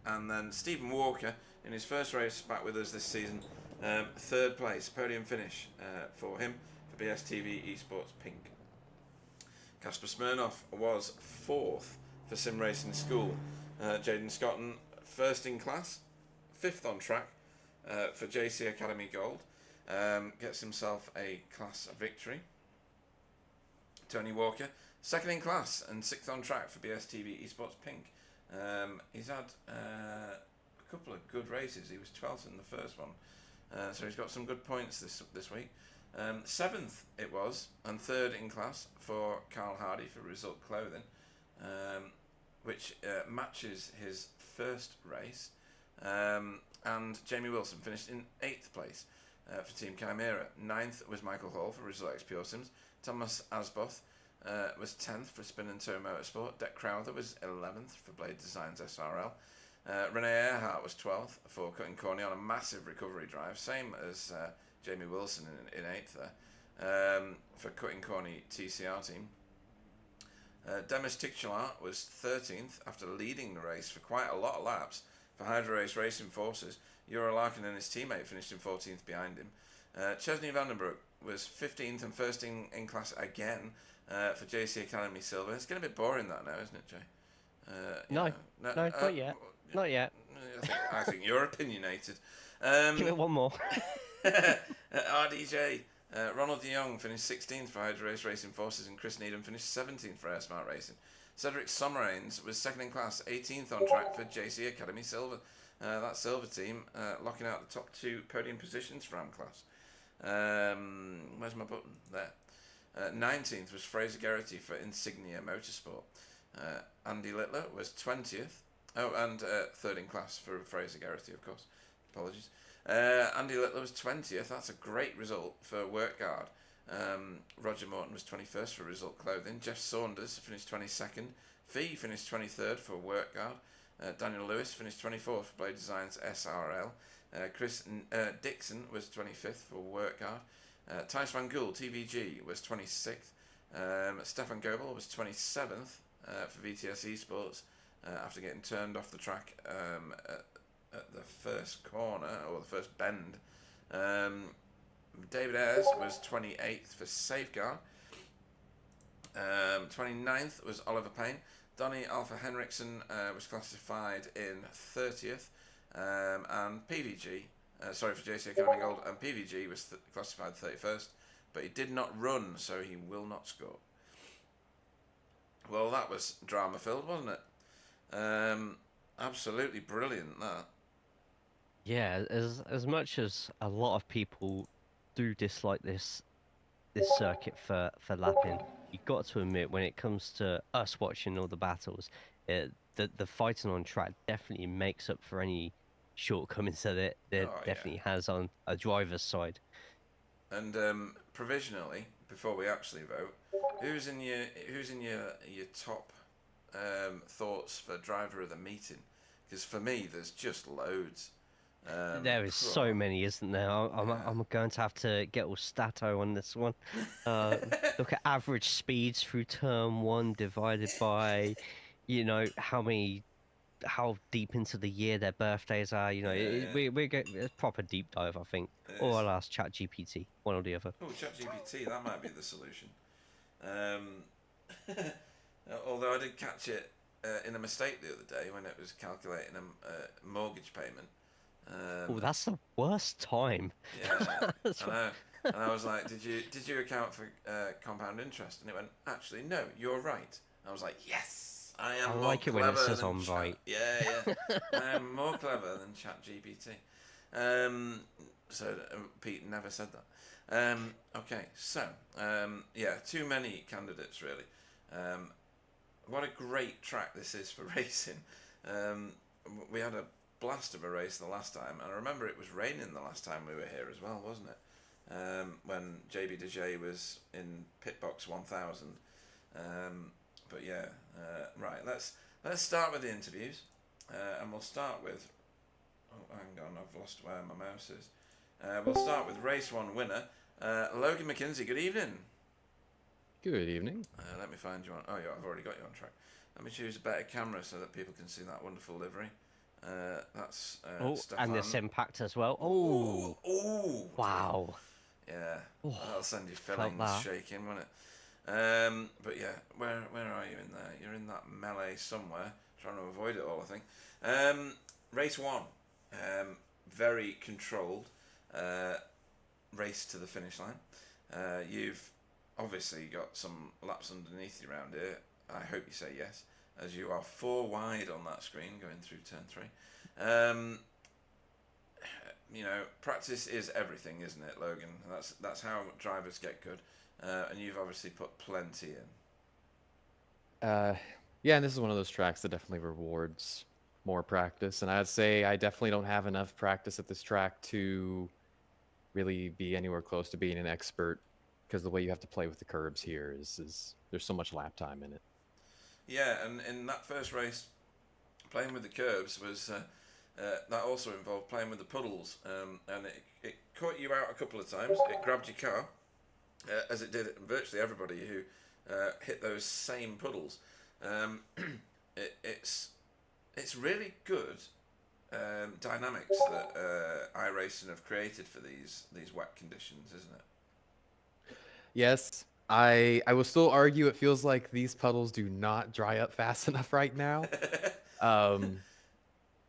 and then Stephen Walker in his first race back with us this season. Third place, podium finish for him for BSTV Esports Pink. Casper Smirnoff was fourth for Sim Racing School. Jaden Scotton, first in class, fifth on track for JC Academy Gold. Gets himself a class victory. Tony Walker, second in class and sixth on track for BSTV Esports Pink. He's had a couple of good races. He was 12th in the first one. So he's got some good points this week. Seventh it was, and third in class for Carl Hardy for Result Clothing, which matches his first race. And Jamie Wilson finished in 8th place for Team Chimera. 9th was Michael Hall for Result X Pure Sims. Thomas Asboth was 10th for Spin and Tow Motorsport. Deck Crowther was 11th for Blade Designs SRL. Renee Earhart was 12th for Cutting Corney on a massive recovery drive, same as Jamie Wilson in 8th there, for Cutting Corney TCR team. Demis Tixelar was 13th after leading the race for quite a lot of laps for Hydro Race Racing Forces. Euro Larkin and his teammate finished in 14th behind him. Chesney Vandenbroek was 15th and first in class again for JC Academy Silver. It's getting a bit boring that now, isn't it, Jay? No, not yet. Not yet. I think you're opinionated. Give it one more. RDJ, Ronald de Jong finished 16th for Hydro Race Racing Forces, and Chris Needham finished 17th for Air Smart Racing. Cedric Somerains was second in class, 18th on track for JC Academy Silver. That Silver team locking out the top 2 podium positions for AM class. Where's my button? There. 19th was Fraser Geraghty for Insignia Motorsport. Andy Littler was 20th. Oh, and third in class for Fraser Geraghty, of course. Apologies. Andy Littler was 20th. That's a great result for Workguard. Roger Morton was 21st for Result Clothing. Jeff Saunders finished 22nd. Fee finished 23rd for Workguard. Daniel Lewis finished 24th for Blade Designs SRL. Chris Dixon was 25th for Workguard. Thijs van Gool, TVG, was 26th. Stefan Goebel was 27th for VTS Esports after getting turned off the track at the first corner, or the first bend. David Ayres was 28th for Safeguard. 29th was Oliver Payne. Donny Alpha Henriksen was classified in 30th. And PVG, for JC Academy Gold, and PVG was classified 31st, but he did not run, so he will not score. Well, that was drama filled, wasn't it? Absolutely brilliant, that. Yeah, as much as a lot of people do dislike this circuit for lapping, you've got to admit, when it comes to us watching all the battles, the fighting on track definitely makes up for any shortcomings that it definitely has on a driver's side. And provisionally, before we actually vote, who's in your top thoughts for driver of the meeting? Because for me, there's just loads. There is so many, isn't there? I'm going to have to get all stato on this one. Look at average speeds through turn 1 divided by, how deep into the year their birthdays are. We're getting a proper deep dive, I think. Or I'll ask ChatGPT, one or the other. Oh, ChatGPT, that might be the solution. Although I did catch it in a mistake the other day when it was calculating a mortgage payment. Oh, that's the worst time. Yeah, I know. And I was like, did you account for compound interest? And it went, actually, no, you're right. I was like, yes, I am. I like it when it says I'm right. Yeah. I am more clever than ChatGPT. So Pete never said that. Okay, so yeah, too many candidates really. Um, what a great track this is for racing. Um, we had a blast of a race the last time, and I remember it was raining the last time we were here as well, wasn't it? When JB DeJay was in Pitbox 1000. But yeah, right. Let's start with the interviews, and we'll start with. Oh, hang on, I've lost where my mouse is. We'll start with race one winner, Logan McKenzie. Good evening. Good evening. Let me find you on. Oh, yeah, I've already got you on track. Let me choose a better camera so that people can see that wonderful livery. That's Stefan. And this impact as well. Oh, oh, wow. Yeah, Oh, that'll send your felt fillings that. shaking, won't it? But yeah, where are you in there? You're in that melee somewhere. Trying to avoid it all, I think. Race one, very controlled. Race to the finish line. You've obviously got some laps underneath you around here. I hope you say yes, as you are 4 wide on that screen going through turn 3. You know, practice is everything, isn't it, Logan? That's how drivers get good, and you've obviously put plenty in. Yeah, and this is one of those tracks that definitely rewards more practice. And I'd say I definitely don't have enough practice at this track to really be anywhere close to being an expert, because the way you have to play with the curbs here is there's so much lap time in it. Yeah, and in that first race, playing with the curbs was that also involved playing with the puddles, and it caught you out a couple of times. It grabbed your car, as it did virtually everybody who hit those same puddles. It's really good dynamics that iRacing have created for these wet conditions, isn't it? Yes, I will still argue it feels like these puddles do not dry up fast enough right now.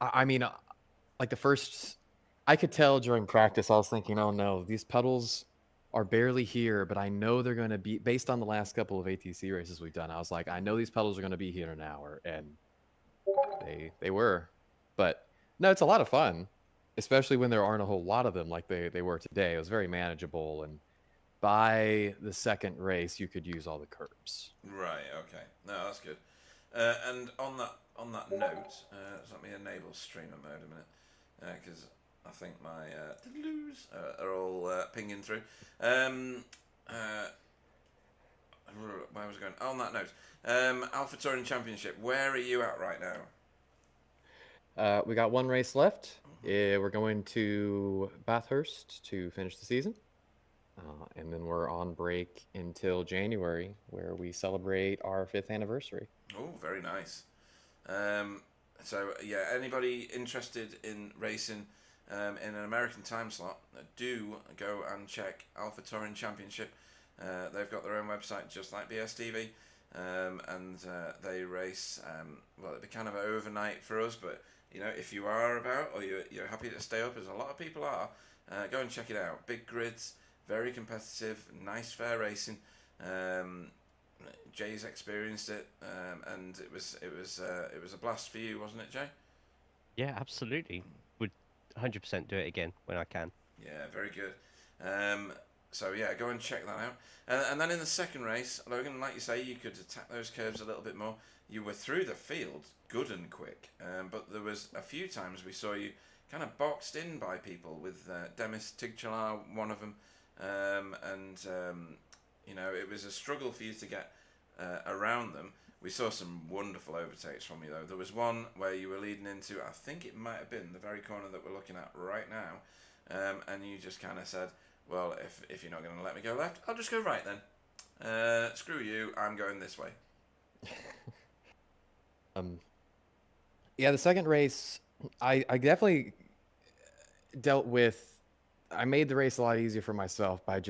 I mean, like the first, I could tell during practice, I was thinking, oh no, these puddles are barely here, but I know they're going to be, based on the last couple of ATC races we've done, I was like, I know these puddles are going to be here in an hour, and they were. But no, it's a lot of fun, especially when there aren't a whole lot of them like they were today. It was very manageable, and by the second race, you could use all the curbs. Right. Okay. No, that's good. And on that note, let me enable streamer mode a minute, because I think my doodaloos are all pinging through. Where was I going? On that note, Alpha Touring Championship. Where are you at right now? We got one race left. We're going to Bathurst to finish the season. And then we're on break until January, where we celebrate our 5th anniversary. Oh, very nice. So, yeah, anybody interested in racing in an American time slot, do go and check Alpha Touring Championship. They've got their own website, just like BSTV, and they race, well, it'd be kind of overnight for us, but, you know, if you are about, or you're happy to stay up, as a lot of people are, go and check it out. Big grids, very competitive, nice fair racing. Jay's experienced it, and it was a blast for you, wasn't it, Jay? Yeah, absolutely. Would 100% do it again when I can. Yeah, very good. So yeah, go and check that out. And then in the second race, Logan, like you say, you could attack those curves a little bit more. You were through the field good and quick, but there was a few times we saw you kind of boxed in by people, with Demis Tigchalar, one of them, and you know, it was a struggle for you to get around them. We saw some wonderful overtakes from you, though. There was one where you were leading into, I think it might have been the very corner that we're looking at right now, and you just kind of said, well, if you're not going to let me go left, I'll just go right then. Screw you, I'm going this way. Yeah, the second race, I definitely dealt with, I made the race a lot easier for myself by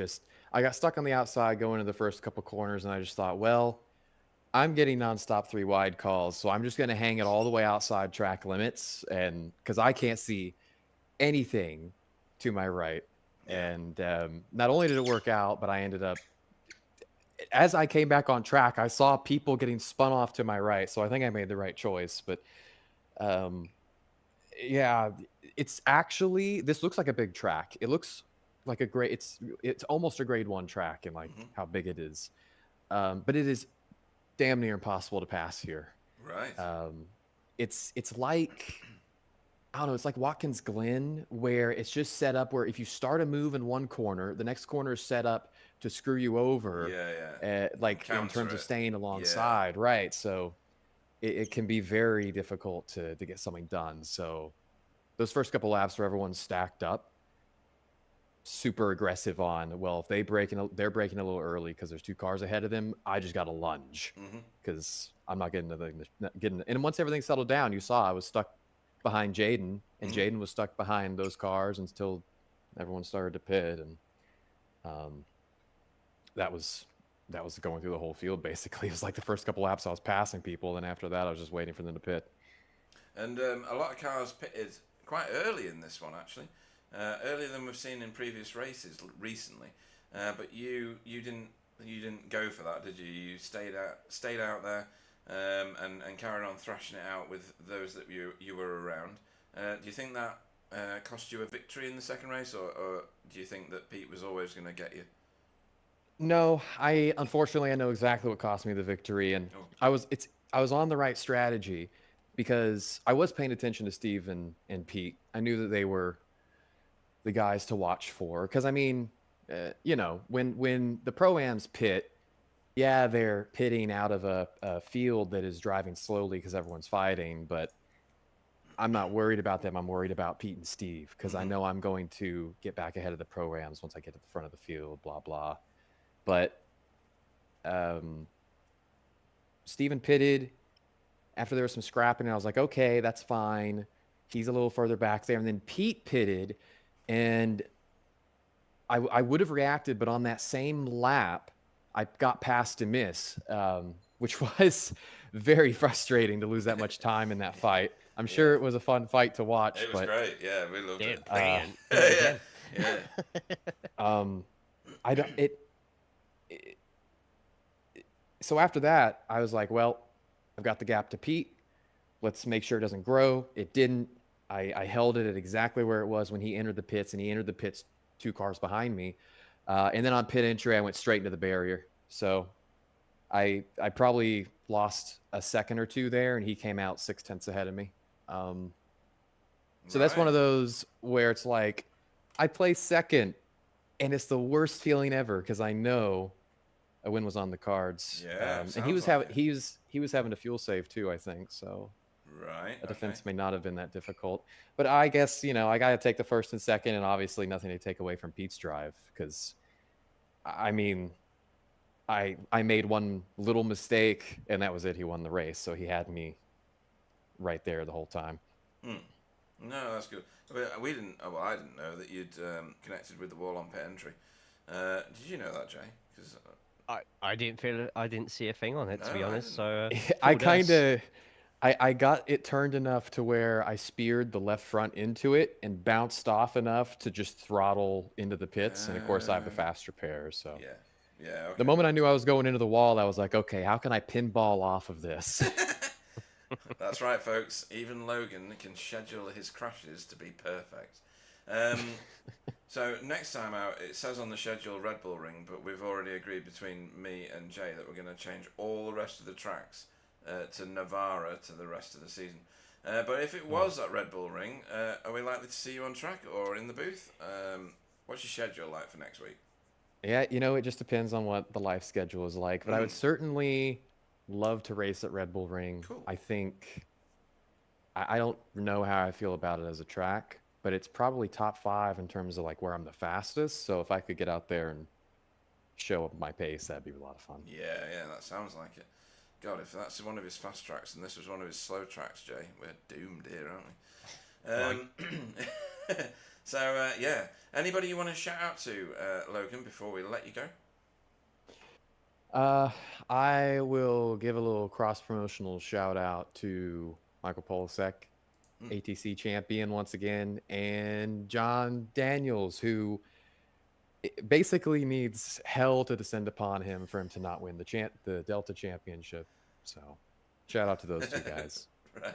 I got stuck on the outside going into the first couple corners, and I just thought, well, I'm getting nonstop 3 wide calls, so I'm just going to hang it all the way outside track limits, and because I can't see anything to my right. And not only did it work out, but I ended up, as I came back on track, I saw people getting spun off to my right, so I think I made the right choice. But yeah, it's actually, this looks like a big track. It looks like a great, it's almost a grade 1 track in like how big it is. But it is damn near impossible to pass here. Right. It's like, I don't know, it's like Watkins Glen, where it's just set up where if you start a move in one corner, the next corner is set up to screw you over, Yeah. like in Counter terms of it. staying Yeah. alongside, right? So it can be very difficult to get something done. So those first couple laps where everyone's stacked up, super aggressive on, well, if they're braking a little early because there's 2 cars ahead of them, I just got to lunge because I'm not getting. And once everything settled down, you saw I was stuck behind Jaden, and Jaden was stuck behind those cars until everyone started to pit, and that was going through the whole field basically. It was like the first couple laps I was passing people, and after that I was just waiting for them to pit. And a lot of cars pitted quite early in this one, actually, earlier than we've seen in previous races recently. But you didn't go for that, did you? You stayed out there and carried on thrashing it out with those that you were around. Do you think that cost you a victory in the second race, or do you think that Pete was always going to get you? No, unfortunately I know exactly what cost me the victory, and I was on the right strategy because I was paying attention to Steve and Pete. I knew that they were the guys to watch for, because I mean, when the Pro-Ams pit, yeah, they're pitting out of a field that is driving slowly because everyone's fighting, but I'm not worried about them. I'm worried about Pete and Steve because I know I'm going to get back ahead of the Pro-Ams once I get to the front of the field, blah, blah. But Steven pitted after there was some scrapping, and I was like, okay, that's fine. He's a little further back there. And then Pete pitted, and I would have reacted, but on that same lap, I got past to miss, which was very frustrating to lose that much time in that fight. I'm sure it was a fun fight to watch. It was great. Yeah, we loved it. Brilliant. I don't. So after that, I was like, well, I've got the gap to Pete. Let's make sure it doesn't grow. It didn't. I held it at exactly where it was when he entered the pits, and he entered the pits 2 cars behind me. And then on pit entry, I went straight into the barrier. So I probably lost a second or 2 there, and he came out 0.6 ahead of me. So that's one of those where it's like, I placed second, and it's the worst feeling ever because I know a win was on the cards. Yeah, and he was having a fuel save too, I think. So the defense may not have been that difficult. But I guess, I got to take the first and second, and obviously nothing to take away from Pete's drive because, I mean, I made one little mistake, and that was it. He won the race, so he had me right there the whole time. No, that's good. We didn't. Well, I didn't know that you'd connected with the wall on pit entry. Did you know that, Jay? Because I didn't see a thing on it, to be honest. So I got it turned enough to where I speared the left front into it and bounced off enough to just throttle into the pits. And of course, I have the faster pair. So yeah. Okay. The moment I knew I was going into the wall, I was like, okay, how can I pinball off of this? That's right, folks. Even Logan can schedule his crashes to be perfect. So next time out, it says on the schedule Red Bull Ring, but we've already agreed between me and Jay that we're going to change all the rest of the tracks to Navarra to the rest of the season. But if it was at Red Bull Ring, are we likely to see you on track or in the booth? What's your schedule like for next week? Yeah, it just depends on what the life schedule is like. But I would certainly love to race at Red Bull Ring. Cool. I think I don't know how I feel about it as a track, but it's probably top 5 in terms of like where I'm the fastest. So if I could get out there and show up my pace, that'd be a lot of fun. Yeah, that sounds like it. God, if that's one of his fast tracks and this was one of his slow tracks, Jay, we're doomed here, aren't we? So, anybody you want to shout out to, Logan, before we let you go? I will give a little cross-promotional shout-out to Michael Polasek, ATC champion once again, and John Daniels, who basically needs hell to descend upon him for him to not win the Delta Championship. So, shout out to those 2 guys. Right.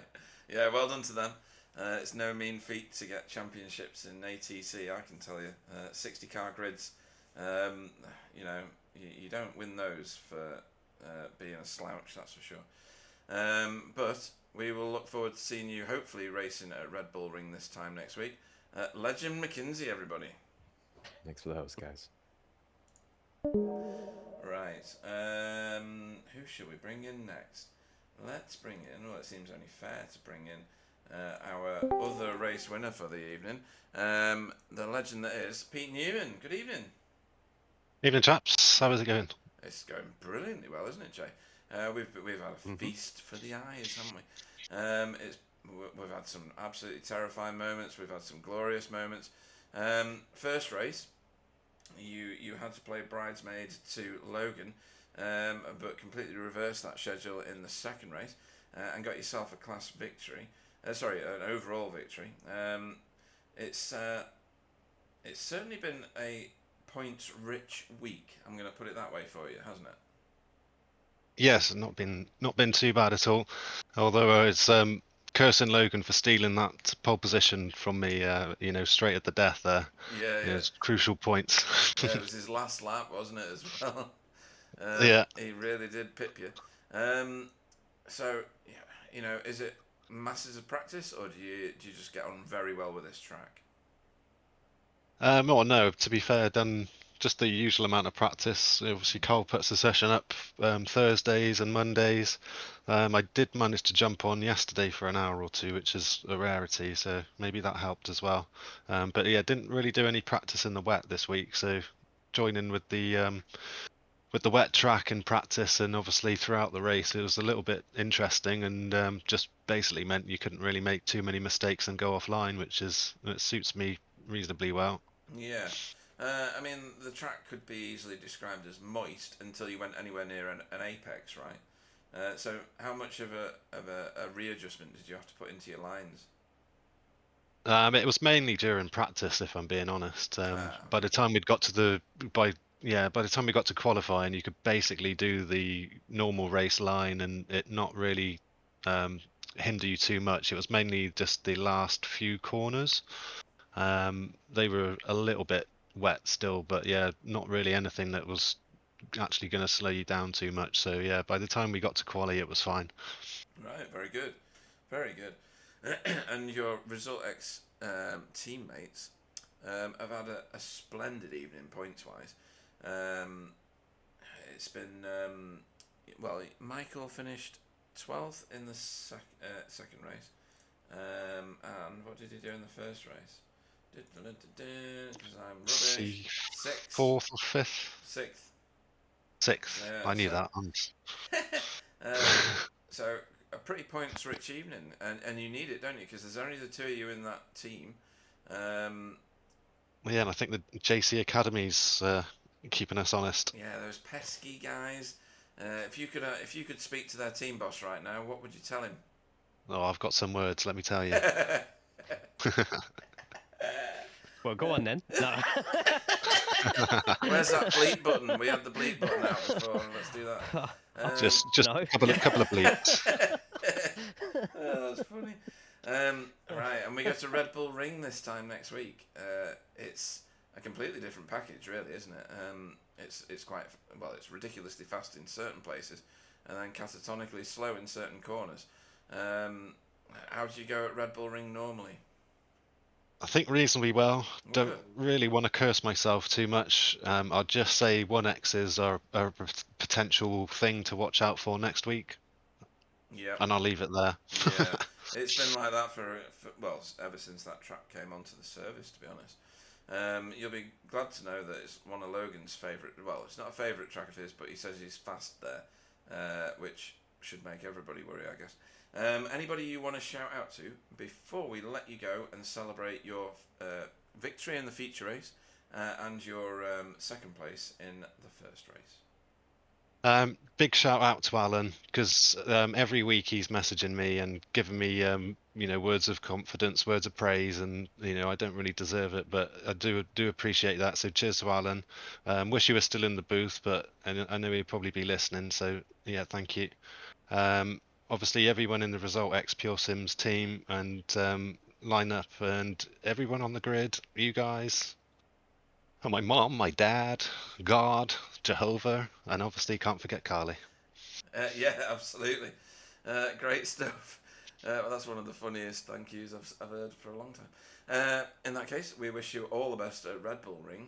Yeah, well done to them. It's no mean feat to get championships in ATC, I can tell you. 60 car grids, you know, you don't win those for being a slouch, that's for sure. But we will look forward to seeing you hopefully racing at Red Bull Ring this time next week. Legend McKinsey, everybody. Thanks for the host, guys. Right. Who should we bring in next? Let's bring in, well, it seems only fair to bring in our other race winner for the evening, the legend that is Pete Newman. Good evening. Evening, chaps. How is it going? It's going brilliantly well, isn't it, Jay? We've had a feast for the eyes, haven't we? We've had some absolutely terrifying moments. We've had some glorious moments. First race, you had to play bridesmaid to Logan, but completely reversed that schedule in the second race and got yourself a class victory. An overall victory. It's certainly been a points-rich week. I'm going to put it that way for you, hasn't it? Yes, not been too bad at all. Although I was cursing Logan for stealing that pole position from me, straight at the death there. Yeah. It's crucial points. Yeah, it was his last lap, wasn't it, as well? Yeah. He really did pip you. So, is it masses of practice, or do you just get on very well with this track? Well, no, to be fair, done just the usual amount of practice. Obviously, Carl puts the session up Thursdays and Mondays. I did manage to jump on yesterday for an hour or two, which is a rarity, so maybe that helped as well. But yeah, didn't really do any practice in the wet this week, so joining with the wet track and practice, and obviously throughout the race, it was a little bit interesting, and just basically meant you couldn't really make too many mistakes and go offline, it suits me reasonably well. Yeah. I mean, the track could be easily described as moist until you went anywhere near an apex, right? So how much of a readjustment did you have to put into your lines? It was mainly during practice, if I'm being honest. By the time we got to by the time we got to qualifying, you could basically do the normal race line and it not really hinder you too much. It was mainly just the last few corners. They were a little bit wet still, but yeah, not really anything that was actually going to slow you down too much. So yeah, by the time we got to quali, it was fine. Right, very good, very good. And your Result X teammates have had a splendid evening points-wise. It's been Michael finished 12th in the second race, and what did he do in the first race? Because I'm rubbish. Sixth. Fourth or fifth? Sixth. Yeah, I knew that. So a pretty points-rich evening, and you need it, don't you? Because there's only the two of you in that team. Yeah, and I think the JC Academy's keeping us honest. Yeah, those pesky guys. If you could speak to their team boss right now, what would you tell him? Oh, I've got some words. Let me tell you. Well, go on then. No. Where's that bleep button? We had the bleep button out before. Let's do that. Just no. a couple of bleeps. Oh, that's funny. Right, and we go to Red Bull Ring this time next week. It's a completely different package, really, isn't it? It's it's ridiculously fast in certain places, and then catatonically slow in certain corners. How do you go at Red Bull Ring normally? I think reasonably well. Don't really want to curse myself too much. I'll just say 1Xs are a potential thing to watch out for next week. Yeah. And I'll leave it there. Yeah. It's been like that for ever since that track came onto the service, to be honest. You'll be glad to know that it's one of Logan's favourite. Well, it's not a favourite track of his, but he says he's fast there, which should make everybody worry, I guess. Anybody you want to shout out to before we let you go and celebrate your victory in the feature race and your second place in the first race? Big shout out to Alan, because every week he's messaging me and giving me words of confidence, words of praise, and I don't really deserve it, but I do appreciate that. So cheers to Alan. Wish he was still in the booth, but I know he'd probably be listening. So yeah, thank you. obviously everyone in the Result X Pure Sims team and lineup, and everyone on the grid, you guys, and my mom, my dad, God, Jehovah, and obviously can't forget Carly. Yeah, absolutely. Great stuff. Well, that's one of the funniest thank yous I've heard for a long time. In that case, we wish you all the best at Red Bull Ring.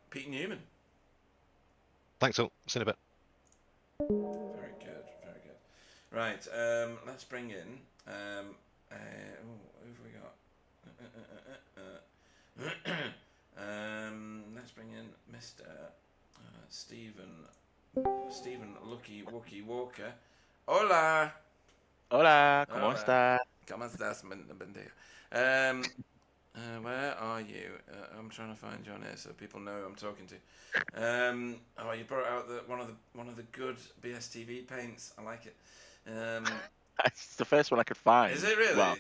Pete Newman. Thanks all. See you in a bit. Very good, very good. Right, let's bring in. Who have we got? Let's bring in Mr. Stephen Lucky Wookie Walker. Hola! Hola, ¿cómo Hola. está? ¿Cómo estás, bendiga? Where are you? I'm trying to find you on here so people know who I'm talking to. You brought out one of the good BSTV paints. I like it. It's the first one I could find. Is it really? Well,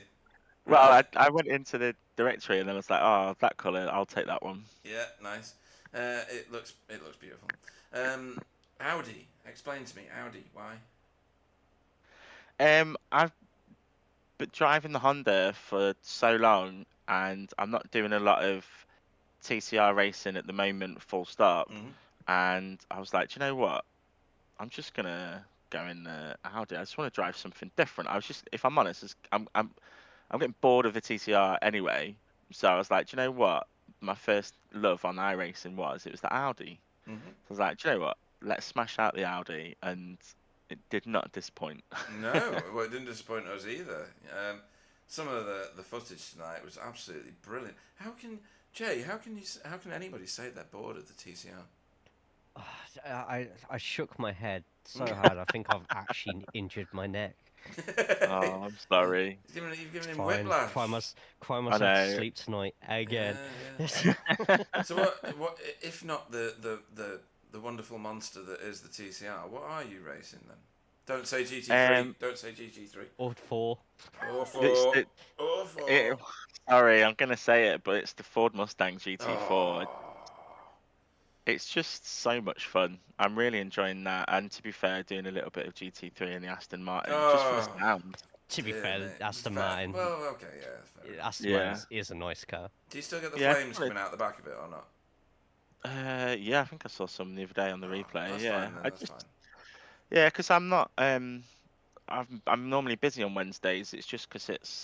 Right. I went into the directory and then I was like, oh, that colour, I'll take that one. Yeah, nice. It looks beautiful. Audi. Explain to me, Audi. Why? I've been driving the Honda for so long, and I'm not doing a lot of TCR racing at the moment, full stop. Mm-hmm. And I was like, do you know what? I'm just gonna go in the Audi. I just want to drive something different. If I'm honest, I'm getting bored of the TCR anyway. So I was like, do you know what? My first love on iRacing it was the Audi. Mm-hmm. So I was like, do you know what? Let's smash out the Audi, and it did not disappoint. No, well, it didn't disappoint us either. Some of the footage tonight was absolutely brilliant. How can anybody say they're bored of the TCR? I shook my head so hard. I think I've actually injured my neck. Oh, I'm sorry. You've given him Fine. whiplash. Cry myself to know. sleep tonight again. Yeah. So what if not the wonderful monster that is the TCR? What are you racing then? Don't say GT3. Don't say GT3. Or 4. Or It's 4. the- Or 4. Sorry, I'm gonna say it, but it's the Ford Mustang GT4. Oh. It's just so much fun. I'm really enjoying that, and to be fair, doing a little bit of GT3 in the Aston Martin just for the Oh. sound. To be Dear fair, me. Aston Martin. Well, okay, yeah. Fair enough. Aston Yeah. Martin is a nice car. Do you still get the Yeah, flames coming out the back of it or not? Yeah, I think I saw some the other day on the replay. That's Yeah, fine then. That's fine. Yeah, because I'm not. I'm normally busy on Wednesdays. It's just because it's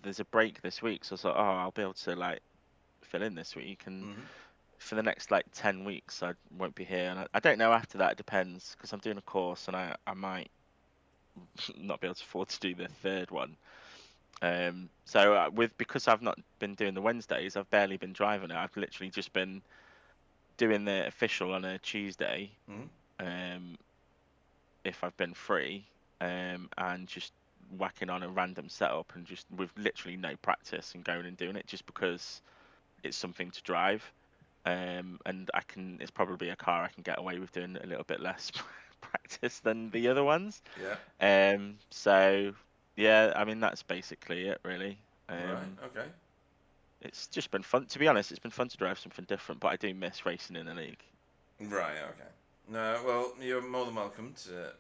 there's a break this week, so I thought, oh, I'll be able to like fill in this week, and Mm-hmm. for the next like 10 weeks I won't be here, and I don't know after that. It depends because I'm doing a course, and I might not be able to afford to do the third one. So because I've not been doing the Wednesdays, I've barely been driving it. I've literally just been doing the official on a Tuesday. Mm-hmm. If I've been free, and just whacking on a random setup and just with literally no practice and going and doing it just because it's something to drive. And it's probably a car I can get away with doing a little bit less practice than the other ones. Yeah. So yeah, I mean that's basically it really. Right. Okay. It's just been fun, to be honest. It's been fun to drive something different, but I do miss racing in a league. Right. Okay. No, well, you're more than welcome to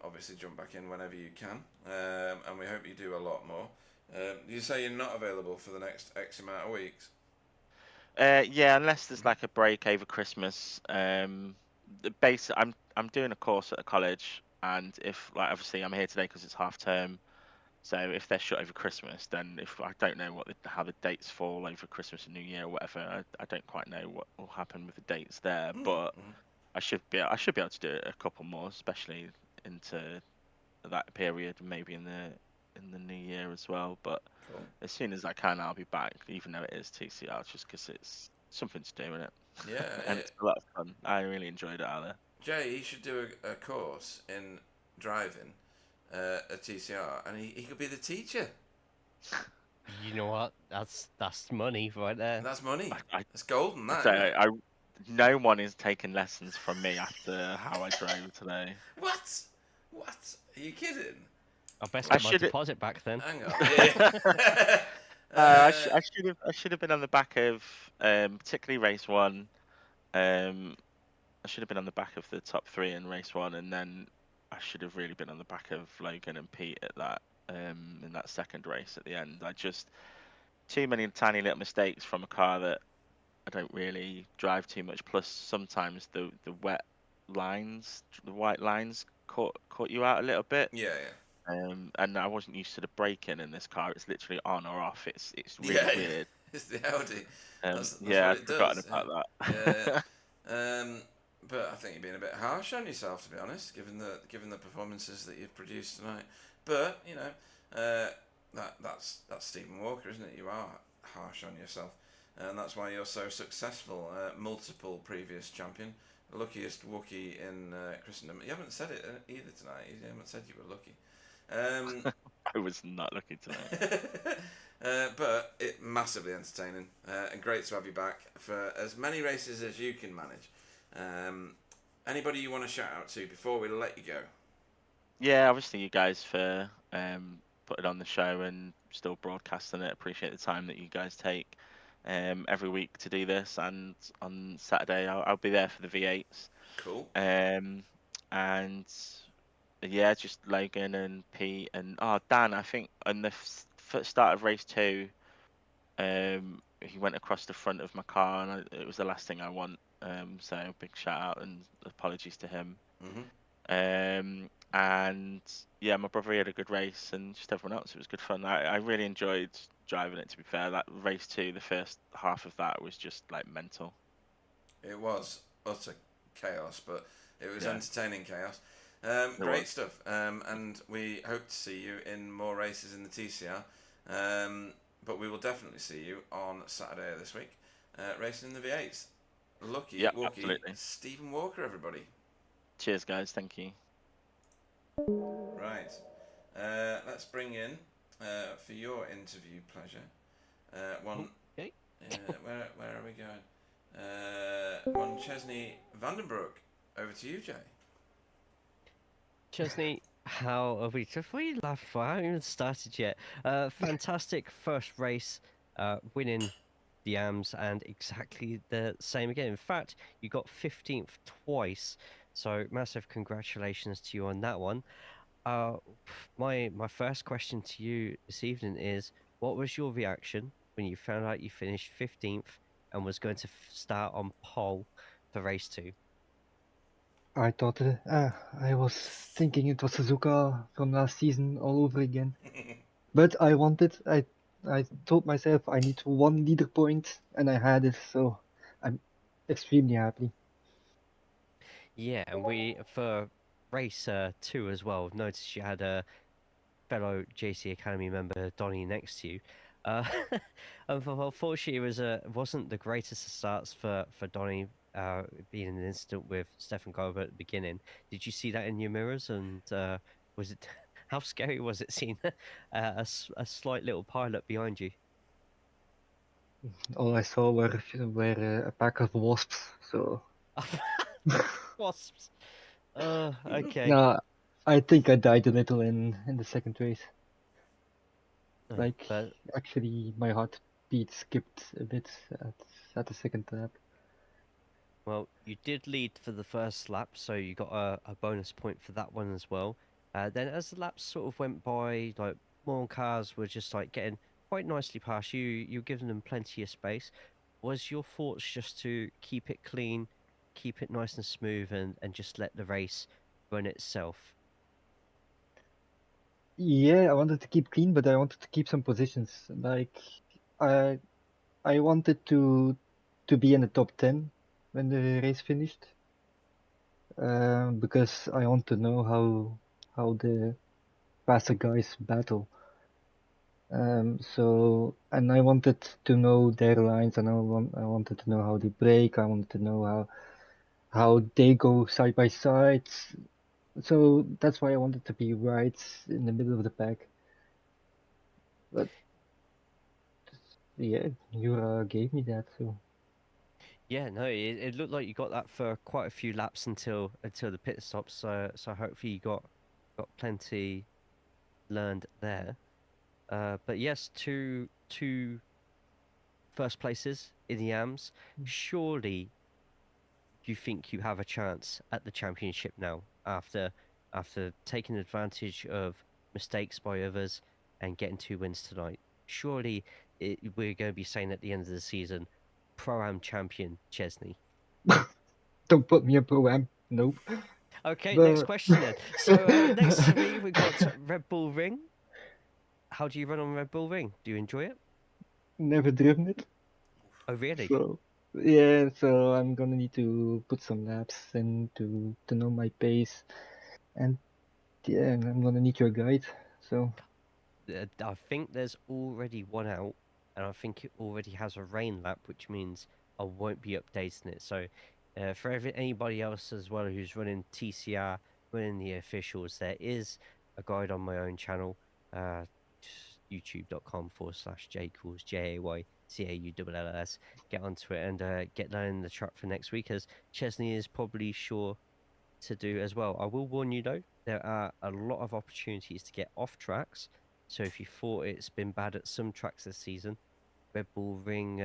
obviously jump back in whenever you can, and we hope you do a lot more. You say you're not available for the next X amount of weeks. Yeah, unless there's like a break over Christmas. I'm doing a course at a college, and if like obviously I'm here today because it's half term. So if they're shut over Christmas, then if I don't know how the dates fall over Christmas and New Year or whatever, I don't quite know what will happen with the dates there. But I should be able to do a couple more, especially into that period, maybe in the new year as well. But Cool. as soon as I can, I'll be back, even though it is TCR, just because it's something to do in it. Yeah. And it's a lot of fun. I really enjoyed it out there. Jay, he should do a course in driving a TCR, and he could be the teacher. You know what? That's money right there. That's money. I That's golden. That. So isn't it? no one is taking lessons from me after how I drove today. What? What? Are you kidding? I best I get my should- deposit back then. Hang on. Yeah. I should have been on the back of particularly race one. I should have been on the back of the top three in race one, and then I should have really been on the back of Logan and Pete at that in that second race at the end. I just too many tiny little mistakes from a car that I don't really drive too much. Plus, sometimes the wet lines, the white lines, caught you out a little bit. Yeah, And I wasn't used to the braking in this car. It's literally on or off. It's yeah. really Yeah, weird. it's the Audi. That's Yeah, what I'd it forgotten does. about Yeah, that. yeah. But I think you're being a bit harsh on yourself, to be honest, given the performances that you've produced tonight. But you know, that's Stephen Walker, isn't it? You are harsh on yourself, and that's why you're so successful. Multiple previous champion, luckiest Wookiee in Christendom. You haven't said it either tonight. You haven't said you were lucky. I was not lucky tonight. But it massively entertaining and great to have you back for as many races as you can manage. Anybody you want to shout out to before we let you go? Yeah, obviously you guys for putting on the show and still broadcasting it. Appreciate the time that you guys take every week to do this. And on Saturday, I'll be there for the V8s. Cool. And yeah, just Logan and Pete and Dan. I think on the start of race 2, he went across the front of my car, and it was the last thing I want. So big shout out and apologies to him. And yeah, my brother, he had a good race, and just everyone else, it was good fun. I really enjoyed driving it. To be fair, that race 2, the first half of that was just like mental. It was utter chaos, but it was Yeah. entertaining chaos. It Great was. stuff. And we hope to see you in more races in the TCR. But we will definitely see you on Saturday of this week, racing in the V8s. Lucky Yeah, Wookie absolutely. Stephen Walker, everybody. Cheers, guys. Thank you. Right. Let's bring in, for your interview pleasure, one. Okay. Where are we going? One Chesney Vandenbroek. Over to you, Jay. Chesney, how have we? Before you laugh, I haven't even started yet. Fantastic first race, winning the AMS, and exactly the same again. In fact, you got 15th twice, so massive congratulations to you on that one. My first question to you this evening is, what was your reaction when you found out you finished 15th and was going to start on pole for race 2? I thought I was thinking it was Suzuka from last season all over again. But I told myself I need one leader point, and I had it, so I'm extremely happy. Yeah, and we for race 2 as well. Noticed you had a fellow JC Academy member Donny next to you. Unfortunately, it wasn't the greatest of starts for Donny. Being an incident with Stefan Garber at the beginning. Did you see that in your mirrors? And was it how scary was it seeing a slight little pilot behind you? All I saw were a pack of wasps. So Wasps. Okay. no, I think I died a little in the second race. Like But actually, my heartbeat skipped a bit at the second lap. well, you did lead for the first lap, so you got a bonus point for that one as well. Then as the laps sort of went by, like more cars were just like getting quite nicely past you. You're giving them plenty of space. Was your thoughts just to keep it clean, keep it nice and smooth, and just let the race run itself? Yeah, I wanted to keep clean, but I wanted to keep some positions. Like I wanted to be in the top 10 when the race finished, because I want to know how the faster guys battle. And I wanted to know their lines, and I wanted to know how they brake. I wanted to know how they go side by side. So that's why I wanted to be right in the middle of the pack. But yeah, Jura gave me that, so. Yeah, no, it looked like you got that for quite a few laps until the pit stops. So hopefully you got plenty learned there. But yes, two first places in the AMS. Surely you think you have a chance at the championship now after after taking advantage of mistakes by others and getting 2 wins tonight. Surely we're going to be saying at the end of the season, Pro-Am champion Chesney. Don't put me in Pro-Am. Nope. Okay, But next question then. So next to me, we've got Red Bull Ring. How do you run on Red Bull Ring? Do you enjoy it? never driven it. Oh, really? So yeah, so I'm gonna need to put some laps in to know my pace, and yeah, I'm gonna need your guide. So I think there's already one out, and I think it already has a rain lap, which means I won't be updating it. So, for anybody else as well who's running TCR, running the officials, there is a guide on my own channel, youtube.com/jaycalls, JAYCAULLS. Get onto it and get learning the track for next week, as Chesney is probably sure to do as well. I will warn you though, there are a lot of opportunities to get off tracks. So if you thought it's been bad at some tracks this season, Red Bull Ring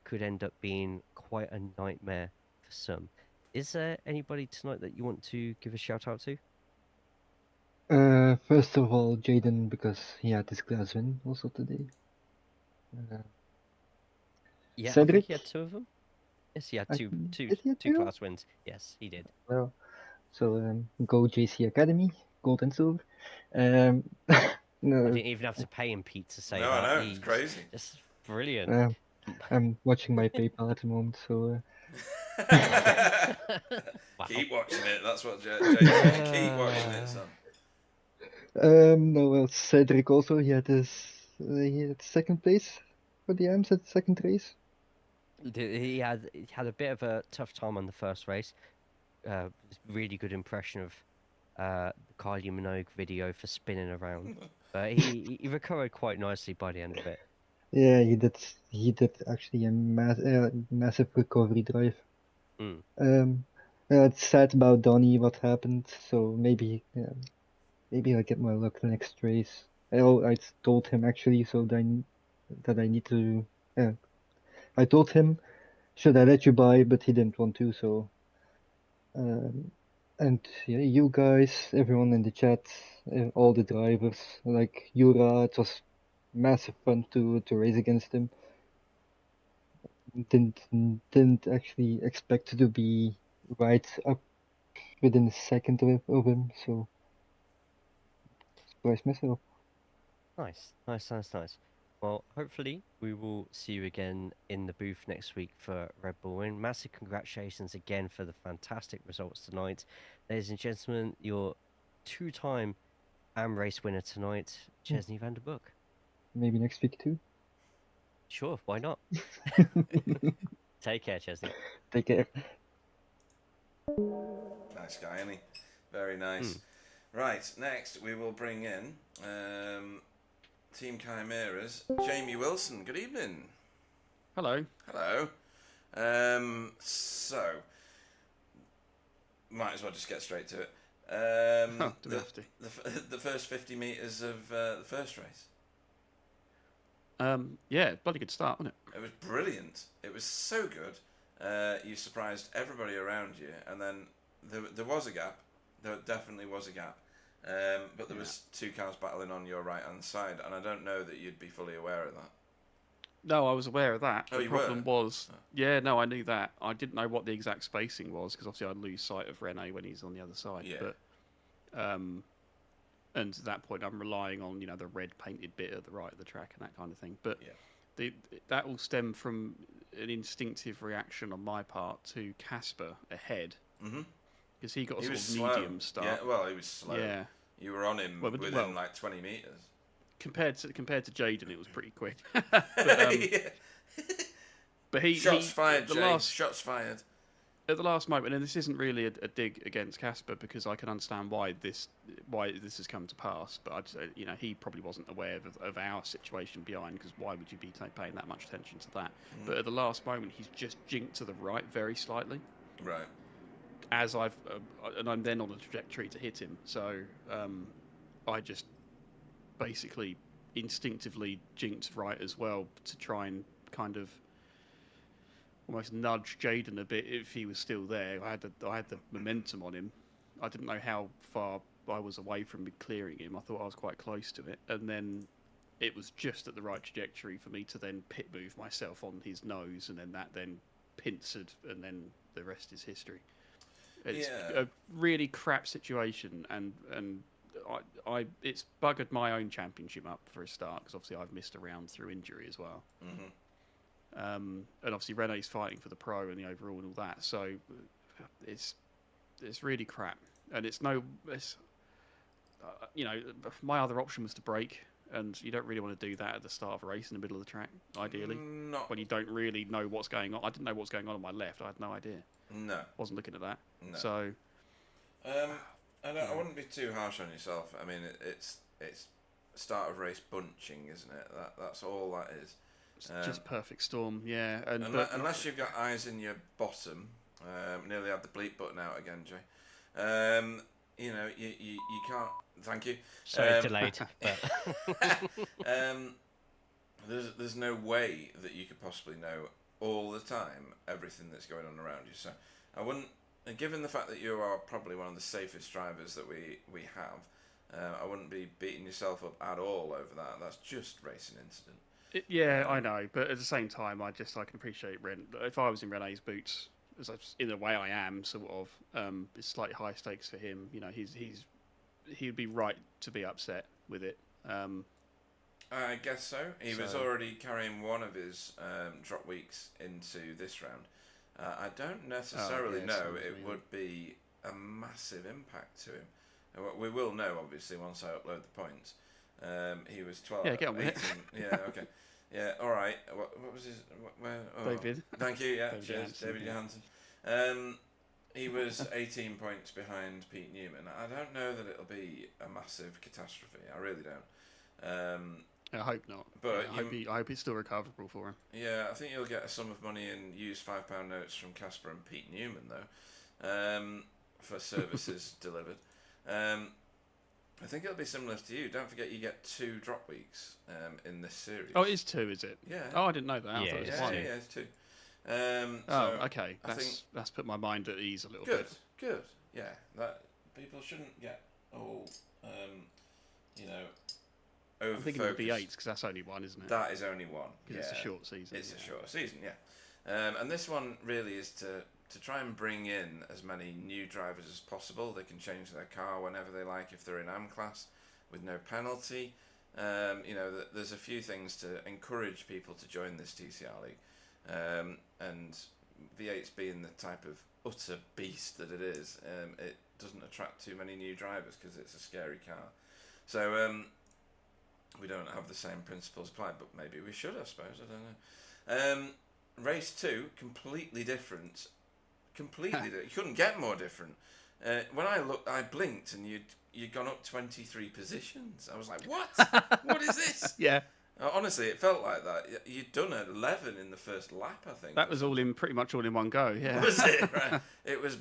could end up being quite a nightmare for some. Is there anybody tonight that you want to give a shout out to? first of all, Jaden, because he had his class win also today. Yeah, I think Cedric, he had 2 of them. Yes, he had I two, think- two, did he have two two? class wins. Yes, he did. Well, so go JC Academy, gold and silver. I No, didn't even have to pay him, Pete, to say No, I that. know, it's crazy. Just brilliant. I'm watching my PayPal at the moment, so Wow. Keep watching it. That's what Jay said. Keep watching it, son. no, well, Cedric also he had second place for the AMS at the second race. He had a bit of a tough time on the first race. Really good impression of the Kylie Minogue video for spinning around. But he recovered quite nicely by the end of it. Yeah, he did actually a massive recovery drive. Mm. It's sad about Donny what happened, so maybe I'll get my luck next race. I told him actually, so that I need to. I told him, should I let you buy, but he didn't want to. So, and yeah, you guys, everyone in the chat, all the drivers, like Yura, it was massive fun to race against him. Didn't actually expect to be right up within a second of him, so surprised myself. Nice. Well, hopefully we will see you again in the booth next week for Red Bull Win. Massive congratulations again for the fantastic results tonight. Ladies and gentlemen, your 2-time AM race winner tonight, Chesney van der Broek. Maybe next week too. Sure, why not? Take care, Chesney. Take care. Nice guy, isn't he? Very nice. Right, next we will bring in Team Chimera's Jamie Wilson. Good evening. Hello. Hello. So, might as well just get straight to it. Do we have to? The first 50 metres of the first race. Yeah, bloody good start, wasn't it? It was brilliant. It was so good. You surprised everybody around you, and then there was a gap. There definitely was a gap. But there was 2 cars battling on your right-hand side, and I don't know that you'd be fully aware of that. No, I was aware of that. Oh, the you problem were? was, yeah, no, I knew that. I didn't know what the exact spacing was because obviously I'd lose sight of Rene when he's on the other side. Yeah. But, and at that point, I'm relying on the red painted bit at the right of the track and that kind of thing. But that will stem from an instinctive reaction on my part to Casper ahead. Mm-hmm. Because he got a He sort was of slow. medium start. Yeah, well, he was slow. Yeah. You were on him within like 20 metres. Compared to Jaden, it was pretty quick. But he Shots fired, the Jay. last Shots fired. at the last moment, and this isn't really a dig against Casper because I can understand why this has come to pass. But I'd say, he probably wasn't aware of our situation behind, because why would you be paying that much attention to that? But at the last moment, he's just jinked to the right very slightly. Right. As and I'm then on a trajectory to hit him, so I just basically instinctively jinked right as well to try and kind of almost nudge Jaden a bit if he was still there. I had the momentum on him, I didn't know how far I was away from clearing him. I thought I was quite close to it, and then it was just at the right trajectory for me to then pit move myself on his nose, and then that pincered, and then the rest is history. It's a really crap situation, and it's buggered my own championship up for a start, because obviously I've missed a round through injury as well. And obviously Rene's fighting for the pro and the overall and all that, so it's really crap. And my other option was to brake, and you don't really want to do that at the start of a race in the middle of the track, ideally, when you don't really know what's going on. I didn't know what's going on my left. I had no idea. No. Wasn't looking at that. No. So. I wouldn't be too harsh on yourself. I mean, it's start of race bunching, isn't it? That's all that is. It's just perfect storm, yeah. Unless you've got eyes in your bottom, nearly had the bleep button out again, Jay. You know, you can't. Thank you. Sorry, delayed. But... there's no way that you could possibly know all the time everything that's going on around you. So I wouldn't. And given the fact that you are probably one of the safest drivers that we have, I wouldn't be beating yourself up at all over that. That's just racing incident. I know, but at the same time, I can appreciate Ren. If I was in Rene's boots, as in a way I am, sort of, it's slightly high stakes for him. You know, he'd be right to be upset with it. I guess so. He was already carrying one of his drop weeks into this round. I don't necessarily know it would be a massive impact to him. We will know, obviously, once I upload the points. He was 12. Yeah, get on with 18. Yeah, okay. Yeah, all right. What was his... David. Thank you, yeah. David Cheers, Johansen, David yeah. Johansen. He was 18 points behind Pete Newman. I don't know that it'll be a massive catastrophe. I really don't. I hope not. But I hope it's still recoverable for him. Yeah, I think you'll get a sum of money in used £5 notes from Casper and Pete Newman, though, for services delivered. I think it'll be similar to you. Don't forget you get 2 drop weeks in this series. Oh, it is 2, is it? Yeah. Oh, I didn't know that. I Yeah, thought it was Yeah, 1. yeah, it's 2. Okay. That's put my mind at ease a little Good, bit. good. Yeah, that people shouldn't get all, over I'm thinking of the V8s, because that's only 1, isn't it? That is only 1. Because it's a short season. It's a short season, yeah. And this one really is to try and bring in as many new drivers as possible. They can change their car whenever they like if they're in AM class with no penalty. There's a few things to encourage people to join this TCR league. And V8s being the type of utter beast that it is, it doesn't attract too many new drivers because it's a scary car. So we don't have the same principles applied, but maybe we should, I suppose. I don't know. Race 2, completely different. Completely different. You couldn't get more different. When I looked, I blinked, and you'd gone up 23 positions. I was like, what? What is this? Yeah. Honestly, it felt like that. You'd done 11 in the first lap, I think. That was pretty much all in one go, yeah. Was it? Right. It was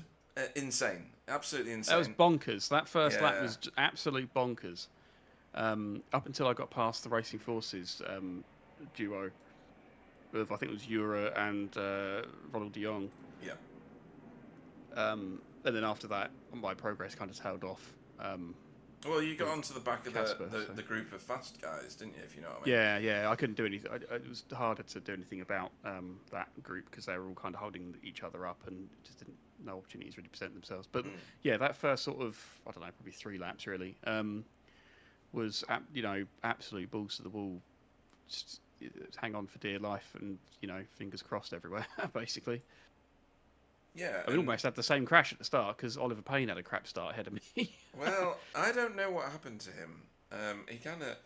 insane. Absolutely insane. That was bonkers. That first lap Yeah. was absolute bonkers. Up until I got past the Racing Forces duo of, I think it was Jura and Ronald de Jong. Yeah. And then after that, my progress kind of tailed off. Well, you got onto the back of Casper, the group of fast guys, didn't you, if you know what I mean? Yeah, I couldn't do anything. It was harder to do anything about that group because they were all kind of holding each other up and just didn't no opportunities really present themselves. But yeah, that first sort of, I don't know, probably 3 laps really, was absolute balls to the wall. Just hang on for dear life and fingers crossed everywhere basically. Yeah. I almost had the same crash at the start because Oliver Payne had a crap start ahead of me. Well, I don't know what happened to him. He kind of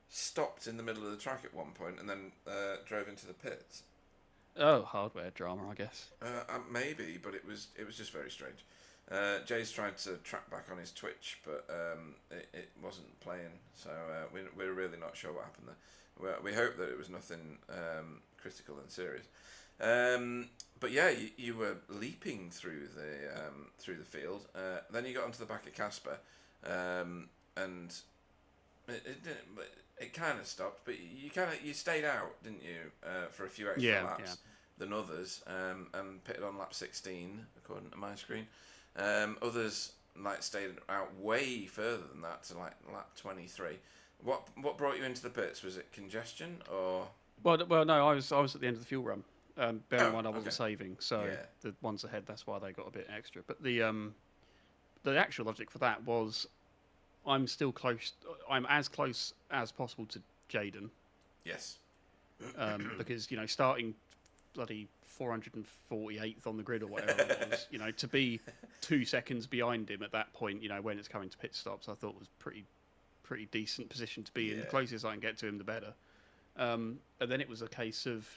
stopped in the middle of the track at one point and then drove into the pits. Oh, hardware drama, I guess. Maybe, but it was just very strange. Jay's tried to track back on his Twitch, but it wasn't playing, so we're really not sure what happened there. We hope that it was nothing critical and serious. But yeah, you were leaping through the field. Then you got onto the back of Casper, and it kind of stopped. But you stayed out, didn't you, for a few extra laps than others, and pitted on lap 16 according to my screen. Others like stayed out way further than that to like lap 23. What brought you into the pits? Was it congestion or? Well, no, I was at the end of the fuel run. Bear in mind I wasn't okay. saving, so Yeah. the ones ahead, that's why they got a bit extra. But the actual logic for that was I'm still close. I'm as close as possible to Jaden. Yes. Because starting bloody 448th on the grid or whatever it was, to be 2 seconds behind him at that point, when it's coming to pit stops, I thought was pretty decent position to be in. The closest I can get to him, the better. And then it was a case of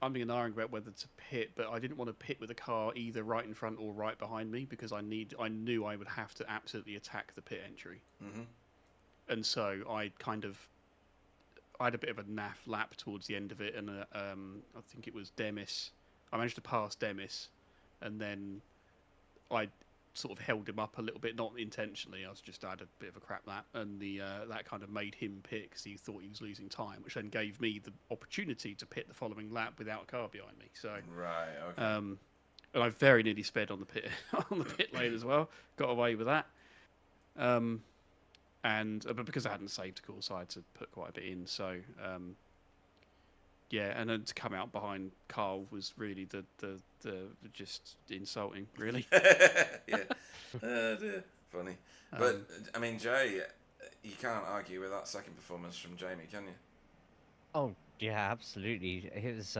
I'm being an about whether to pit, but I didn't want to pit with a car either right in front or right behind me because I knew I would have to absolutely attack the pit entry. Mm-hmm. And so I had a bit of a naff lap towards the end of it, and I think it was Demis. I managed to pass Demis, and then I sort of held him up a little bit, not intentionally. I had a bit of a crap lap, and that kind of made him pit because he thought he was losing time, which then gave me the opportunity to pit the following lap without a car behind me. So right, okay. and I very nearly sped on the pit lane as well. Got away with that. But because I hadn't saved, of course, I had to put quite a bit in. So, and then to come out behind Carl was really the just insulting, really. Yeah. Dear. Funny. But, I mean, Jay, you can't argue with that second performance from Jamie, can you? Oh yeah, absolutely. It was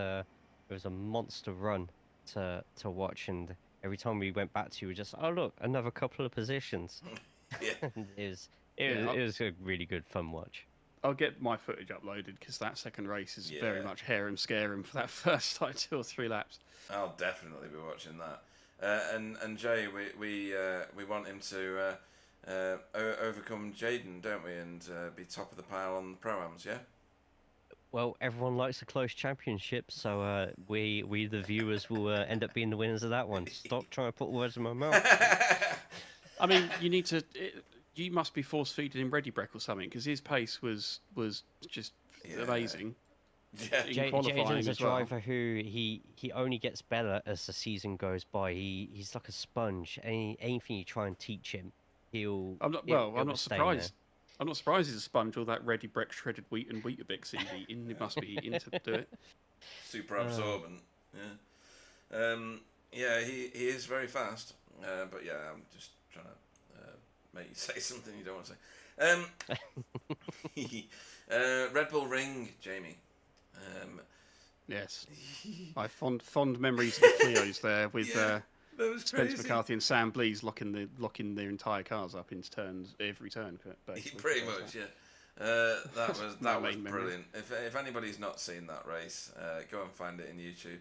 a monster run to watch, and every time we went back to, we were just, oh look, another couple of positions. Yeah. It was a really good fun watch. I'll get my footage uploaded because that second race is very much hair and scare him for that first like 2 or 3 laps. I'll definitely be watching that. And Jay, we want him to overcome Jaden, don't we, and be top of the pile on the pro-ams, yeah? Well, everyone likes a close championship, so we the viewers will end up being the winners of that one. Stop trying to put words in my mouth. I mean, you need to. You must be force feeding him Ready Breck or something because his pace was just amazing. Yeah. Jaden's a driver who he only gets better as the season goes by. He's like a sponge. Anything you try and teach him, I'm not surprised. I'm not surprised he's a sponge. All that Ready Breck shredded wheat and Weetabix he's eating. He must be eating to do it. Super absorbent. Yeah. He is very fast. But yeah, I'm just trying to make you say something you don't want to say. Red Bull Ring, Jamie. Yes, I have fond memories of the Clios there with Spence McCarthy and Sam Blees locking their entire cars up into turns every turn. Basically. Pretty much, yeah. That was brilliant. Memory. If anybody's not seen that race, go and find it in YouTube.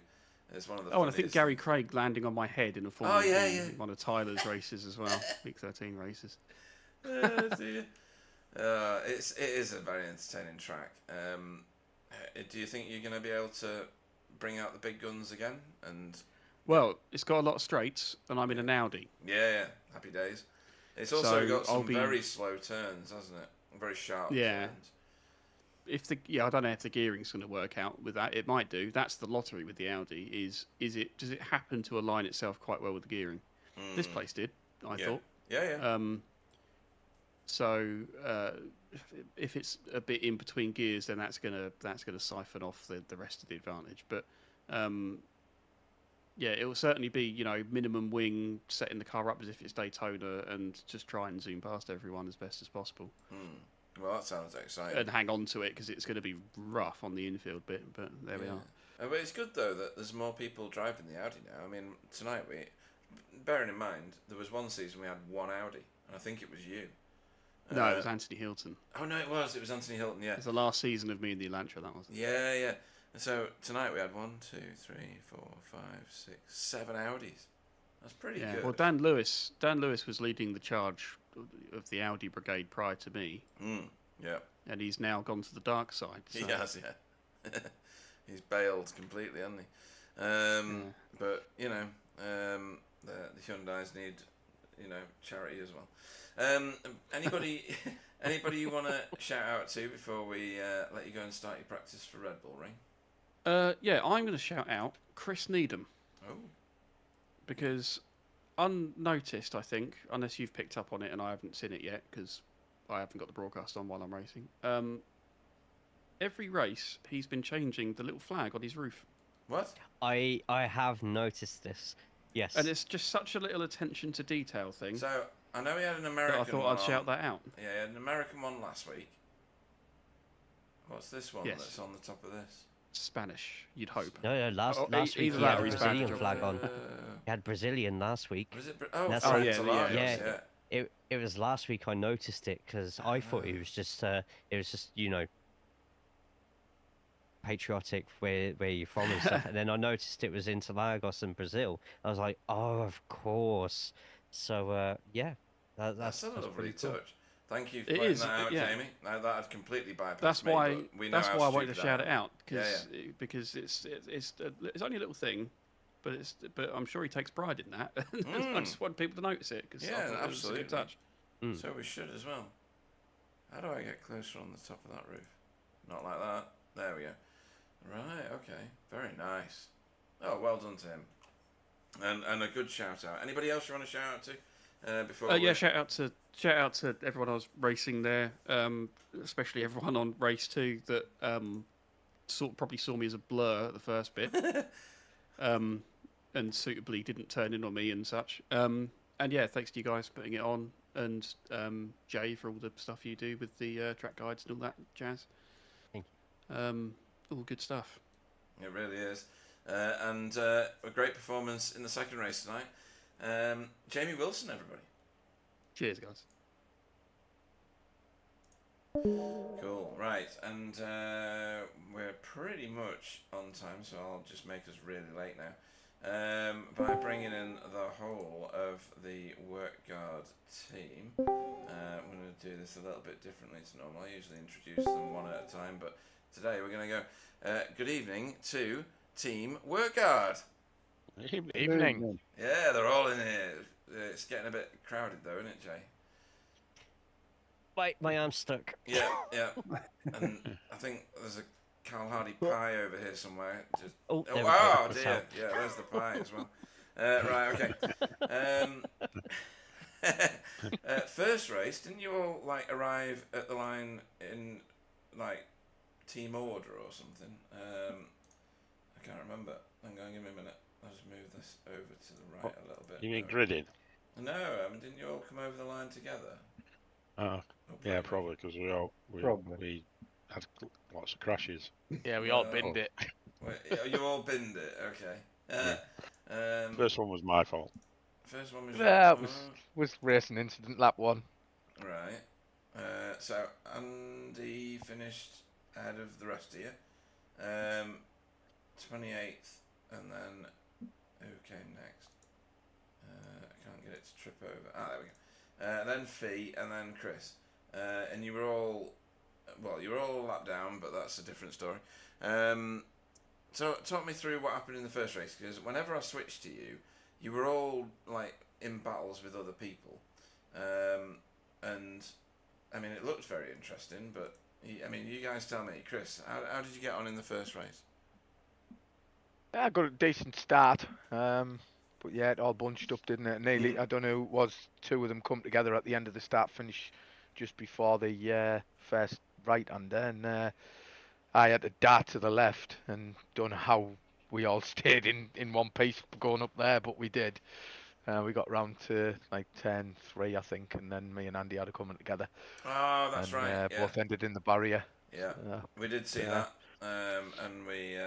It's one of the. Oh, and I think Gary Craig landing on my head in a Formula one of Tyler's races as well, Week 13 races. Dear. It is a very entertaining track. Do you think you're going to be able to bring out the big guns again? Well, it's got a lot of straights, and I'm in an Audi. Yeah, happy days. It's also got some very slow turns, hasn't it? Very sharp turns. I don't know if the gearing's going to work out with that. It might do. That's the lottery with the Audi. Does it happen to align itself quite well with the gearing? This place did, I thought. Yeah. So if it's a bit in between gears, then that's gonna siphon off the rest of the advantage. But it will certainly be minimum wing, setting the car up as if it's Daytona, and just try and zoom past everyone as best as possible. Well, that sounds exciting. And hang on to it because it's going to be rough on the infield bit. But there we are. But it's good though that there's more people driving the Audi now. I mean, tonight bearing in mind there was one season we had one Audi, and I think it was you. No, it was Anthony Hilton. Oh no, it was Anthony Hilton. Yeah, it's the last season of me and the Elantra. That was. Yeah. So tonight we had 1, 2, 3, 4, 5, 6, 7 Audis. That's pretty good. Well, Dan Lewis was leading the charge of the Audi brigade prior to me. Yeah. And he's now gone to the dark side. So. He has, yeah. He's bailed completely, hasn't he? But the Hyundais need charity as well. Anybody you want to shout out to before we let you go and start your practice for Red Bull Ring? I'm going to shout out Chris Needham. Oh. Because unnoticed, I think, unless you've picked up on it and I haven't seen it yet because I haven't got the broadcast on while I'm racing. Every race, he's been changing the little flag on his roof. What? I have noticed this. Yes. And it's just such a little attention to detail thing So I know he had an that American I thought one I'd shout on. that out. Yeah, he had an American one last week. What's this one Yes. that's on the top of this? Spanish, you'd hope. No, last week either he that had or a he's Brazilian back. flag on. He had Brazilian last week. Was it? That's Oh, right. yeah, yeah. yeah. It was last week I noticed it because I thought it was just patriotic where you're from and stuff. And then I noticed it was Interlagos and Brazil. I was like, oh, of course. So yeah, That's a lovely pretty cool. touch. Thank you for It pointing is, that out, yeah. Jamie. Now that had completely bypassed That's me, why. but we know That's how why I wanted to stupid shout I it am. out because it's only a little thing, but I'm sure he takes pride in that. I just want people to notice it because Yeah, it was a absolutely. good touch. So we should as well. How do I get closer on the top of that roof? Not like that. There we go. Right, okay. Very nice. Oh, well done to him. And a good shout out. Anybody else you want to shout out to before? Yeah, shout out to everyone I was racing there, especially everyone on race 2 that probably saw me as a blur at the first bit, and suitably didn't turn in on me and such. And yeah, thanks to you guys for putting it on, and Jay for all the stuff you do with the track guides and all that jazz. Thank you. All good stuff. It really is. And a great performance in the second race tonight. Jamie Wilson, everybody. Cheers, guys. Cool, right, and we're pretty much on time, so I'll just make us really late now by bringing in the whole of the work guard team. I'm going to do this a little bit differently to normal. I usually introduce them one at a time, but today we're going to go, good evening to Team Work Guard. Evening. Yeah, they're all in here. It's getting a bit crowded though, isn't it, Jay? My arm's stuck. Yeah. And I think there's a Carl Hardy pie over here somewhere. Just... Oh, there we oh go. dear. Yeah, there's the pie as well. Right, okay. First race, didn't you all arrive at the line in team order or something? I can't remember. Hang on, give me a minute. I'll just move this over to the right a little bit. You mean gridded? No, didn't you all come over the line together? Yeah, probably because we had lots of crashes. Yeah, we all binned it. Wait, you all binned it, okay. First one was my fault. First one was Yeah, it was racing incident lap 1. Right. So Andy finished ahead of the rest of you. 28th, and then who came next? I can't get it to trip over. There we go. Then Fee, and then Chris. And you were all a lap down, but that's a different story. So talk me through what happened in the first race, because whenever I switched to you, you were all in battles with other people. And I mean, it looked very interesting, but you guys tell me, Chris, how did you get on in the first race? Yeah, I got a decent start. But yeah, it all bunched up, didn't it? Nearly, I don't know, it was 2 of them come together at the end of the start finish just before the first right-hander, and I had to dart to the left, and don't know how we all stayed in one piece going up there, but we did. We got round to 10-3, I think, and then me and Andy had a coming together. Oh, that's right. Yeah. Both ended in the barrier. Yeah, we did see that, and we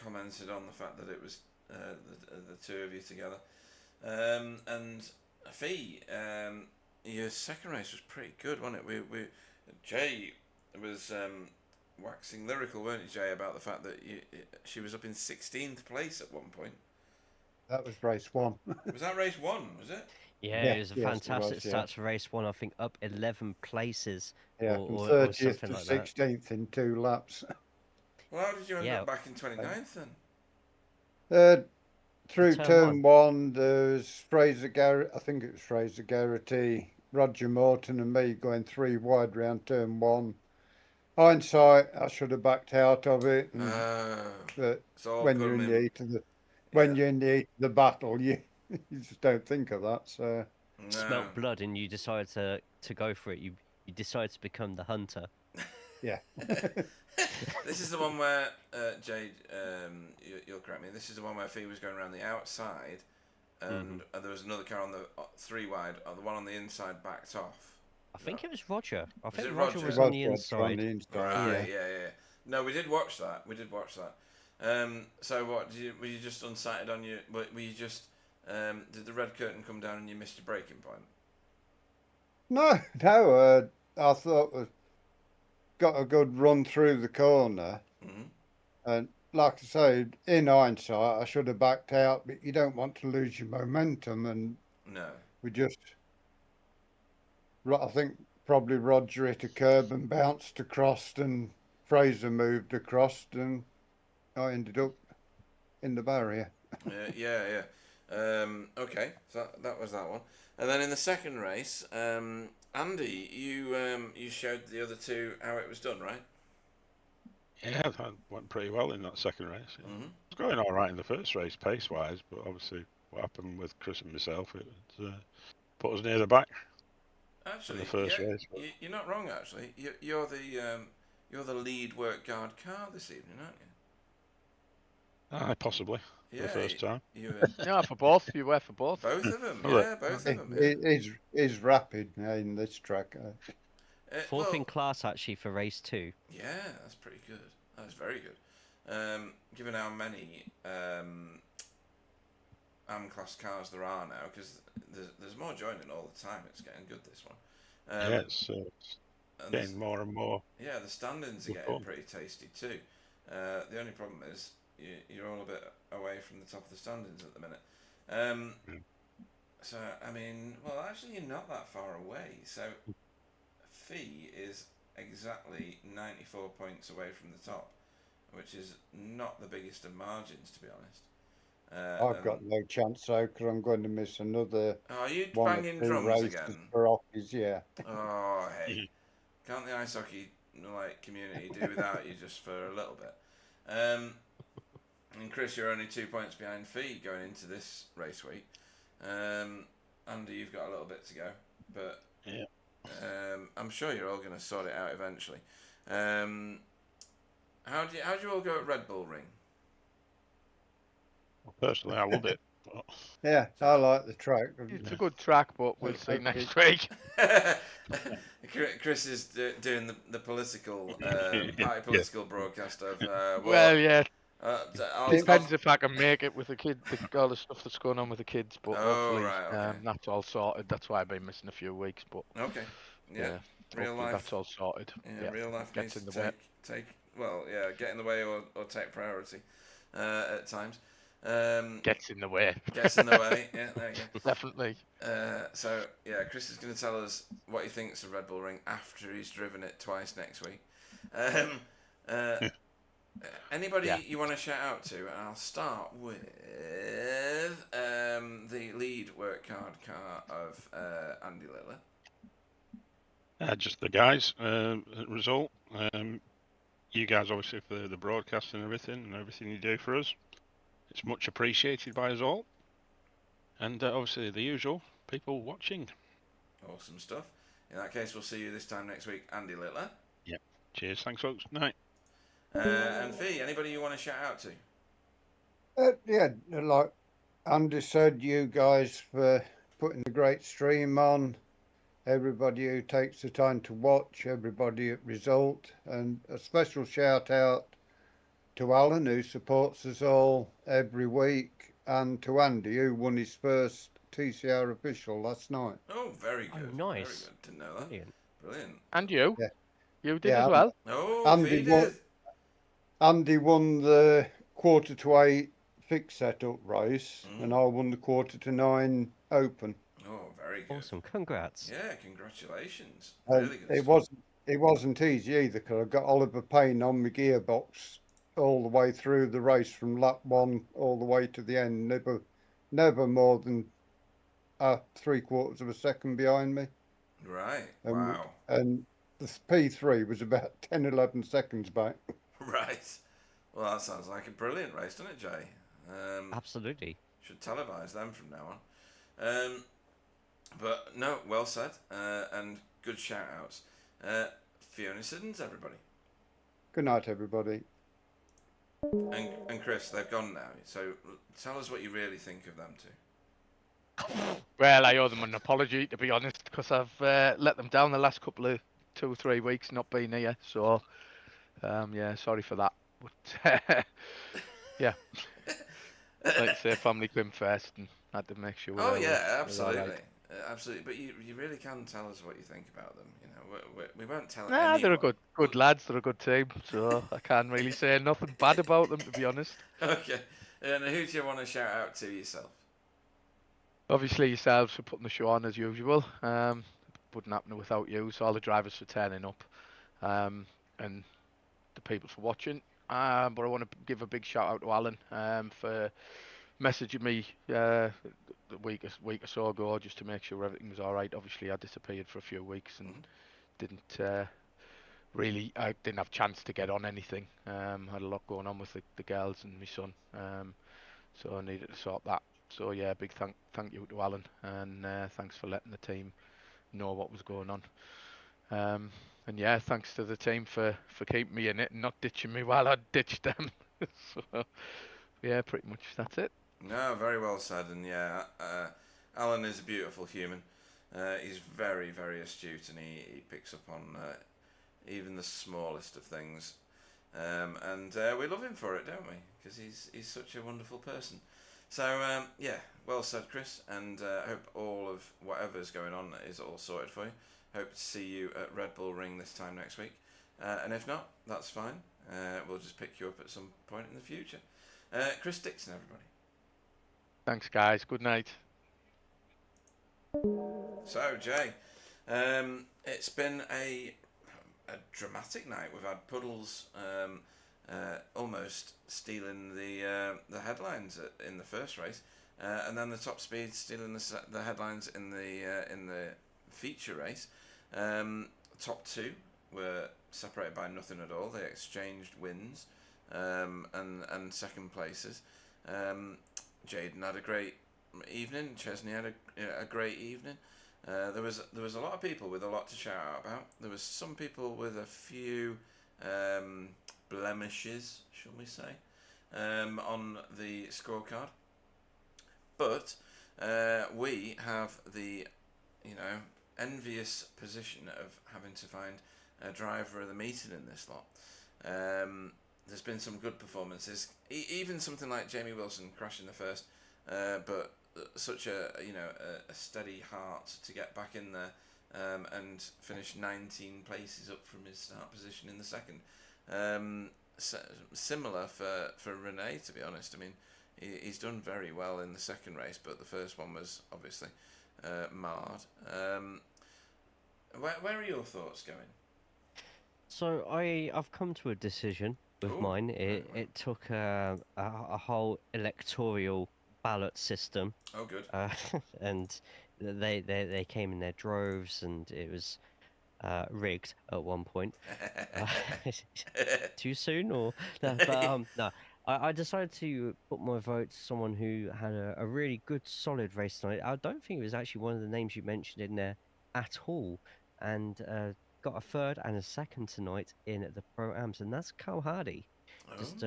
commented on the fact that it was the 2 of you together. And Fee, your second race was pretty good, wasn't it? We Jay was waxing lyrical, weren't you, Jay, about the fact that she was up in 16th place at one point. That was race 1. Was that race 1? Was it? Yeah, it was a fantastic start to race 1. I think up 11 places. Yeah, or, from or 30th something to like that. 16th in 2 laps. Well, how did you end up back in 29th then? Through Turn turn 1, there's Fraser Garrett, I think it was Fraser Garrity, Roger Morton and me going 3 wide round turn 1. Hindsight, I should have backed out of it. But when you're in the when you're in the heat of the battle, you just don't think of that. So Smelt blood and you decide to go for it. You decide to become the hunter. yeah. This is the one where Jade, you'll correct me. This is the one where Fee was going around the outside, and there was another car on the 3 wide. The one on the inside backed off. I think it was Roger. I think it Roger Roger? was It on was the Roger inside. on the inside, Right, yeah. No, we did watch that. So what? Were you just unsighted on your? Were you just? Did the red curtain come down and you missed your braking point? No, I thought we got a good run through the corner, and like I say, in hindsight, I should have backed out, but you don't want to lose your momentum, and No. we just, I think probably Roger hit a curb and bounced across, and Fraser moved across, and I ended up in the barrier. Yeah. Okay, so that was that one. And then in the second race, Andy, you showed the other two how it was done, right? Yeah, that went pretty well in that second race. Yeah. It was going all right in the first race, pace-wise, but obviously what happened with Chris and myself, it put us near the back. Actually, in the first race. You're not wrong. Actually, you're the lead work guard car this evening, aren't you? Possibly. For the first time. Yeah, for both. You were for both. Both of them. Yeah, both of them. He's rapid in this track. Fourth in class actually for race 2. Yeah, that's pretty good. That's very good. Given how many AM class cars there are now, because there's more joining all the time. It's getting good, this one. It's getting more and more. Yeah, the standings are getting pretty tasty too. The only problem is you're all a bit away from the top of the standings at the minute. So I mean, well, actually, you're not that far away. So Fee is exactly 94 points away from the top, which is not the biggest of margins, to be honest. I've got no chance though, because I'm going to miss another. Are you one banging or two drums races again? for Rockies, yeah. Oh, hey. Can't the ice hockey community do without you just for a little bit? And Chris, you're only 2 points behind Fee going into this race week. Andy, you've got a little bit to go, but I'm sure you're all going to sort it out eventually. How do you all go at Red Bull Ring? Well, personally, I love it. Yeah, I like the track. It's a good track, but we'll see next week. Chris is doing the political, party political broadcast of. Well, yeah. Depends I'll, if I can make it with the kids, all the stuff that's going on with the kids. But hopefully, okay. that's all sorted. That's why I've been missing a few weeks. But okay, yeah. Real life. That's all sorted. Yeah, real life gets needs to take. Well, yeah, get in the way or take priority at times. Gets in the way. Gets in the way. Yeah, there you go. Definitely. So yeah, Chris is going to tell us what he thinks of Red Bull Ring after he's driven it twice next week. Anybody you want to shout out to? And I'll start with the lead work card car of Andy Littler. Just the guys. Result. You guys obviously for the broadcast and everything you do for us. It's much appreciated by us all. And obviously the usual people watching. Awesome stuff. In that case, we'll see you this time next week, Andy Littler. Yep. Cheers. Thanks, folks. Night. And Fee, anybody you want to shout out to? Yeah, like Andy said, you guys for putting a great stream on. Everybody who takes the time to watch, everybody at Result, and a special shout out to Alan, who supports us all every week, and to Andy, who won his first TCR official last night. Oh, very good. Oh, nice. Very good. Didn't know that. Brilliant. And you? Yeah. You did as well? Oh, Andy won the 4:45 fixed setup race, and I won the 8:45 open. Oh, very good. Awesome. Congrats. Yeah, congratulations. Really good It wasn't easy either, because I got Oliver Payne on my gearbox all the way through the race from lap 1 all the way to the end. Never more than 3/4 of a second behind me. Right. Wow. And the P3 was about 10, 11 seconds back. Right. Well, that sounds like a brilliant race, doesn't it, Jay? Absolutely. Should televise them from now on. But no, well said, and good shout outs. Fiona Siddons, everybody. Good night, everybody. And Chris, they've gone now. So tell us what you really think of them two. Well, I owe them an apology, to be honest, because I've let them down the last couple of 2 or 3 weeks, not being here. So, yeah, sorry for that. But yeah, like I say, family came first, and had to make sure. Oh yeah, we're all absolutely, right. absolutely. But you really can tell us what you think about them. You know, we won't tell Nah, anyone. they're a good lads. They're a good team. So I can't really say nothing bad about them, to be honest. Okay, and who do you want to shout out to yourself? Obviously, yourselves for putting the show on as usual. Wouldn't happen without you. So all the drivers for turning up, and the people for watching. But I want to give a big shout out to Alan for messaging me a week or so ago just to make sure everything was all right. Obviously, I disappeared for a few weeks and didn't I didn't have a chance to get on anything. Had a lot going on with the girls and my son, so I needed to sort that. So yeah, big thank you to Alan, and thanks for letting the team know what was going on. And yeah, thanks to the team for keeping me in it and not ditching me while I ditched them. So yeah, pretty much that's it. No, very well said. And yeah, Alan is a beautiful human. He's very, very astute, and he picks up on even the smallest of things. And we love him for it, don't we? Because he's such a wonderful person. So yeah, well said, Chris. And I hope all of whatever's going on is all sorted for you. Hope to see you at Red Bull Ring this time next week. And if not, that's fine. We'll just pick you up at some point in the future. Chris Dixon, everybody. Thanks, guys. Good night. So, Jay, it's been a dramatic night. We've had Puddles almost stealing the headlines in the first race, and then the top speed stealing the headlines in the feature race. Top two were separated by nothing at all. They exchanged wins and second places. Jaden had a great evening. Chesney had a great evening. There was a lot of people with a lot to shout out about. There was some people with a few blemishes, shall we say, on the scorecard. But we have the envious position of having to find a driver of the meeting in this lot. There's been some good performances, even something like Jamie Wilson crashing the first, but such a steady heart to get back in there and finish 19 places up from his start position in the second. Similar for Renee, to be honest. I mean, he's done very well in the second race, but the first one was obviously marred. Where are your thoughts going? So I've come to a decision with Ooh, mine. very well. It took a whole electoral ballot system, Oh, good. and they came in their droves, and it was rigged at one point. Too soon, or no? But no. I decided to put my vote to someone who had a really good, solid race tonight. I don't think it was actually one of the names you mentioned in there at all, and got a third and a second tonight in the Pro-Ams, and that's Carl Hardy. Just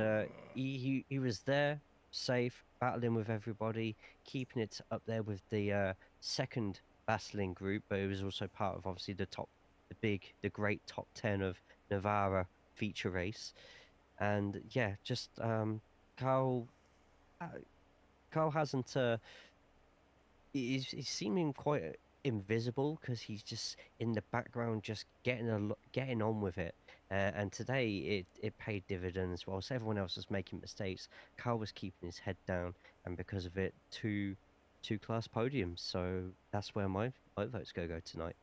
he was there, safe, battling with everybody, keeping it up there with the second battling group, but it was also part of obviously the great top 10 of Navarra feature race. And yeah, just Carl hasn't he's seeming quite invisible because he's just in the background, just getting on with it. And today it paid dividends. Whilst everyone else was making mistakes, Carl was keeping his head down, and because of it, two class podiums. So that's where my votes go tonight.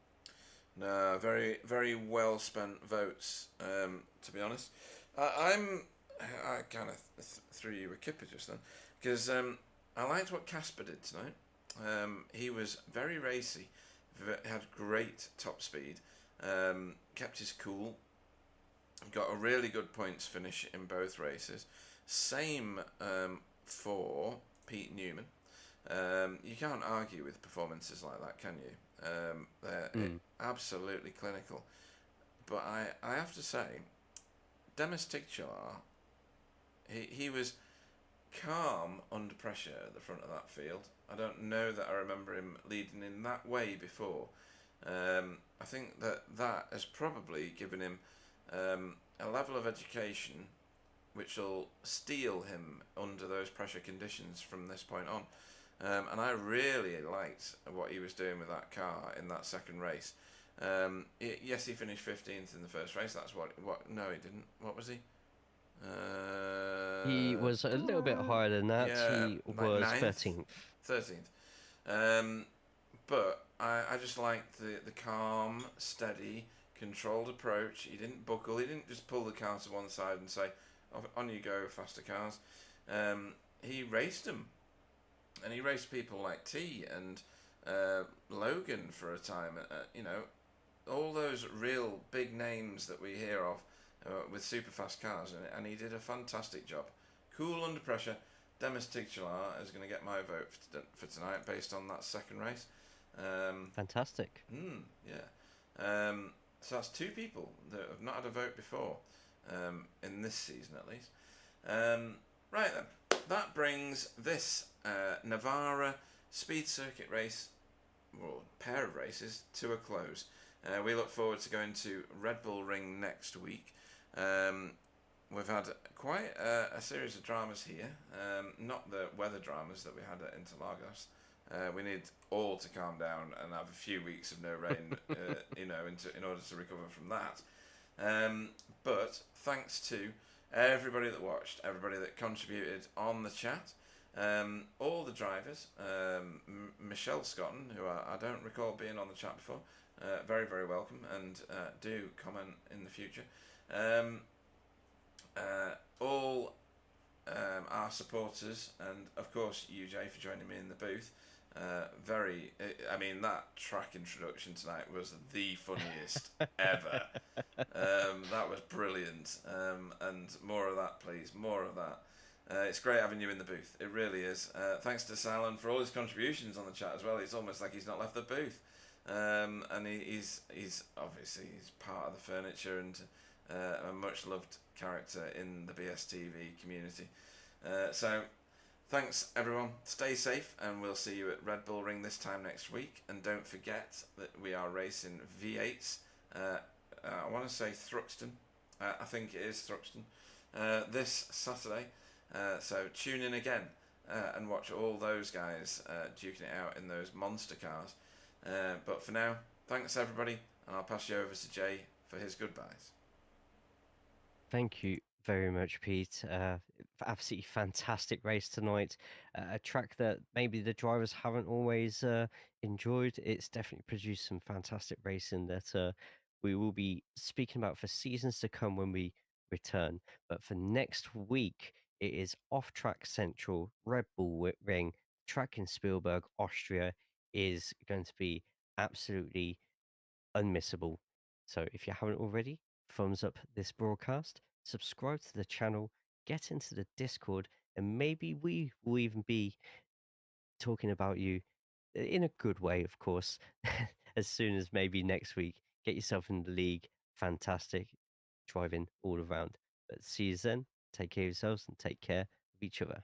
No, very, very well spent votes. To be honest, I kind of threw you a kipper just then because I liked what Casper did tonight. He was very racy, had great top speed, kept his cool, got a really good points finish in both races. Same for Pete Newman. You can't argue with performances like that, can you? They're absolutely clinical. But I have to say, Demis Tigchalar, he was calm under pressure at the front of that field. I don't know that I remember him leading in that way before. I think that has probably given him a level of education which will steel him under those pressure conditions from this point on. And I really liked what he was doing with that car in that second race. Yes, he finished 15th in the first race. That's what. No, he didn't. What was he? He was a little bit higher than that. Yeah, He like was 9th? 13th. 13th. But I just liked the calm, steady, controlled approach. He didn't buckle. He didn't just pull the car to one side and say, on you go, faster cars. He raced them. And he raced people like T and Logan for a time. All those real big names that we hear of with super fast cars. And he did a fantastic job. Cool under pressure. Demis Tigchalar is going to get my vote for tonight based on that second race. Fantastic. Yeah. So that's 2 people that have not had a vote before, in this season at least. Right then, that brings this Navarra speed circuit race, well, pair of races, to a close. We look forward to going to Red Bull Ring next week. We've had quite a series of dramas here, not the weather dramas that we had at Interlagos. We need all to calm down and have a few weeks of no rain, in order to recover from that. But thanks to everybody that watched, everybody that contributed on the chat, all the drivers, Michelle Scotton, who I don't recall being on the chat before, very, very welcome, and do comment in the future. All our supporters, and of course you, Jay, for joining me in the booth. That track introduction tonight was the funniest ever. That was brilliant. And more of that, please. More of that. It's great having you in the booth. It really is. Thanks to Salon for all his contributions on the chat as well. It's almost like he's not left the booth. And he's obviously he's part of the furniture and a much loved character in the BSTV community. So thanks everyone, stay safe, and we'll see you at Red Bull Ring this time next week. And don't forget that we are racing V8s, I want to say Thruxton, I think it is Thruxton, this Saturday. So tune in again and watch all those guys duking it out in those monster cars. But for now, thanks everybody, and I'll pass you over to Jay for his goodbyes. Thank you very much, Pete. Absolutely fantastic race tonight. A track that maybe the drivers haven't always enjoyed. It's definitely produced some fantastic racing that we will be speaking about for seasons to come when we return. But for next week, it is Off Track Central, Red Bull Ring. Track in Spielberg, Austria is going to be absolutely unmissable. So if you haven't already, thumbs up this broadcast, subscribe to the channel, get into the Discord, and maybe we will even be talking about you in a good way, of course, as soon as maybe next week. Get yourself in the league. Fantastic driving all around. But see you then. Take care of yourselves and take care of each other.